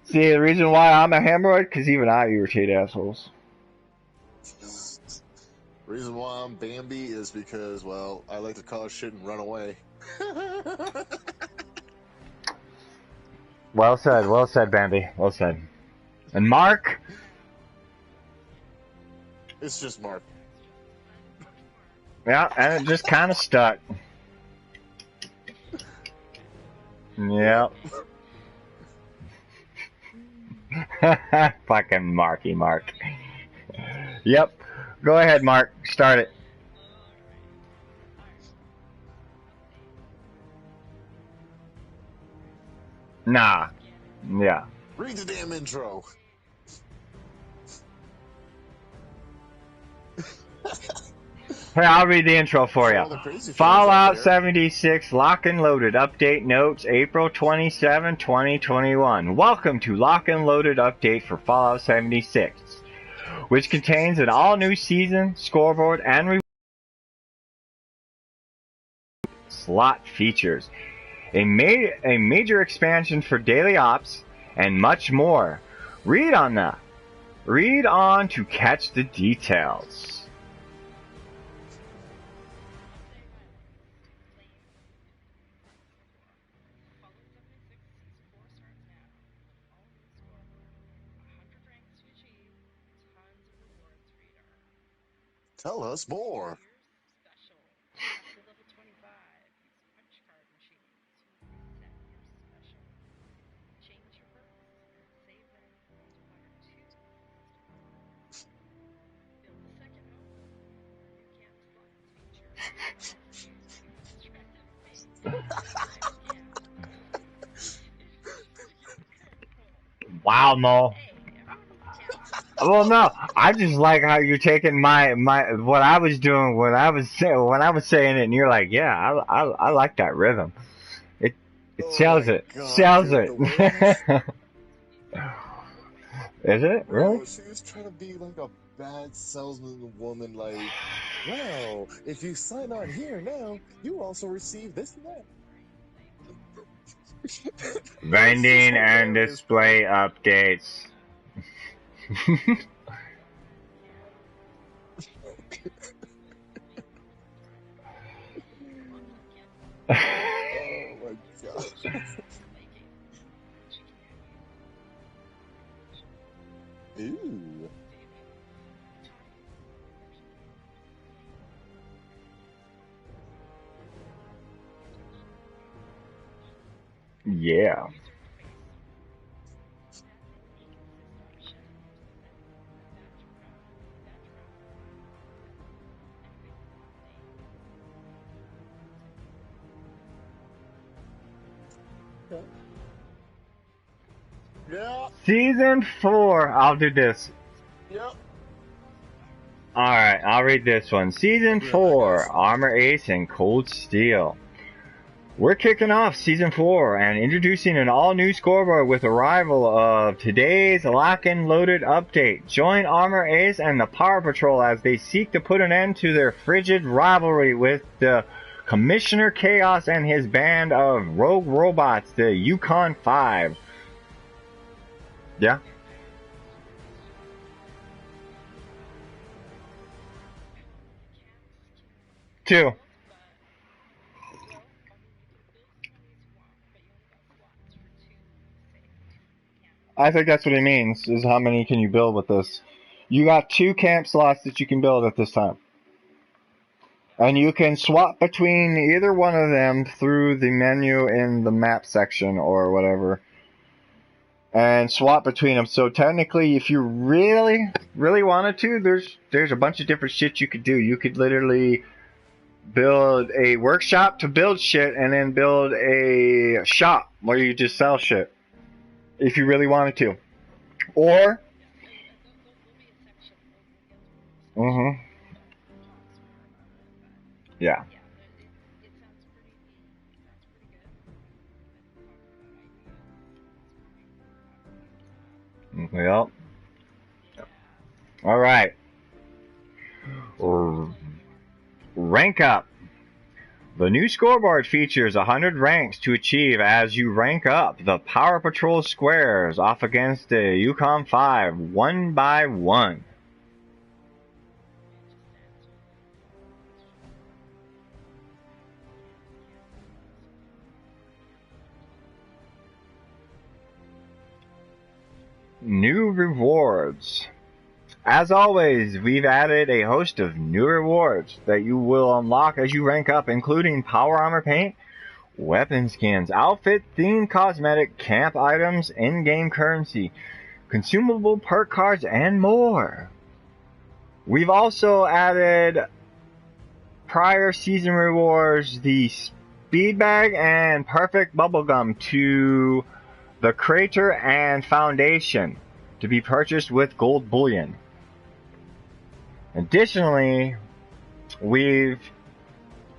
See, the reason why I'm a hemorrhoid, because even I irritate assholes. The reason why I'm Bambi is because, well, I like to cause shit and run away. Well said, Bambi. Well said. And Mark? It's just Mark. Yeah, and it just kind of stuck. Yep. Fucking Marky Mark. Yep. Go ahead, Mark. Start it. Nah. Yeah. Read the damn intro. Hey, I'll read the intro for you. all the crazy fans out Fallout there. 76 Lock and Loaded Update Notes, April 27, 2021. Welcome to Lock and Loaded Update for Fallout 76, which contains an all-new season, scoreboard, and slot features, a major expansion for daily ops, and much more. Read on to catch the details. Tell us more. Wow, Mo. Well, no, I just like how you're taking my what I was doing when I was saying it, and you're like, yeah, I like that rhythm. It Oh sells my it, God, sells dude, the way it. Is it really? bro, she was trying to be like a bad salesman woman, like, well, if you sign on here now, you also receive this and that. It's just Vending and hilarious, bro. display updates. Oh my God. Ooh. Yeah. Yeah. Season 4. I'll do this. Yep. Alright, I'll read this one. Season Yeah, 4, guys. Armor Ace and Cold Steel. We're kicking off Season 4 and introducing an all-new scoreboard with arrival of today's Lock and Loaded update. Join Armor Ace and the Power Patrol as they seek to put an end to their frigid rivalry with the Commissioner Chaos and his band of rogue robots, the Yukon 5. Yeah? Two. I think that's what he means, is how many can you build with this. You got 2 camp slots that you can build at this time. And you can swap between either one of them through the menu in the map section or whatever. And swap between them. So technically, if you really, really wanted to, there's a bunch of different shit you could do. You could literally build a workshop to build shit and then build a shop where you just sell shit. If you really wanted to. Or... Yeah. Yep. Alright. Rank up. The new scoreboard features 100 ranks to achieve as you rank up the Power Patrol squares off against the Yukon 5 one by one. New rewards. As always, we've added a host of new rewards that you will unlock as you rank up, including power armor paint, weapon skins, outfit themed cosmetic, camp items, in-game currency, consumable perk cards, and more. We've also added prior season rewards, the speed bag and perfect bubblegum to the crater and foundation to be purchased with gold bullion. Additionally, we've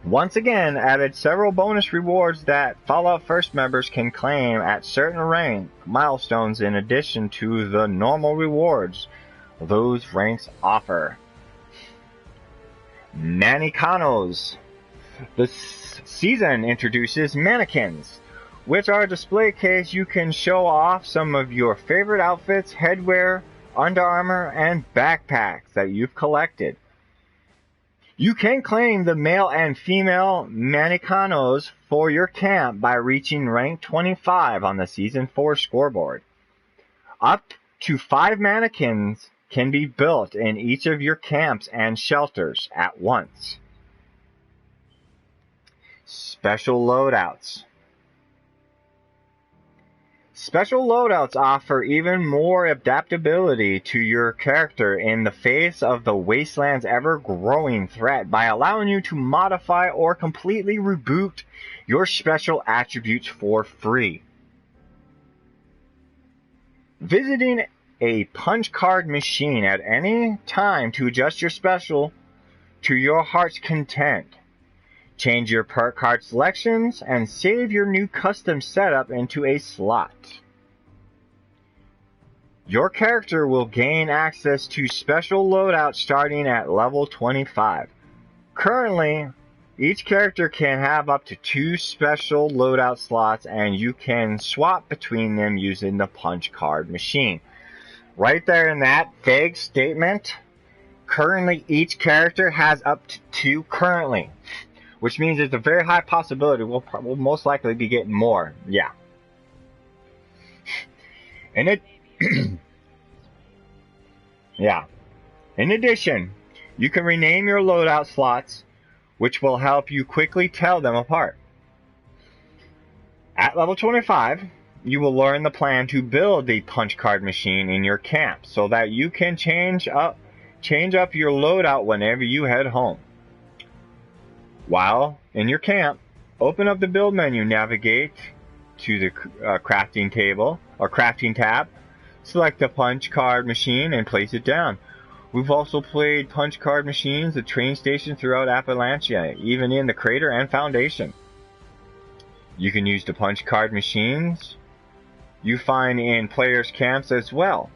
once again added several bonus rewards that Fallout First members can claim at certain rank milestones in addition to the normal rewards those ranks offer. Manicanos. This season introduces mannequins, which are a display case you can show off some of your favorite outfits, headwear, Under Armour, and backpacks that you've collected. You can claim the male and female Manicanos for your camp by reaching rank 25 on the Season 4 scoreboard. Up to 5 mannequins can be built in each of your camps and shelters at once. Special loadouts. Special loadouts offer even more adaptability to your character in the face of the Wasteland's ever-growing threat by allowing you to modify or completely reboot your special attributes for free. Visiting a punch card machine at any time to adjust your special to your heart's content. Change your perk card selections and save your new custom setup into a slot. Your character will gain access to special loadouts starting at level 25. Currently, each character can have up to 2 special loadout slots and you can swap between them using the punch card machine. Right there in that vague statement, currently each character has up to 2 currently. Which means there's a very high possibility we'll most likely be getting more. Yeah. And yeah. In addition, you can rename your loadout slots, which will help you quickly tell them apart. At level 25, you will learn the plan to build the punch card machine in your camp so that you can change up your loadout whenever you head home. While in your camp, open up the build menu, navigate to the crafting table or crafting tab, select the punch card machine and place it down. We've also played punch card machines at train stations throughout Appalachia, even in the Crater and Foundation. You can use the punch card machines you find in players' camps as well.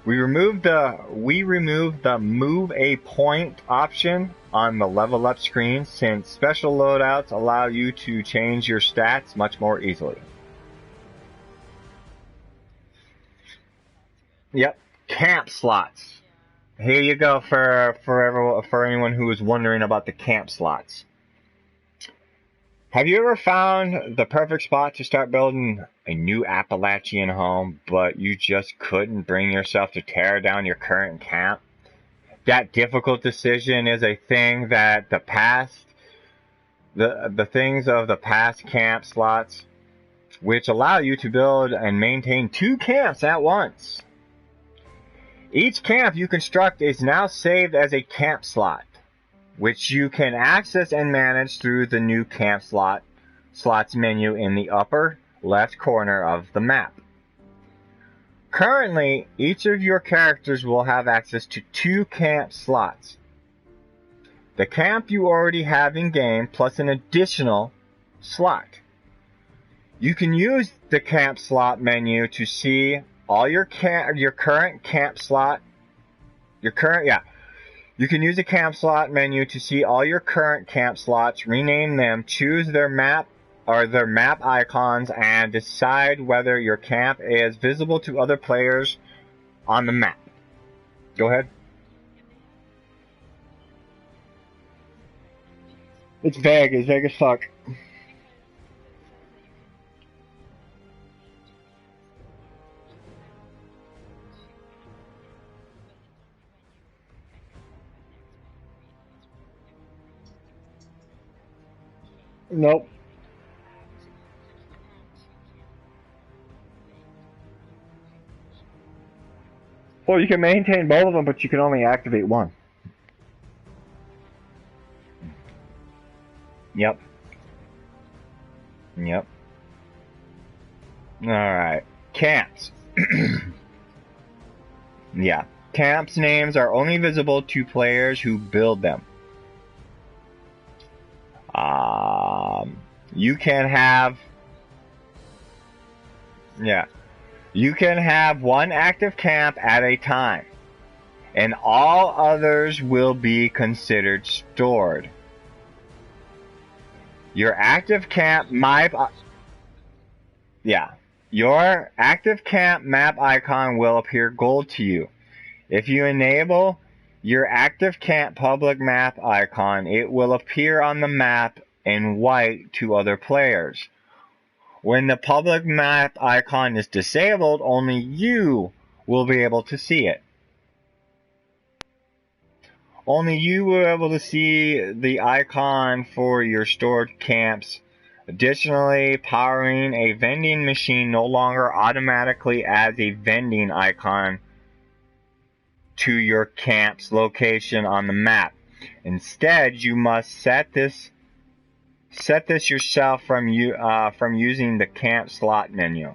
We removed the move a point option on the level up screen since special loadouts allow you to change your stats much more easily. Yep, camp slots. Here you go for anyone who is wondering about the camp slots. Have you ever found the perfect spot to start building a new Appalachian home, but you just couldn't bring yourself to tear down your current camp? That difficult decision is a thing that the things of the past camp slots, which allow you to build and maintain 2 camps at once. Each camp you construct is now saved as a camp slot, which you can access and manage through the new camp slots menu in the upper left corner of the map. Currently, each of your characters will have access to 2 camp slots. The camp you already have in game plus an additional slot. You can use the camp slot menu to see all your current camp slot. You can use the camp slot menu to see all your current camp slots, rename them, choose their map icons, and decide whether your camp is visible to other players on the map. Go ahead. It's vague. It's vague as fuck. Nope. Well, you can maintain both of them, but you can only activate one. Yep. Yep. Alright. Camps. Yeah. Camps names are only visible to players who build them. You can have, you can have one active camp at a time, and all others will be considered stored. Your active camp map, your active camp map icon will appear gold to you. If you enable your active camp public map icon, it will appear on the map in white to other players. When the public map icon is disabled, only you will be able to see it. Only you will be able to see the icon for your stored camps. Additionally, powering a vending machine no longer automatically adds a vending icon to your camp's location on the map. Instead, you must set this yourself from using the camp slot menu.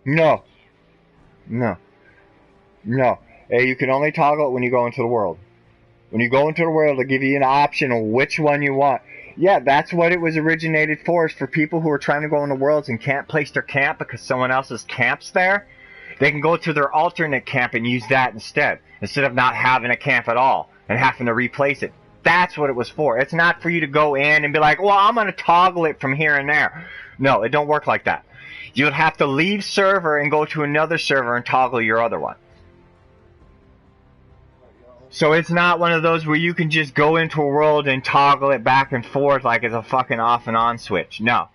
No. You can only toggle it when you go into the world. When you go into the world, it'll give you an option of which one you want. Yeah, that's what it was originated for, is for people who are trying to go into worlds and can't place their camp because someone else's camp's there. They can go to their alternate camp and use that instead of not having a camp at all and having to replace it. That's what it was for. It's not for you to go in and be like, well, I'm going to toggle it from here and there. No, it don't work like that. You'd have to leave server and go to another server and toggle your other one. So it's not one of those where you can just go into a world and toggle it back and forth like it's a fucking off and on switch. No.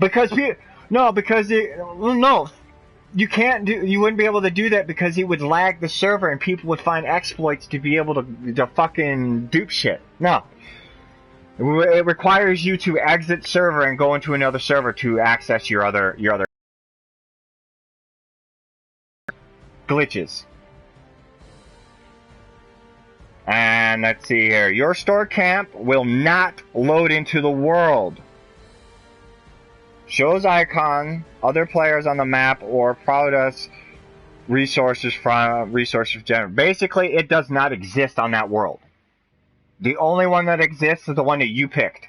You can't do, you wouldn't be able to do that because it would lag the server and people would find exploits to be able to fucking dupe shit. No. It requires you to exit server and go into another server to access your other glitches. And let's see here. Your stored camp will not load into the world. Shows icon, other players on the map, or produce resources from resources generated. Basically, it does not exist on that world. The only one that exists is the one that you picked.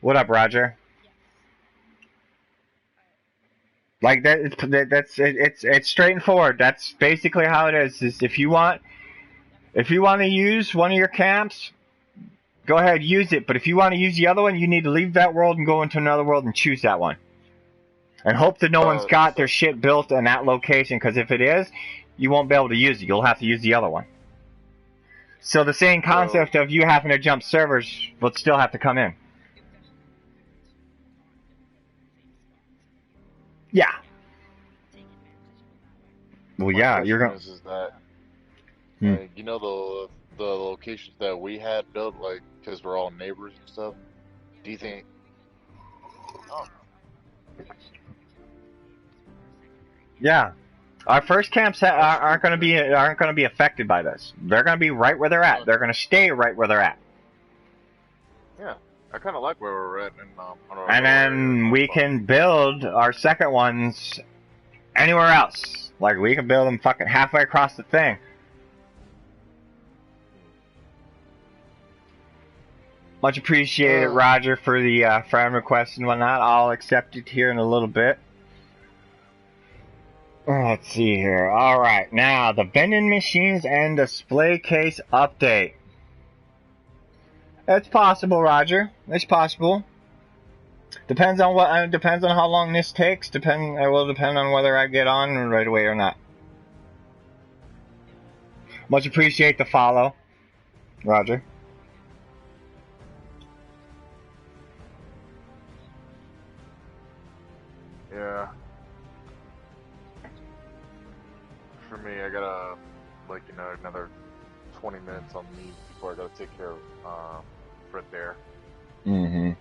What up, Roger? Like it's straightforward. That's basically how it is. If you want to use one of your camps, go ahead, use it. But if you want to use the other one, you need to leave that world and go into another world and choose that one. And hope that no one's got their shit built in that location, because if it is, you won't be able to use it. You'll have to use the other one. So the same concept of you having to jump servers will still have to come in. Yeah. Well, yeah, you're going. Is that, you know, the locations that we had built, like, because we're all neighbors and stuff. Do you think? Oh. Yeah, our first camps aren't going to be affected by this. They're going to be right where they're at. They're going to stay right where they're at. Yeah, I kind of like where we're at. And then we can build our second ones anywhere else. Like, we can build them fucking halfway across the thing. Much appreciated, Roger, for the friend request and whatnot. I'll accept it here in a little bit. Let's see here. Alright, now the vending machines and display case update. It's possible, Roger. It's possible. Depends on how long this takes. It will depend on whether I get on right away or not. Much appreciate the follow, Roger. Yeah. For me, I gotta, like, another 20 minutes on me before I gotta take care of separate there. Mm-hmm.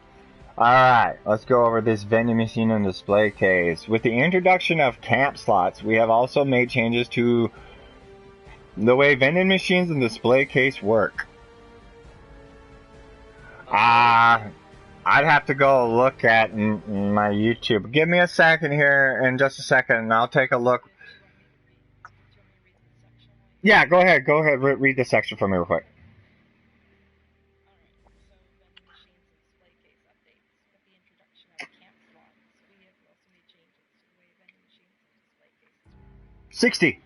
Alright, let's go over this vending machine and display case. With the introduction of camp slots, we have also made changes to the way vending machines and display case work. I'd have to go look at my YouTube. Give me a second here, in just a second, and I'll take a look. Yeah, go ahead, read the section for me real quick. $60.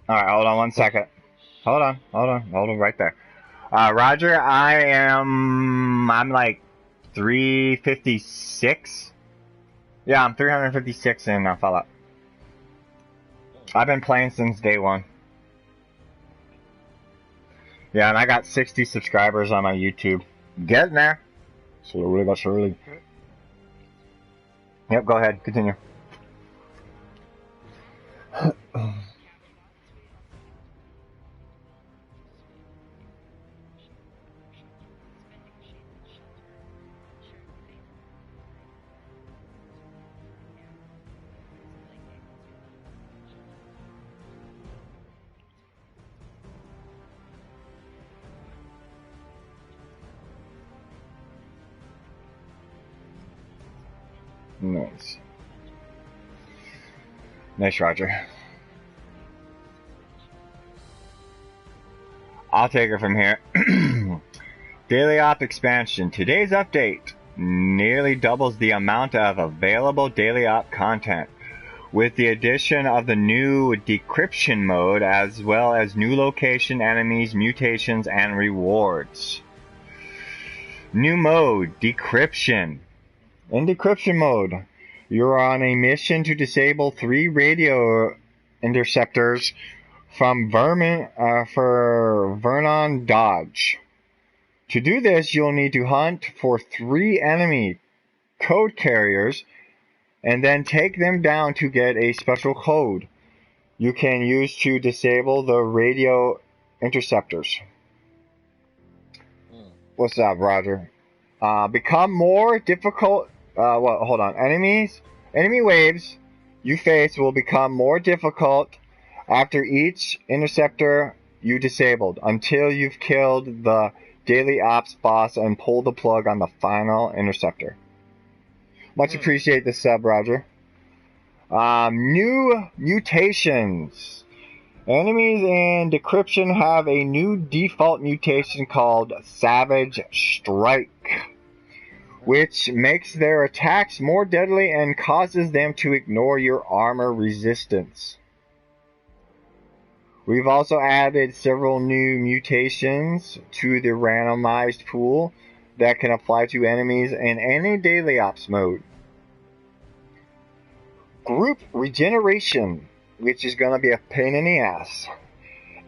Alright, hold on 1 second. Hold on right there. Roger, I'm like 356. Yeah, I'm 356 in Fallout. I've been playing since day one. Yeah, and I got 60 subscribers on my YouTube. Getting there. Slowly but surely. Yep, go ahead, continue. Nice. Nice, Roger. I'll take it from here. Daily Op expansion. Today's update nearly doubles the amount of available Daily Op content, with the addition of the new decryption mode, as well as new location, enemies, mutations, and rewards. New mode, decryption. In decryption mode, you're on a mission to disable 3 radio interceptors from Vernon Dodge. To do this, you'll need to hunt for 3 enemy code carriers and then take them down to get a special code you can use to disable the radio interceptors. What's up, Roger? Become more difficult. Hold on. Enemy waves you face will become more difficult after each interceptor you disabled, until you've killed the Daily Ops boss and pull the plug on the final interceptor. Much appreciate the sub, Roger. New mutations. Enemies in Decryption have a new default mutation called Savage Strike, which makes their attacks more deadly and causes them to ignore your armor resistance. We've also added several new mutations to the randomized pool that can apply to enemies in any Daily Ops mode. Group regeneration, which is going to be a pain in the ass.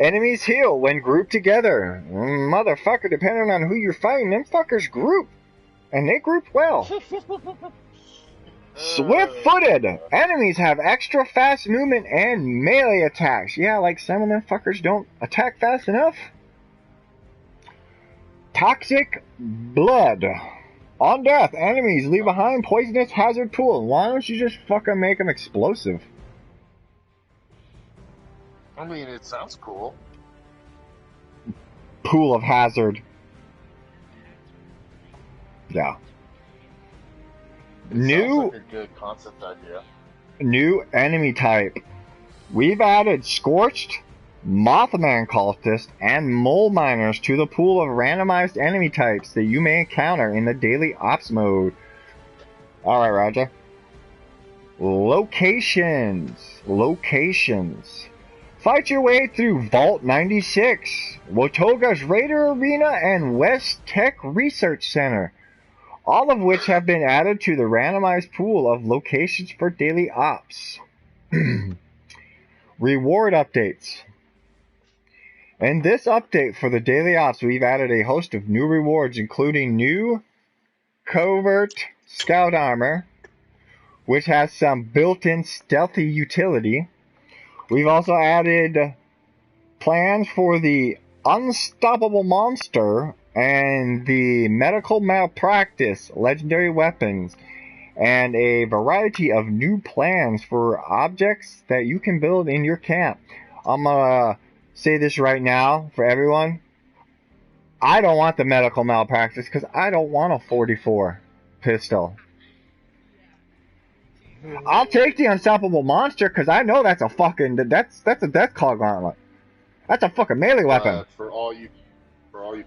Enemies heal when grouped together. Motherfucker, depending on who you're fighting, them fuckers group. And they group well. Swift-footed. Enemies have extra fast movement and melee attacks. Yeah, like some of them fuckers don't attack fast enough. Toxic blood. On death, enemies leave behind poisonous hazard pool. Why don't you just fucking make them explosive? I mean, it sounds cool. Pool of hazard. Yeah. Sounds like a good concept idea. New enemy type. We've added Scorched, Mothman cultists, and mole miners to the pool of randomized enemy types that you may encounter in the daily ops mode. Alright, Roger. Locations. Fight your way through Vault 96, Watoga's Raider Arena, and West Tech Research Center, all of which have been added to the randomized pool of locations for daily ops. Reward updates. In this update for the daily ops, we've added a host of new rewards, including new covert scout armor, which has some built-in stealthy utility. We've also added plans for the Unstoppable Monster and the Medical Malpractice legendary weapons, and a variety of new plans for objects that you can build in your camp. I'm gonna say this right now for everyone. I don't want the Medical Malpractice because I don't want a 44 pistol. I'll take the Unstoppable Monster because I know that's a fucking that's a death call gauntlet. That's a fucking melee weapon. For all you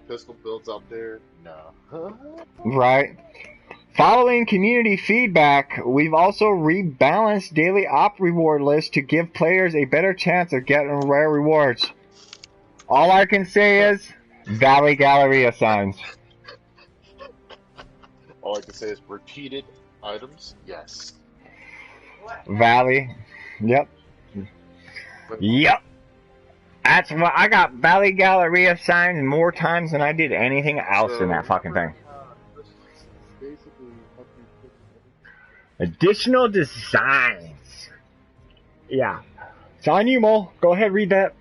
pistol builds out there, no. Right. Following community feedback, we've also rebalanced daily op reward lists to give players a better chance of getting rare rewards. All I can say is Valley Galleria signs. All I can say is repeated items, yes. Valley. Yep. Yep. That's what I got. Valley Galleria signs more times than I did anything else in that fucking thing. Additional designs. Yeah. It's on you, Mo. Go ahead, read that.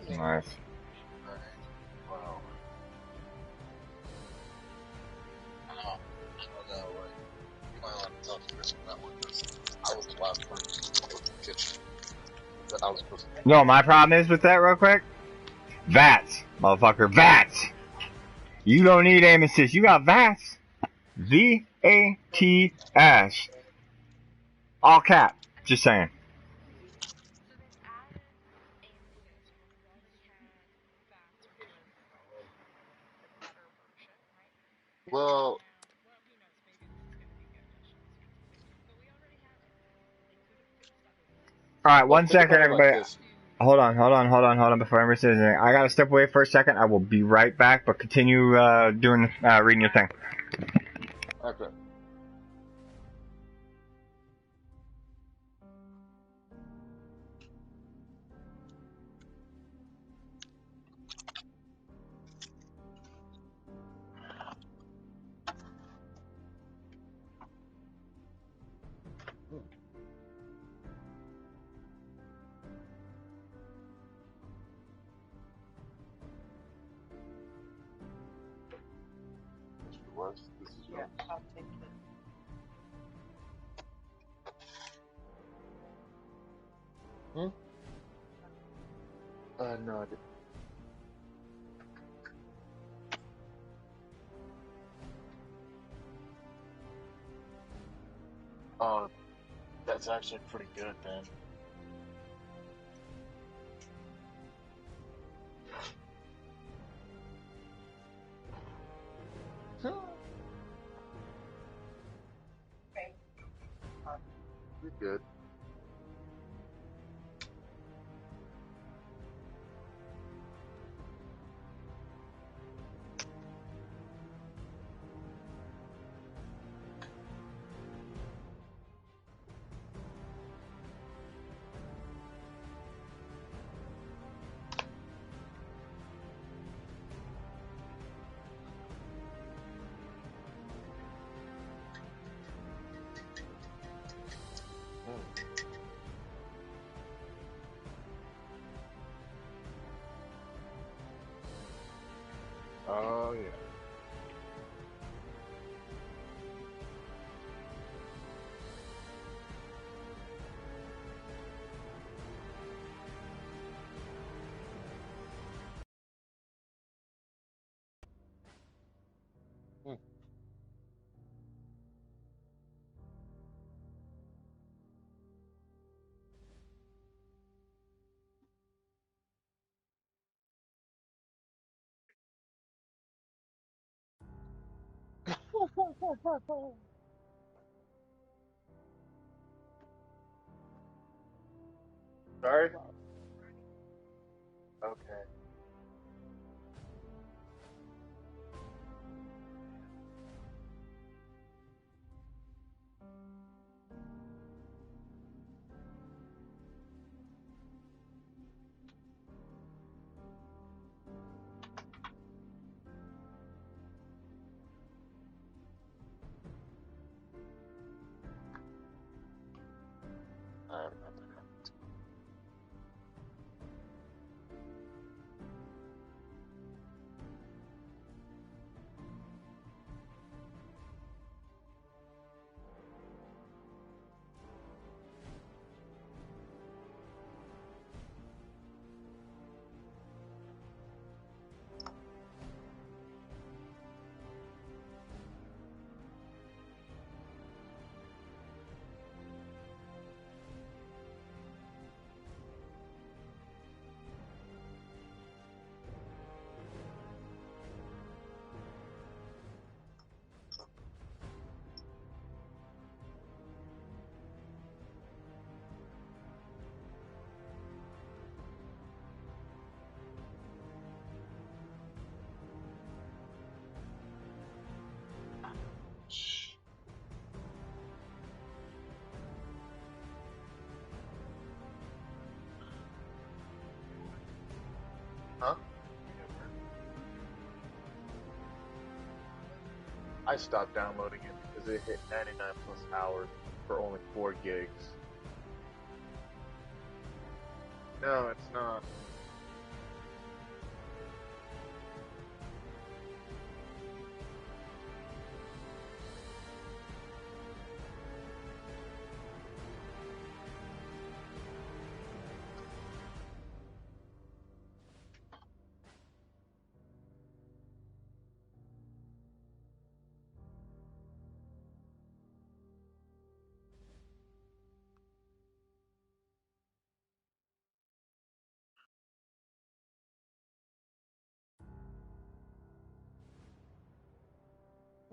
Nice. Wow. I don't know, you might want to talk to Chris on that one, because I was the last person to go to the kitchen that I was supposed to. No, my problem is with that real quick. VATS, motherfucker, VATS. You don't need aim assist. You got VATS. V-A-T-S. All cap. Just saying. Well, Alright, one second, everybody. Like Hold on before I say anything. I gotta step away for a second. I will be right back, but continue reading your thing. okay. Mr. West, this is yours. I'll take it. No, I didn't. That's actually pretty good, then. You're good. Sorry? Okay. Huh? I stopped downloading it because it hit 99 plus hours for only 4 gigs. No, it's not.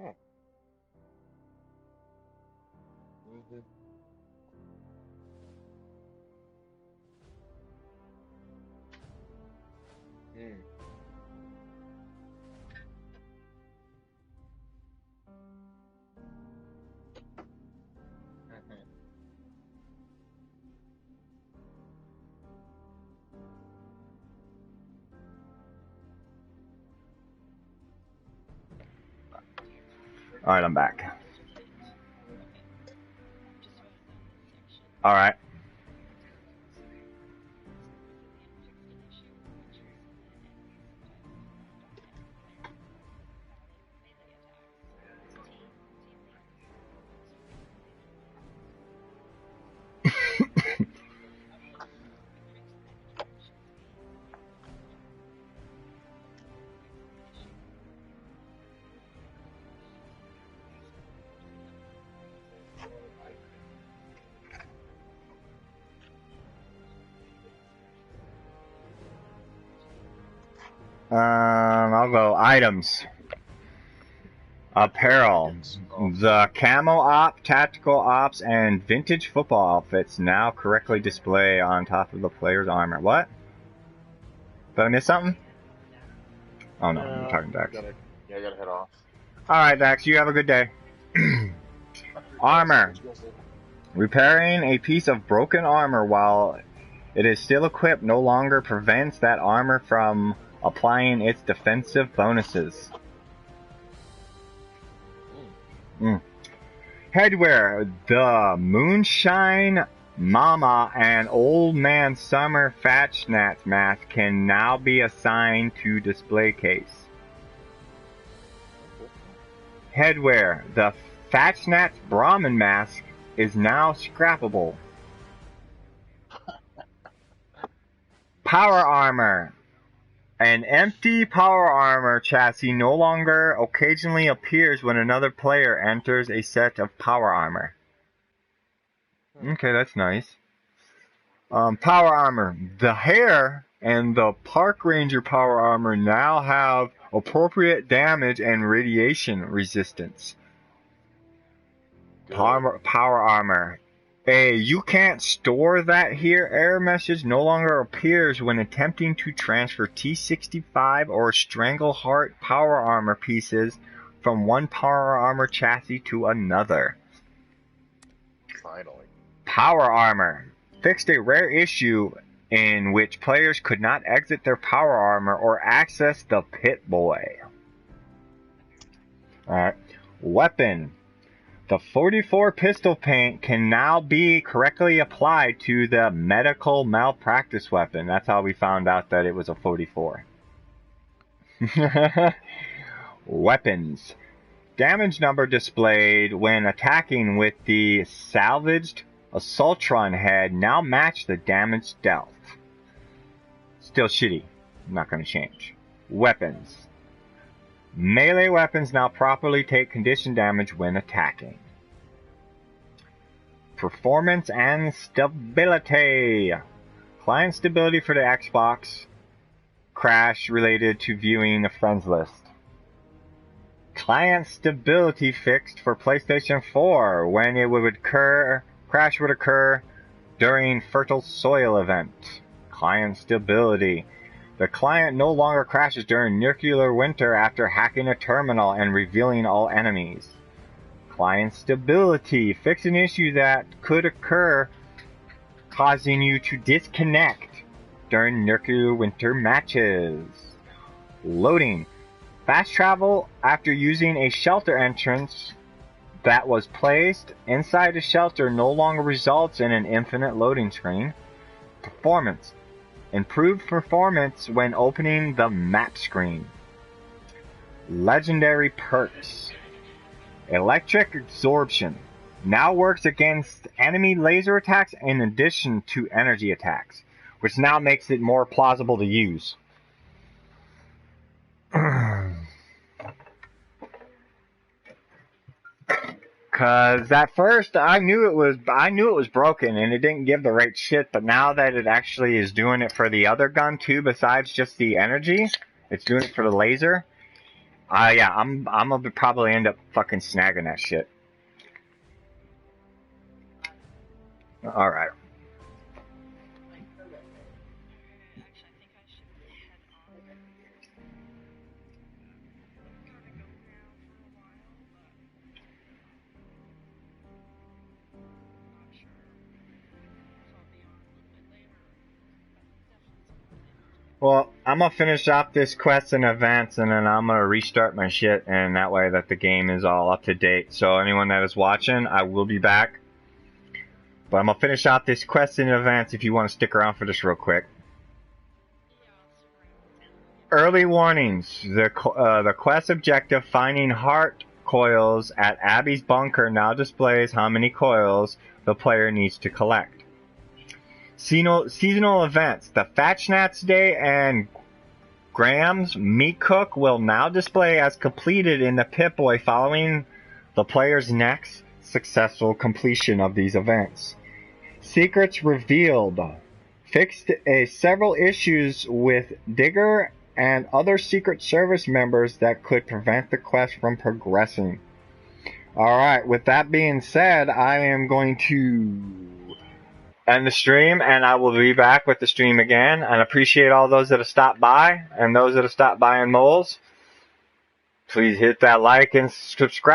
Hmm. Mhm. Mm. Mhm. Alright, I'm back. Alright. I'll go items. Apparel. The camo op, tactical ops, and vintage football outfits now correctly display on top of the player's armor. What? Did I miss something? Oh no, I'm talking to Dax. I gotta head off. Alright, Dax, you have a good day. Armor. Repairing a piece of broken armor while it is still equipped no longer prevents that armor from applying its defensive bonuses. Headwear. The Moonshine Mama and Old Man Summer Fatchnats mask can now be assigned to display case. Headwear. The Fatchnats Brahmin mask is now scrappable. Power armor. An empty power armor chassis no longer occasionally appears when another player enters a set of power armor. Okay, that's nice. Power armor. The hair and the Park Ranger power armor now have appropriate damage and radiation resistance. Power armor. A "you can't store that here" error message no longer appears when attempting to transfer T-65 or Strangleheart power armor pieces from one power armor chassis to another. Finally. Power armor. Fixed a rare issue in which players could not exit their power armor or access the Pit Boy. Alright. Weapon. The 44 pistol paint can now be correctly applied to the medical malpractice weapon. That's how we found out that it was a 44. Weapons. Damage number displayed when attacking with the salvaged Assaultron head now match the damage dealt. Still shitty. Not going to change. Weapons. Melee weapons now properly take condition damage when attacking. Performance and stability. Client stability for the Xbox. Crash related to viewing the friends list. Client stability fixed for PlayStation 4 when it would occur. Crash would occur during Fertile Soil event. Client stability. The client no longer crashes during nuclear winter after hacking a terminal and revealing all enemies. Client stability. Fix an issue that could occur causing you to disconnect during nuclear winter matches. Loading. Fast travel after using a shelter entrance that was placed inside the shelter no longer results in an infinite loading screen. Performance. Improved performance when opening the map screen. Legendary perks. Electric absorption. Now works against enemy laser attacks in addition to energy attacks, which now makes it more plausible to use. Cause at first I knew it was broken and it didn't give the right shit, but now that it actually is doing it for the other gun too, besides just the energy, it's doing it for the laser. Yeah, I'm gonna probably end up fucking snagging that shit. All right. Well, I'm gonna finish off this quest in advance, and then I'm gonna restart my shit, and that way that the game is all up to date. So anyone that is watching, I will be back. But I'm gonna finish off this quest in advance if you want to stick around for this real quick. Early warnings. The quest objective, finding heart coils at Abby's bunker, now displays how many coils the player needs to collect. Seasonal events. The Fatchnats Day and Graham's Meat Cook will now display as completed in the Pip-Boy following the player's next successful completion of these events. Secrets revealed. Fixed several issues with Digger and other Secret Service members that could prevent the quest from progressing. Alright, with that being said, I am going to end the stream, and I will be back with the stream again. And appreciate all those that have stopped by, and those that have stopped by in moles. Please hit that like and subscribe.